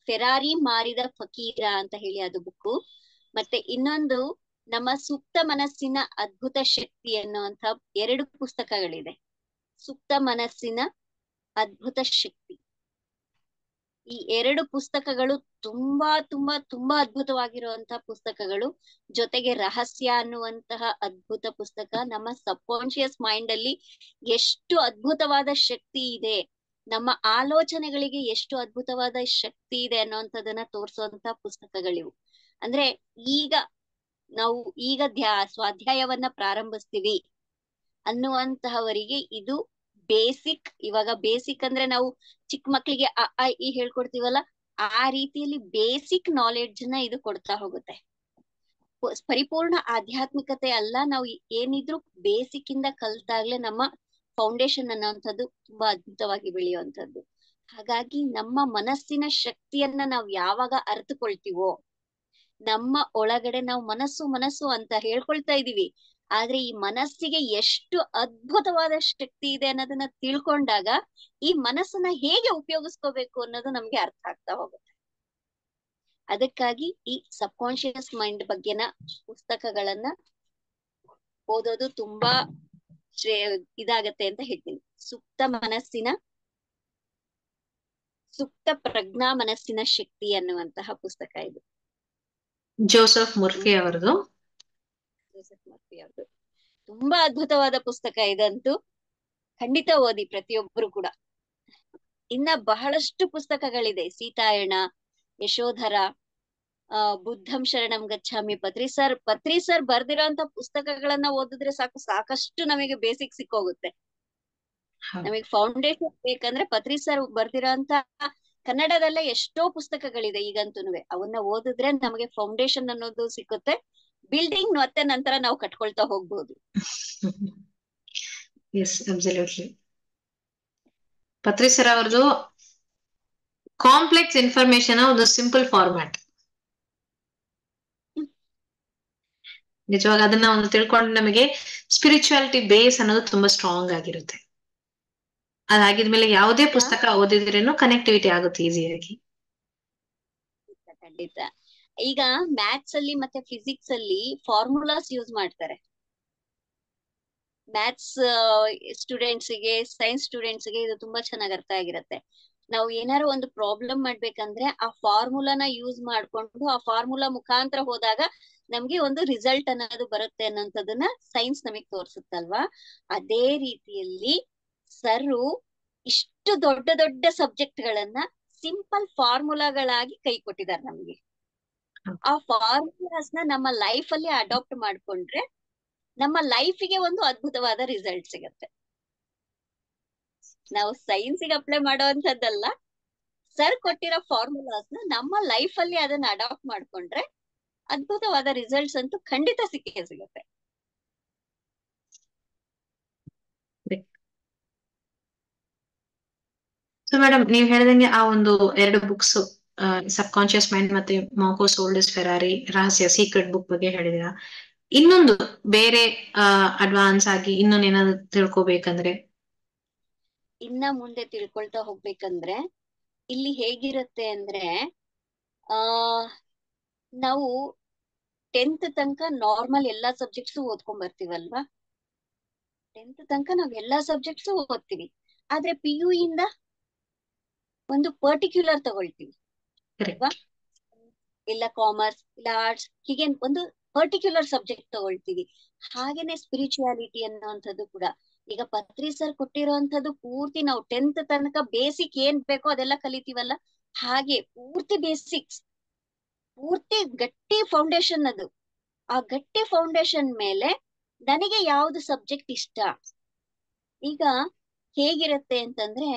ಫೆರಾರಿ ಮಾರಿದ ಫಕೀರ ಅಂತ ಹೇಳಿ ಅದು ಬುಕ್. ಮತ್ತೆ ಇನ್ನೊಂದು ನಮ್ಮ ಸುಪ್ತ ಮನಸ್ಸಿನ ಅದ್ಭುತ ಶಕ್ತಿ ಅನ್ನುವಂತ 2 ಪುಸ್ತಕಗಳಿದೆ. ಸುಪ್ತ ಮನಸ್ಸಿನ ಅದ್ಭುತ ಶಕ್ತಿ, ಈ 2 ಪುಸ್ತಕಗಳು ತುಂಬಾ ತುಂಬಾ ತುಂಬಾ ಅದ್ಭುತವಾಗಿರುವಂತಹ ಪುಸ್ತಕಗಳು. ಜೊತೆಗೆ ರಹಸ್ಯ ಅನ್ನುವಂತಹ ಅದ್ಭುತ ಪುಸ್ತಕ. ನಮ್ಮ ಸಬ್ ಕಾನ್ಶಿಯಸ್ ಮೈಂಡ್ ಅಲ್ಲಿ ಎಷ್ಟು ಅದ್ಭುತವಾದ ಶಕ್ತಿ ಇದೆ, ನಮ್ಮ ಆಲೋಚನೆಗಳಿಗೆ ಎಷ್ಟು ಅದ್ಭುತವಾದ ಶಕ್ತಿ ಇದೆ ಅನ್ನುವಂಥದ್ದನ್ನ ತೋರಿಸುವಂತ ಪುಸ್ತಕಗಳಿವು. ಅಂದ್ರೆ ನಾವು ಸ್ವಾಧ್ಯಾಯವನ್ನ ಪ್ರಾರಂಭಿಸ್ತೀವಿ ಅನ್ನುವಂತಹವರಿಗೆ ಇದು ಬೇಸಿಕ್. ಇವಾಗ ಬೇಸಿಕ್ ಅಂದ್ರೆ ನಾವು ಚಿಕ್ಕ ಮಕ್ಳಿಗೆ ಅ ಆ ಇ ಹೇಳ್ಕೊಡ್ತೀವಲ್ಲ, ಆ ರೀತಿಯಲ್ಲಿ ಬೇಸಿಕ್ ನಾಲೆಡ್ಜ್ ನ ಇದು ಕೊಡ್ತಾ ಹೋಗುತ್ತೆ. ಪರಿಪೂರ್ಣ ಆಧ್ಯಾತ್ಮಿಕತೆ ಅಲ್ಲ, ನಾವು ಏನಿದ್ರು ಬೇಸಿಕ್ ಇಂದ ಕಲ್ತಾಗ್ಲೇ ನಮ್ಮ ಫೌಂಡೇಶನ್ ಅನ್ನೋಂಥದ್ದು ತುಂಬಾ ಅದ್ಭುತವಾಗಿ ಬೆಳೆಯುವಂಥದ್ದು. ಹಾಗಾಗಿ ನಮ್ಮ ಮನಸ್ಸಿನ ಶಕ್ತಿಯನ್ನ ನಾವು ಯಾವಾಗ ಅರಿತುಕೊಳ್ತೀವೋ, ನಮ್ಮ ಒಳಗಡೆ ನಾವು ಮನಸ್ಸು ಮನಸ್ಸು ಅಂತ ಹೇಳ್ಕೊಳ್ತಾ ಇದೀವಿ, ಆದ್ರೆ ಈ ಮನಸ್ಸಿಗೆ ಎಷ್ಟು ಅದ್ಭುತವಾದ ಶಕ್ತಿ ಇದೆ ಅನ್ನೋದನ್ನ ತಿಳ್ಕೊಂಡಾಗ ಈ ಮನಸ್ಸನ್ನ ಹೇಗೆ ಉಪಯೋಗಿಸ್ಕೋಬೇಕು ಅನ್ನೋದು ನಮ್ಗೆ ಅರ್ಥ ಆಗ್ತಾ ಹೋಗುತ್ತೆ. ಅದಕ್ಕಾಗಿ ಈ ಸಬ್ ಕಾನ್ಶಿಯಸ್ ಮೈಂಡ್ ಬಗ್ಗೆನ ಪುಸ್ತಕಗಳನ್ನ ಓದೋದು ತುಂಬಾ ಇದಾಗತ್ತೆ ಅಂತ ಹೇಳ್ತೀನಿ. ಸುಪ್ತ ಪ್ರಜ್ಞಾ ಮನಸ್ಸಿನ ಶಕ್ತಿ ಅನ್ನುವಂತಹ ಪುಸ್ತಕ ಇದು, ಜೋಸೆಫ್ ಮುರ್ಫಿ ಅವರದು. ಜೋಸೆಫ್ ಮುರ್ಫಿ ಅವ್ರದ್ದು ತುಂಬಾ ಅದ್ಭುತವಾದ ಪುಸ್ತಕ ಇದಂತೂ. ಖಂಡಿತ ಓದಿ ಪ್ರತಿಯೊಬ್ಬರು ಕೂಡ. ಇನ್ನ ಬಹಳಷ್ಟು ಪುಸ್ತಕಗಳಿದೆ. ಸೀತಾಯಣ, ಯಶೋಧರ, ಬುದ್ಧಂ ಶರಣಂ ಗಚ್ಚಾಮಿ, ಪತ್ರಿ ಸರ್ ಬರ್ದಿರೋಂತ ಪುಸ್ತಕಗಳನ್ನ ಓದಿದ್ರೆ ಸಾಕಷ್ಟು ನಮಗೆ ಬೇಸಿಕ್ ಸಿಕ್ಕೋಗುತ್ತೆ. ನಮಗೆ ಫೌಂಡೇಶನ್ ಬೇಕಂದ್ರೆ ಪತ್ರಿ ಸರ್ ಬರ್ದಿರೋಂತ ಕನ್ನಡದಲ್ಲೇ ಎಷ್ಟೋ ಪುಸ್ತಕಗಳಿದೆ ಈಗಂತೂನುವೆ. ಅವನ್ನ ಓದಿದ್ರೆ ನಮಗೆ ಫೌಂಡೇಶನ್ ಅನ್ನೋದು ಸಿಕ್ಕುತ್ತೆ. ಬಿಲ್ಡಿಂಗ್ ಮತ್ತೆ ನಂತರ ನಾವು ಕಟ್ಕೊಳ್ತಾ ಹೋಗ್ಬೋದು. Yes, absolutely. ಪತ್ರಿ ಸರ್ ಅವ್ರದ್ದು ಕಾಂಪ್ಲೆಕ್ಸ್ ಇನ್ಫಾರ್ಮೇಶನ್ ಒಂದು ಸಿಂಪಲ್ ಫಾರ್ಮ್ಯಾಟ್. ನಿಜವಾಗ ಅದನ್ನ ಒಂದು ತಿಳ್ಕೊಂಡು ನಮಗೆ ಸ್ಪಿರಿಚುವಾಲಿಟಿ ಬೇಸ್ ಅನ್ನೋದು ತುಂಬಾ ಸ್ಟ್ರಾಂಗ್ ಆಗಿರುತ್ತೆ. ಅದಾಗಿದ್ಮೇಲೆ ಯಾವುದೇ ಪುಸ್ತಕ ಓದಿದ್ರೇನು ಕನೆಕ್ಟಿವಿಟಿ ಆಗುತ್ತೆ ಈಸಿಯಾಗಿ. ಖಂಡಿತ. ಈಗ ಮ್ಯಾಥ್ಸ್ ಅಲ್ಲಿ ಮತ್ತೆ ಫಿಸಿಕ್ಸ್ ಅಲ್ಲಿ ಫಾರ್ಮುಲಾಸ್ ಯೂಸ್ ಮಾಡ್ತಾರೆ. ಮ್ಯಾಥ್ಸ್ ಸ್ಟೂಡೆಂಟ್ಸ್ ಗೆ, ಸೈನ್ಸ್ ಸ್ಟೂಡೆಂಟ್ಸ್ ಗೆ ಇದು ತುಂಬಾ ಚೆನ್ನಾಗಿ ಅರ್ಥ ಆಗಿರುತ್ತೆ. ನಾವು ಏನಾರು ಒಂದು ಪ್ರಾಬ್ಲಮ್ ಮಾಡ್ಬೇಕಂದ್ರೆ ಆ ಫಾರ್ಮುಲಾನ ಯೂಸ್ ಮಾಡ್ಕೊಂಡು ಆ ಫಾರ್ಮುಲಾ ಮುಖಾಂತರ ಹೋದಾಗ ನಮ್ಗೆ ಒಂದು ರಿಸಲ್ಟ್ ಅನ್ನೋದು ಬರುತ್ತೆ ಅನ್ನೋಂಥದ್ದನ್ನ ಸೈನ್ಸ್ ನಮಗ್ ತೋರ್ಸುತ್ತಲ್ವಾ. ಅದೇ ರೀತಿಯಲ್ಲಿ ಸರು ಇಷ್ಟು ದೊಡ್ಡ ದೊಡ್ಡ ಸಬ್ಜೆಕ್ಟ್ ಗಳನ್ನ ಸಿಂಪಲ್ ಫಾರ್ಮುಲಾಗಳಾಗಿ ಕೈ ಕೊಟ್ಟಿದ್ದಾರೆ ನಮ್ಗೆ. ಆ ಫಾರ್ಮುಲಾಸ್ ನಮ್ಮ ಲೈಫ್ ಅಲ್ಲಿ ಅಡಾಪ್ಟ್ ಮಾಡ್ಕೊಂಡ್ರೆ ನಮ್ಮ ಲೈಫಿಗೆ ಒಂದು ಅದ್ಭುತವಾದ ರಿಸಲ್ಟ್ ಸಿಗತ್ತೆ. ನಾವು ಸೈನ್ಸಿಗೆ ಅಪ್ಲೈ ಮಾಡುವಂತದ್ದಲ್ಲ, ಸರ್ ಕೊಟ್ಟಿರೋ ಫಾರ್ಮುಲಾಸ್ ನಮ್ಮ ಲೈಫ್ ಅಲ್ಲಿ ಅದನ್ನ ಅಡಾಪ್ಟ್ ಮಾಡ್ಕೊಂಡ್ರೆ ಅದ್ಭುತವಾದ ರಿಸಲ್ಟ್ಸ್ ಅಂತೂ ಖಂಡಿತ ಸಿಕ್ಕೇ ಸಿಗುತ್ತೆ. ಸೊ ಮೇಡಮ್, ನೀವ್ ಹೇಳ್ದಂಗೆ ಆ ಒಂದು 2 ಬುಕ್ಸ್, ಸಬ್ ಕಾನ್ಶಿಯಸ್ ಮೈಂಡ್ ಮತ್ತೆ ಮಾರ್ಕೋ ಸೋಲ್ಡಸ್ ಫೆರಾರಿ ರಹಸ್ಯ ಸೀಕ್ರೆಟ್ ಬುಕ್ ಬಗ್ಗೆ ಹೇಳಿದಿರಾ. ಇನ್ನೊಂದು ಬೇರೆ ಅಡ್ವಾನ್ಸ್ ಆಗಿ ಇನ್ನೊಂದು ಏನಾದ್ರು ತಿಳ್ಕೊಬೇಕಂದ್ರೆ, ಇನ್ನ ಮುಂದೆ ತಿಳ್ಕೊಳ್ತಾ ಹೋಗ್ಬೇಕಂದ್ರೆ ಇಲ್ಲಿ ಹೇಗಿರುತ್ತೆ ಅಂದ್ರೆ, ನಾವು 10th ತನಕ ನಾರ್ಮಲ್ ಎಲ್ಲಾ ಸಬ್ಜೆಕ್ಟ್ಸ್ ಓದ್ಕೊಂಡ್ ಬರ್ತೀವಲ್ವಾ. 10th ತನಕ ನಾವ್ ಎಲ್ಲಾ ಸಬ್ಜೆಕ್ಟ್ಸ್ ಓದ್ತೀವಿ. ಆದ್ರೆ PU ಇಂದ ಒಂದು ಪರ್ಟಿಕ್ಯುಲರ್ ತಗೊಳ್ತೀವಿ ಅಲ್ವಾ. ಇಲ್ಲ ಕಾಮರ್ಸ್, ಇಲ್ಲ ಆರ್ಟ್ಸ್, ಹೀಗೆ ಒಂದು ಪರ್ಟಿಕ್ಯುಲರ್ ಸಬ್ಜೆಕ್ಟ್ ತಗೊಳ್ತೀವಿ. ಹಾಗೇನೆ ಸ್ಪಿರಿಚುಯಾಲಿಟಿ ಅನ್ನೋಂಥದ್ದು ಕೂಡ. ಈಗ ಪತ್ರಿ ಸರ್ ಕೊಟ್ಟಿರೋಂಥದ್ದು ಪೂರ್ತಿ ನಾವು 10th ತನಕ ಬೇಸಿಕ್ ಏನ್ ಬೇಕೋ ಅದೆಲ್ಲ ಕಲಿತೀವಲ್ಲ, ಹಾಗೆ ಪೂರ್ತಿ ಬೇಸಿಕ್ಸ್, ಪೂರ್ತಿ ಗಟ್ಟಿ ಫೌಂಡೇಶನ್ ಅದು. ಆ ಗಟ್ಟಿ ಫೌಂಡೇಶನ್ ಮೇಲೆ ನನಗೆ ಯಾವ್ದು ಸಬ್ಜೆಕ್ಟ್ ಇಷ್ಟ. ಈಗ ಹೇಗಿರುತ್ತೆ ಅಂತಂದ್ರೆ,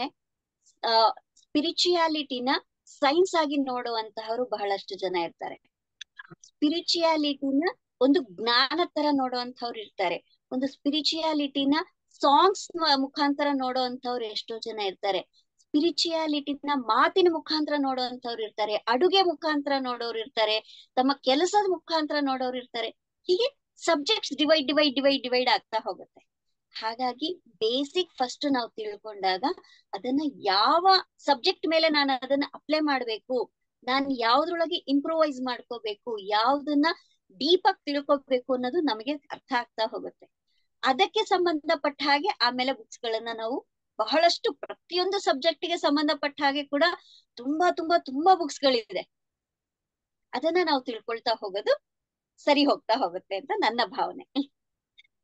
ಸ್ಪಿರಿಚುಯಾಲಿಟಿನ ಸೈನ್ಸ್ ಆಗಿ ನೋಡುವಂತಹವರು ಬಹಳಷ್ಟು ಜನ ಇರ್ತಾರೆ. ಸ್ಪಿರಿಚುಯಾಲಿಟಿನ ಒಂದು ಜ್ಞಾನ ತರ ನೋಡುವಂತವ್ರು ಇರ್ತಾರೆ. ಒಂದು ಸ್ಪಿರಿಚುಯಾಲಿಟಿನ ಸಾಂಗ್ಸ್ ಮುಖಾಂತರ ನೋಡುವಂತವ್ರು ಎಷ್ಟೋ ಜನ ಇರ್ತಾರೆ. ಸ್ಪಿರಿಚುಯಾಲಿಟಿನ ಮಾತಿನ ಮುಖಾಂತರ ನೋಡುವಂತವ್ರು ಇರ್ತಾರೆ. ಅಡುಗೆ ಮುಖಾಂತರ ನೋಡೋರು ಇರ್ತಾರೆ. ತಮ್ಮ ಕೆಲಸದ ಮುಖಾಂತರ ನೋಡೋರು ಇರ್ತಾರೆ. ಹೀಗೆ ಸಬ್ಜೆಕ್ಟ್ಸ್ ಡಿವೈಡ್ ಆಗ್ತಾ ಹೋಗುತ್ತೆ. ಹಾಗಾಗಿ ಬೇಸಿಕ್ ಫಸ್ಟ್ ನಾವು ತಿಳ್ಕೊಂಡಾಗ ಅದನ್ನ ಯಾವ ಸಬ್ಜೆಕ್ಟ್ ಮೇಲೆ ನಾನು ಅದನ್ನ ಅಪ್ಲೈ ಮಾಡ್ಬೇಕು, ನಾನು ಯಾವ್ದ್ರೊಳಗೆ ಇಂಪ್ರೂವೈಸ್ ಮಾಡ್ಕೋಬೇಕು, ಯಾವ್ದನ್ನ ಡೀಪ್ ಆಗಿ ತಿಳ್ಕೊಬೇಕು ಅನ್ನೋದು ನಮಗೆ ಅರ್ಥ ಆಗ್ತಾ ಹೋಗುತ್ತೆ. ಅದಕ್ಕೆ ಸಂಬಂಧಪಟ್ಟ ಹಾಗೆ ಆಮೇಲೆ ಬುಕ್ಸ್ ಗಳನ್ನ ನಾವು ಬಹಳಷ್ಟು, ಪ್ರತಿಯೊಂದು ಸಬ್ಜೆಕ್ಟ್ ಗೆ ಸಂಬಂಧಪಟ್ಟ ಹಾಗೆ ಕೂಡ ತುಂಬಾ ತುಂಬಾ ತುಂಬಾ ಬುಕ್ಸ್ ಗಳಿದೆ. ಅದನ್ನ ನಾವು ತಿಳ್ಕೊಳ್ತಾ ಹೋಗೋದು ಸರಿ ಹೋಗ್ತಾ ಹೋಗುತ್ತೆ ಅಂತ ನನ್ನ ಭಾವನೆ.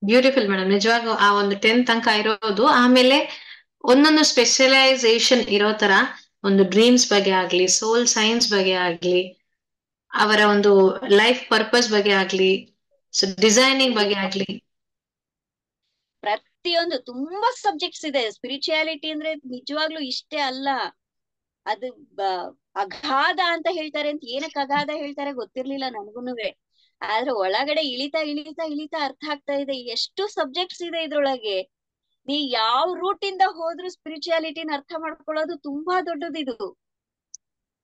Beautiful madam. ನಿಜವಾಗೂ ಆ ಒಂದು 10th ತನಕ ಇರೋದು, ಆಮೇಲೆ ಒಂದೊಂದು ಸ್ಪೆಷಲೈಸೇಷನ್ ಇರೋ ತರ ಒಂದು ಡ್ರೀಮ್ಸ್ ಬಗ್ಗೆ ಆಗ್ಲಿ, ಸೋಲ್ ಸೈನ್ಸ್ ಬಗ್ಗೆ ಆಗ್ಲಿ, ಅವರ ಒಂದು ಲೈಫ್ ಪರ್ಪಸ್ ಬಗ್ಗೆ ಆಗ್ಲಿ, ಡಿಸೈನಿಂಗ್ ಬಗ್ಗೆ ಆಗ್ಲಿ, ಪ್ರತಿಯೊಂದು ತುಂಬಾ ಸಬ್ಜೆಕ್ಟ್ಸ್ ಇದೆ. ಸ್ಪಿರಿಚುಯಾಲಿಟಿ ಅಂದ್ರೆ ನಿಜವಾಗ್ಲೂ ಇಷ್ಟೇ ಅಲ್ಲ, ಅದು ಅಗಾಧ ಅಂತ ಹೇಳ್ತಾರೆ. ಅಂತ ಏನಕ್ಕೆ ಅಗಾಧ ಹೇಳ್ತಾರೆ ಗೊತ್ತಿರ್ಲಿಲ್ಲ ನನ್ಗುನುವೆ. ಆದ್ರೆ ಒಳಗಡೆ ಇಳಿತಾ ಇಳಿತಾ ಇಳಿತಾ ಅರ್ಥ ಆಗ್ತಾ ಇದೆ ಎಷ್ಟು ಸಬ್ಜೆಕ್ಟ್ಸ್ ಇದೆ ಇದ್ರೊಳಗೆ. ನೀ ಯಾವ ರೂಟ್ ಇಂದ ಹೋದ್ರು ಸ್ಪಿರಿಚುಯಾಲಿಟಿನ ಅರ್ಥ ಮಾಡ್ಕೊಳ್ಳೋದು ತುಂಬಾ ದೊಡ್ಡದಿದು.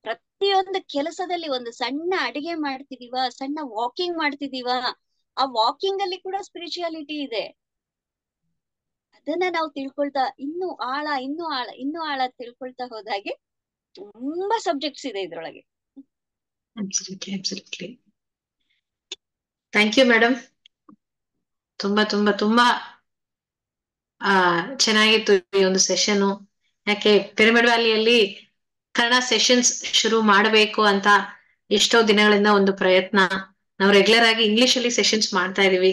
ಪ್ರತಿಯೊಂದು ಕೆಲಸದಲ್ಲಿ ಒಂದು ಸಣ್ಣ ಅಡಿಗೆ ಮಾಡ್ತಿದೀವ, ಸಣ್ಣ ವಾಕಿಂಗ್ ಮಾಡ್ತಿದೀವ, ಆ ವಾಕಿಂಗ್ ಅಲ್ಲಿ ಕೂಡ ಸ್ಪಿರಿಚುಯಾಲಿಟಿ ಇದೆ. ಅದನ್ನ ನಾವು ತಿಳ್ಕೊಳ್ತಾ ಇನ್ನೂ ಆಳ ತಿಳ್ಕೊಳ್ತಾ ಹೋದಾಗೆ ತುಂಬಾ ಸಬ್ಜೆಕ್ಟ್ಸ್ ಇದೆ ಇದ್ರೊಳಗೆ. Thank you madam. ತುಂಬಾ ತುಂಬಾ ತುಂಬಾ ಚೆನ್ನಾಗಿತ್ತು ಈ ಒಂದು ಸೆಷನ್. ಯಾಕೆ ಪಿರಮಿಡ್ ವ್ಯಾಲಿಯಲ್ಲಿ ಕನ್ನಡ ಸೆಷನ್ಸ್ ಶುರು ಮಾಡಬೇಕು ಅಂತ ಎಷ್ಟೋ ದಿನಗಳಿಂದ ಒಂದು ಪ್ರಯತ್ನ. ನಾವು ರೆಗ್ಯುಲರ್ ಆಗಿ ಇಂಗ್ಲಿಷ್ ಅಲ್ಲಿ ಸೆಷನ್ಸ್ ಮಾಡ್ತಾ ಇದೀವಿ.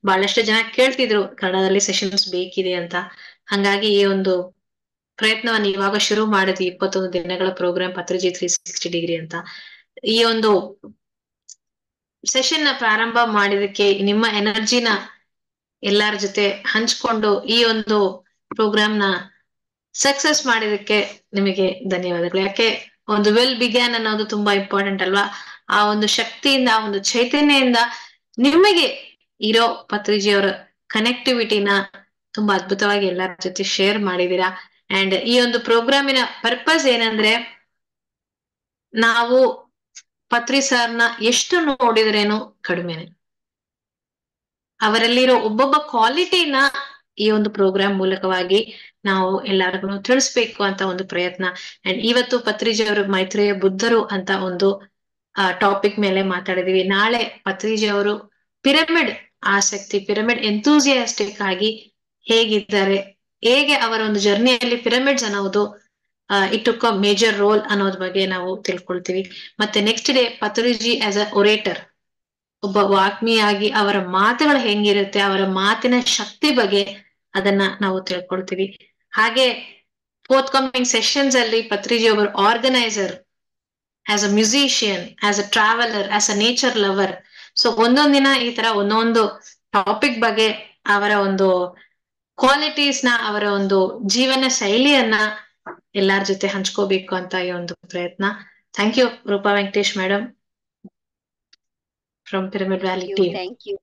ಬಹಳಷ್ಟು ಜನ ಕೇಳ್ತಿದ್ರು ಕನ್ನಡದಲ್ಲಿ ಸೆಷನ್ಸ್ ಬೇಕಿದೆ ಅಂತ. ಹಂಗಾಗಿ ಈ ಒಂದು ಪ್ರಯತ್ನವನ್ನು ಇವಾಗ ಶುರು ಮಾಡಿದ್ವಿ. 21 ದಿನಗಳ ಪ್ರೋಗ್ರಾಮ್ ಪತ್ರಿಜಿ 360 ಡಿಗ್ರಿ ಅಂತ. ಈ ಒಂದು ಸೆಷನ್ ನ ಪ್ರಾರಂಭ ಮಾಡಿದಕ್ಕೆ ನಿಮ್ಮ ಎನರ್ಜಿನ ಎಲ್ಲರ ಜೊತೆ ಹಂಚ್ಕೊಂಡು ಈ ಒಂದು ಪ್ರೋಗ್ರಾಮ್ ನ ಸಕ್ಸಸ್ ಮಾಡಿದಕ್ಕೆ ನಿಮಗೆ ಧನ್ಯವಾದಗಳು. ಯಾಕೆ ಒಂದು ವೆಲ್ ಬಿಗ್ಯಾನ್ ಅನ್ನೋದು ತುಂಬಾ ಇಂಪಾರ್ಟೆಂಟ್ ಅಲ್ವಾ? ಆ ಒಂದು ಶಕ್ತಿಯಿಂದ, ಆ ಒಂದು ಚೈತನ್ಯದಿಂದ ನಿಮಗೆ ಇರೋ ಪತ್ರಿಜಿಯವರ ಕನೆಕ್ಟಿವಿಟಿನ ತುಂಬಾ ಅದ್ಭುತವಾಗಿ ಎಲ್ಲರ ಜೊತೆ ಶೇರ್ ಮಾಡಿದೀರಾ. ಅಂಡ್ ಈ ಒಂದು ಪ್ರೋಗ್ರಾಮಿನ ಪರ್ಪಸ್ ಏನಂದ್ರೆ, ನಾವು ಪತ್ರಿ ಸರ್ನ ಎಷ್ಟು ನೋಡಿದ್ರೇನು ಕಡಿಮೆನೆ. ಅವರಲ್ಲಿರೋ ಒಬ್ಬೊಬ್ಬ ಕ್ವಾಲಿಟಿನ ಈ ಒಂದು ಪ್ರೋಗ್ರಾಮ್ ಮೂಲಕವಾಗಿ ನಾವು ಎಲ್ಲರಿಗೂ ತಿಳಿಸ್ಬೇಕು ಅಂತ ಒಂದು ಪ್ರಯತ್ನ. ಅಂಡ್ ಇವತ್ತು ಪತ್ರಿಜಿ ಅವರು ಮೈತ್ರೇಯ ಬುದ್ಧರು ಅಂತ ಒಂದು ಟಾಪಿಕ್ ಮೇಲೆ ಮಾತಾಡಿದೀವಿ. ನಾಳೆ ಪತ್ರಿಜಿ ಅವರು ಪಿರಮಿಡ್ ಆಸಕ್ತಿ, ಪಿರಮಿಡ್ ಎಂಥೂಸಿಯಾಸ್ಟಿಕ್ ಆಗಿ ಹೇಗಿದ್ದಾರೆ, ಹೇಗೆ ಅವರ ಒಂದು ಜರ್ನಿಯಲ್ಲಿ ಪಿರಮಿಡ್ಸ್ ಅನ್ನೋದು it took a major role ಅನ್ನೋದ್ರ ಬಗ್ಗೆ ನಾವು ತಿಳ್ಕೊಳ್ತೀವಿ. ಮತ್ತೆ next day Patriji as a orator, ಒಬ್ಬ ವಾಗ್ಮಿಯಾಗಿ ಅವರ ಮಾತುಗಳು ಹೆಂಗಿರುತ್ತೆ, ಅವರ ಮಾತಿನ ಶಕ್ತಿ ಬಗ್ಗೆ ಅದನ್ನ ನಾವು ತಿಳ್ಕೊಳ್ತೀವಿ. ಹಾಗೆ ಫೋರ್ತ್ ಕಮಿಂಗ್ ಸೆಷನ್ಸ್ ಅಲ್ಲಿ ಪತ್ರಿಜಿ ಒಬ್ಬರು organiser, as a musician, as a traveller, as a nature lover. So ಒಂದೊಂದ್ ದಿನ ಈ ತರ ಒಂದೊಂದು ಟಾಪಿಕ್ ಬಗ್ಗೆ ಅವರ ಒಂದು ಕ್ವಾಲಿಟೀಸ್ ನ, ಅವರ ಒಂದು ಜೀವನ ಶೈಲಿಯನ್ನ ಎಲ್ಲಾರ ಜೊತೆ ಹಂಚ್ಕೋಬೇಕು ಅಂತ ಈ ಒಂದು ಪ್ರಯತ್ನ. Thank you Rupa Venkatesh madam from Pyramid Valley team. Thank you.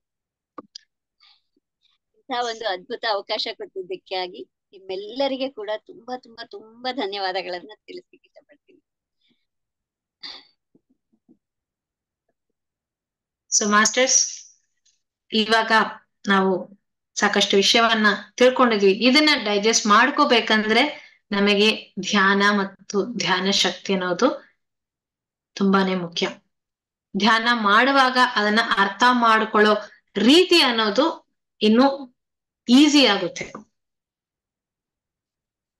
ಇಂತಹ ಒಂದು ಅದ್ಭುತ ಅವಕಾಶ ಕೊಟ್ಟಿದ್ದಕ್ಕಾಗಿ ನಿಮ್ಮೆಲ್ಲರಿಗೆ ಕೂಡ ತುಂಬಾ ತುಂಬಾ ತುಂಬಾ ಧನ್ಯವಾದಗಳನ್ನ ತಿಳಿಸ್ಲಿಕ್ಕೆ ಇಷ್ಟಪಡ್ತೀನಿ. ಸೊ ಮಾಸ್ಟರ್ಸ್, ಇವಾಗ ನಾವು ಸಾಕಷ್ಟು ವಿಷಯವನ್ನ ತಿಳ್ಕೊಂಡಿದ್ವಿ. ಇದನ್ನ ಡೈಜೆಸ್ಟ್ ಮಾಡ್ಕೋಬೇಕಂದ್ರೆ ನಮಗೆ ಧ್ಯಾನ ಮತ್ತು ಧ್ಯಾನ ಶಕ್ತಿ ಅನ್ನೋದು ತುಂಬಾನೇ ಮುಖ್ಯ. ಧ್ಯಾನ ಮಾಡುವಾಗ ಅದನ್ನ ಅರ್ಥ ಮಾಡ್ಕೊಳ್ಳೋ ರೀತಿ ಅನ್ನೋದು ಇನ್ನು ಈಸಿ ಆಗುತ್ತೆ.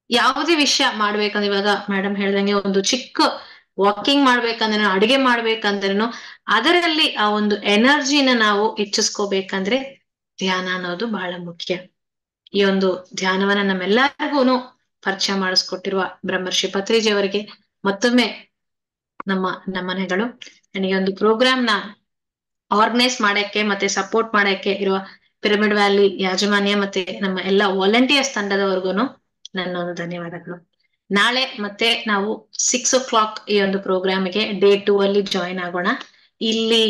ಯಾವುದೇ ವಿಷಯ ಮಾಡ್ಬೇಕಂದ್ರೆ, ಇವಾಗ ಮೇಡಮ್ ಹೇಳ್ದಂಗೆ ಒಂದು ಚಿಕ್ಕ ವಾಕಿಂಗ್ ಮಾಡ್ಬೇಕಂದ್ರೆ, ಅಡುಗೆ ಮಾಡ್ಬೇಕಂದ್ರೂ ಅದರಲ್ಲಿ ಆ ಒಂದು ಎನರ್ಜಿನ ನಾವು ಹೆಚ್ಚಿಸ್ಕೋಬೇಕಂದ್ರೆ ಧ್ಯಾನ ಅನ್ನೋದು ಬಹಳ ಮುಖ್ಯ. ಈ ಒಂದು ಧ್ಯಾನವನ್ನ ನಮ್ಮೆಲ್ಲರಿಗೂ ಪರಿಚಯ ಮಾಡಿಸ್ಕೊಟ್ಟಿರುವ ಬ್ರಹ್ಮರ್ಷಿ ಪತ್ರಿಜಿ ಅವರಿಗೆ ಮತ್ತೊಮ್ಮೆ ನಮ್ಮ ನಮನೆಗಳು. ಈ ಒಂದು ಪ್ರೋಗ್ರಾಮ್ ನ ಆರ್ಗನೈಸ್ ಮಾಡಕ್ಕೆ ಮತ್ತೆ ಸಪೋರ್ಟ್ ಮಾಡಕ್ಕೆ ಇರುವ ಪಿರಮಿಡ್ ವ್ಯಾಲಿ ಯಾಜಮಾನ್ಯ ಮತ್ತೆ ನಮ್ಮ ಎಲ್ಲ ವಾಲಂಟಿಯರ್ಸ್ ತಂಡದವರೆಗೂ ನನ್ನ ಒಂದು ಧನ್ಯವಾದಗಳು. ನಾಳೆ ಮತ್ತೆ ನಾವು 6 o'clock ಈ ಒಂದು ಪ್ರೋಗ್ರಾಮ್ಗೆ ಡೇ 2 ಅಲ್ಲಿ ಜಾಯಿನ್ ಆಗೋಣ. ಇಲ್ಲಿ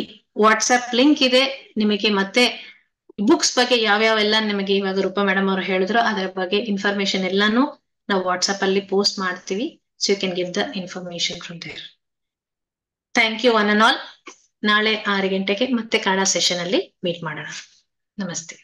ವಾಟ್ಸ್ಆಪ್ ಲಿಂಕ್ ಇದೆ ನಿಮಗೆ. ಮತ್ತೆ ಬುಕ್ಸ್ ಬಗ್ಗೆ ಯಾವ್ಯಾವೆಲ್ಲ ನಿಮಗೆ ಇವಾಗ ರೂಪಾ ಮೇಡಮ್ ಅವರು ಹೇಳಿದ್ರು ಅದರ ಬಗ್ಗೆ ಇನ್ಫಾರ್ಮೇಶನ್ ಎಲ್ಲಾನು ನಾವು ವಾಟ್ಸ್ಆಪ್ ಅಲ್ಲಿ ಪೋಸ್ಟ್ ಮಾಡ್ತೀವಿ. So you can give the information from there. Thank you one and all. ನಾಳೆ 6 ಗಂಟೆಗೆ ಮತ್ತೆ ಕನ್ನಡ ಸೆಷನ್ ಅಲ್ಲಿ ಮೀಟ್ ಮಾಡೋಣ. ನಮಸ್ತೆ.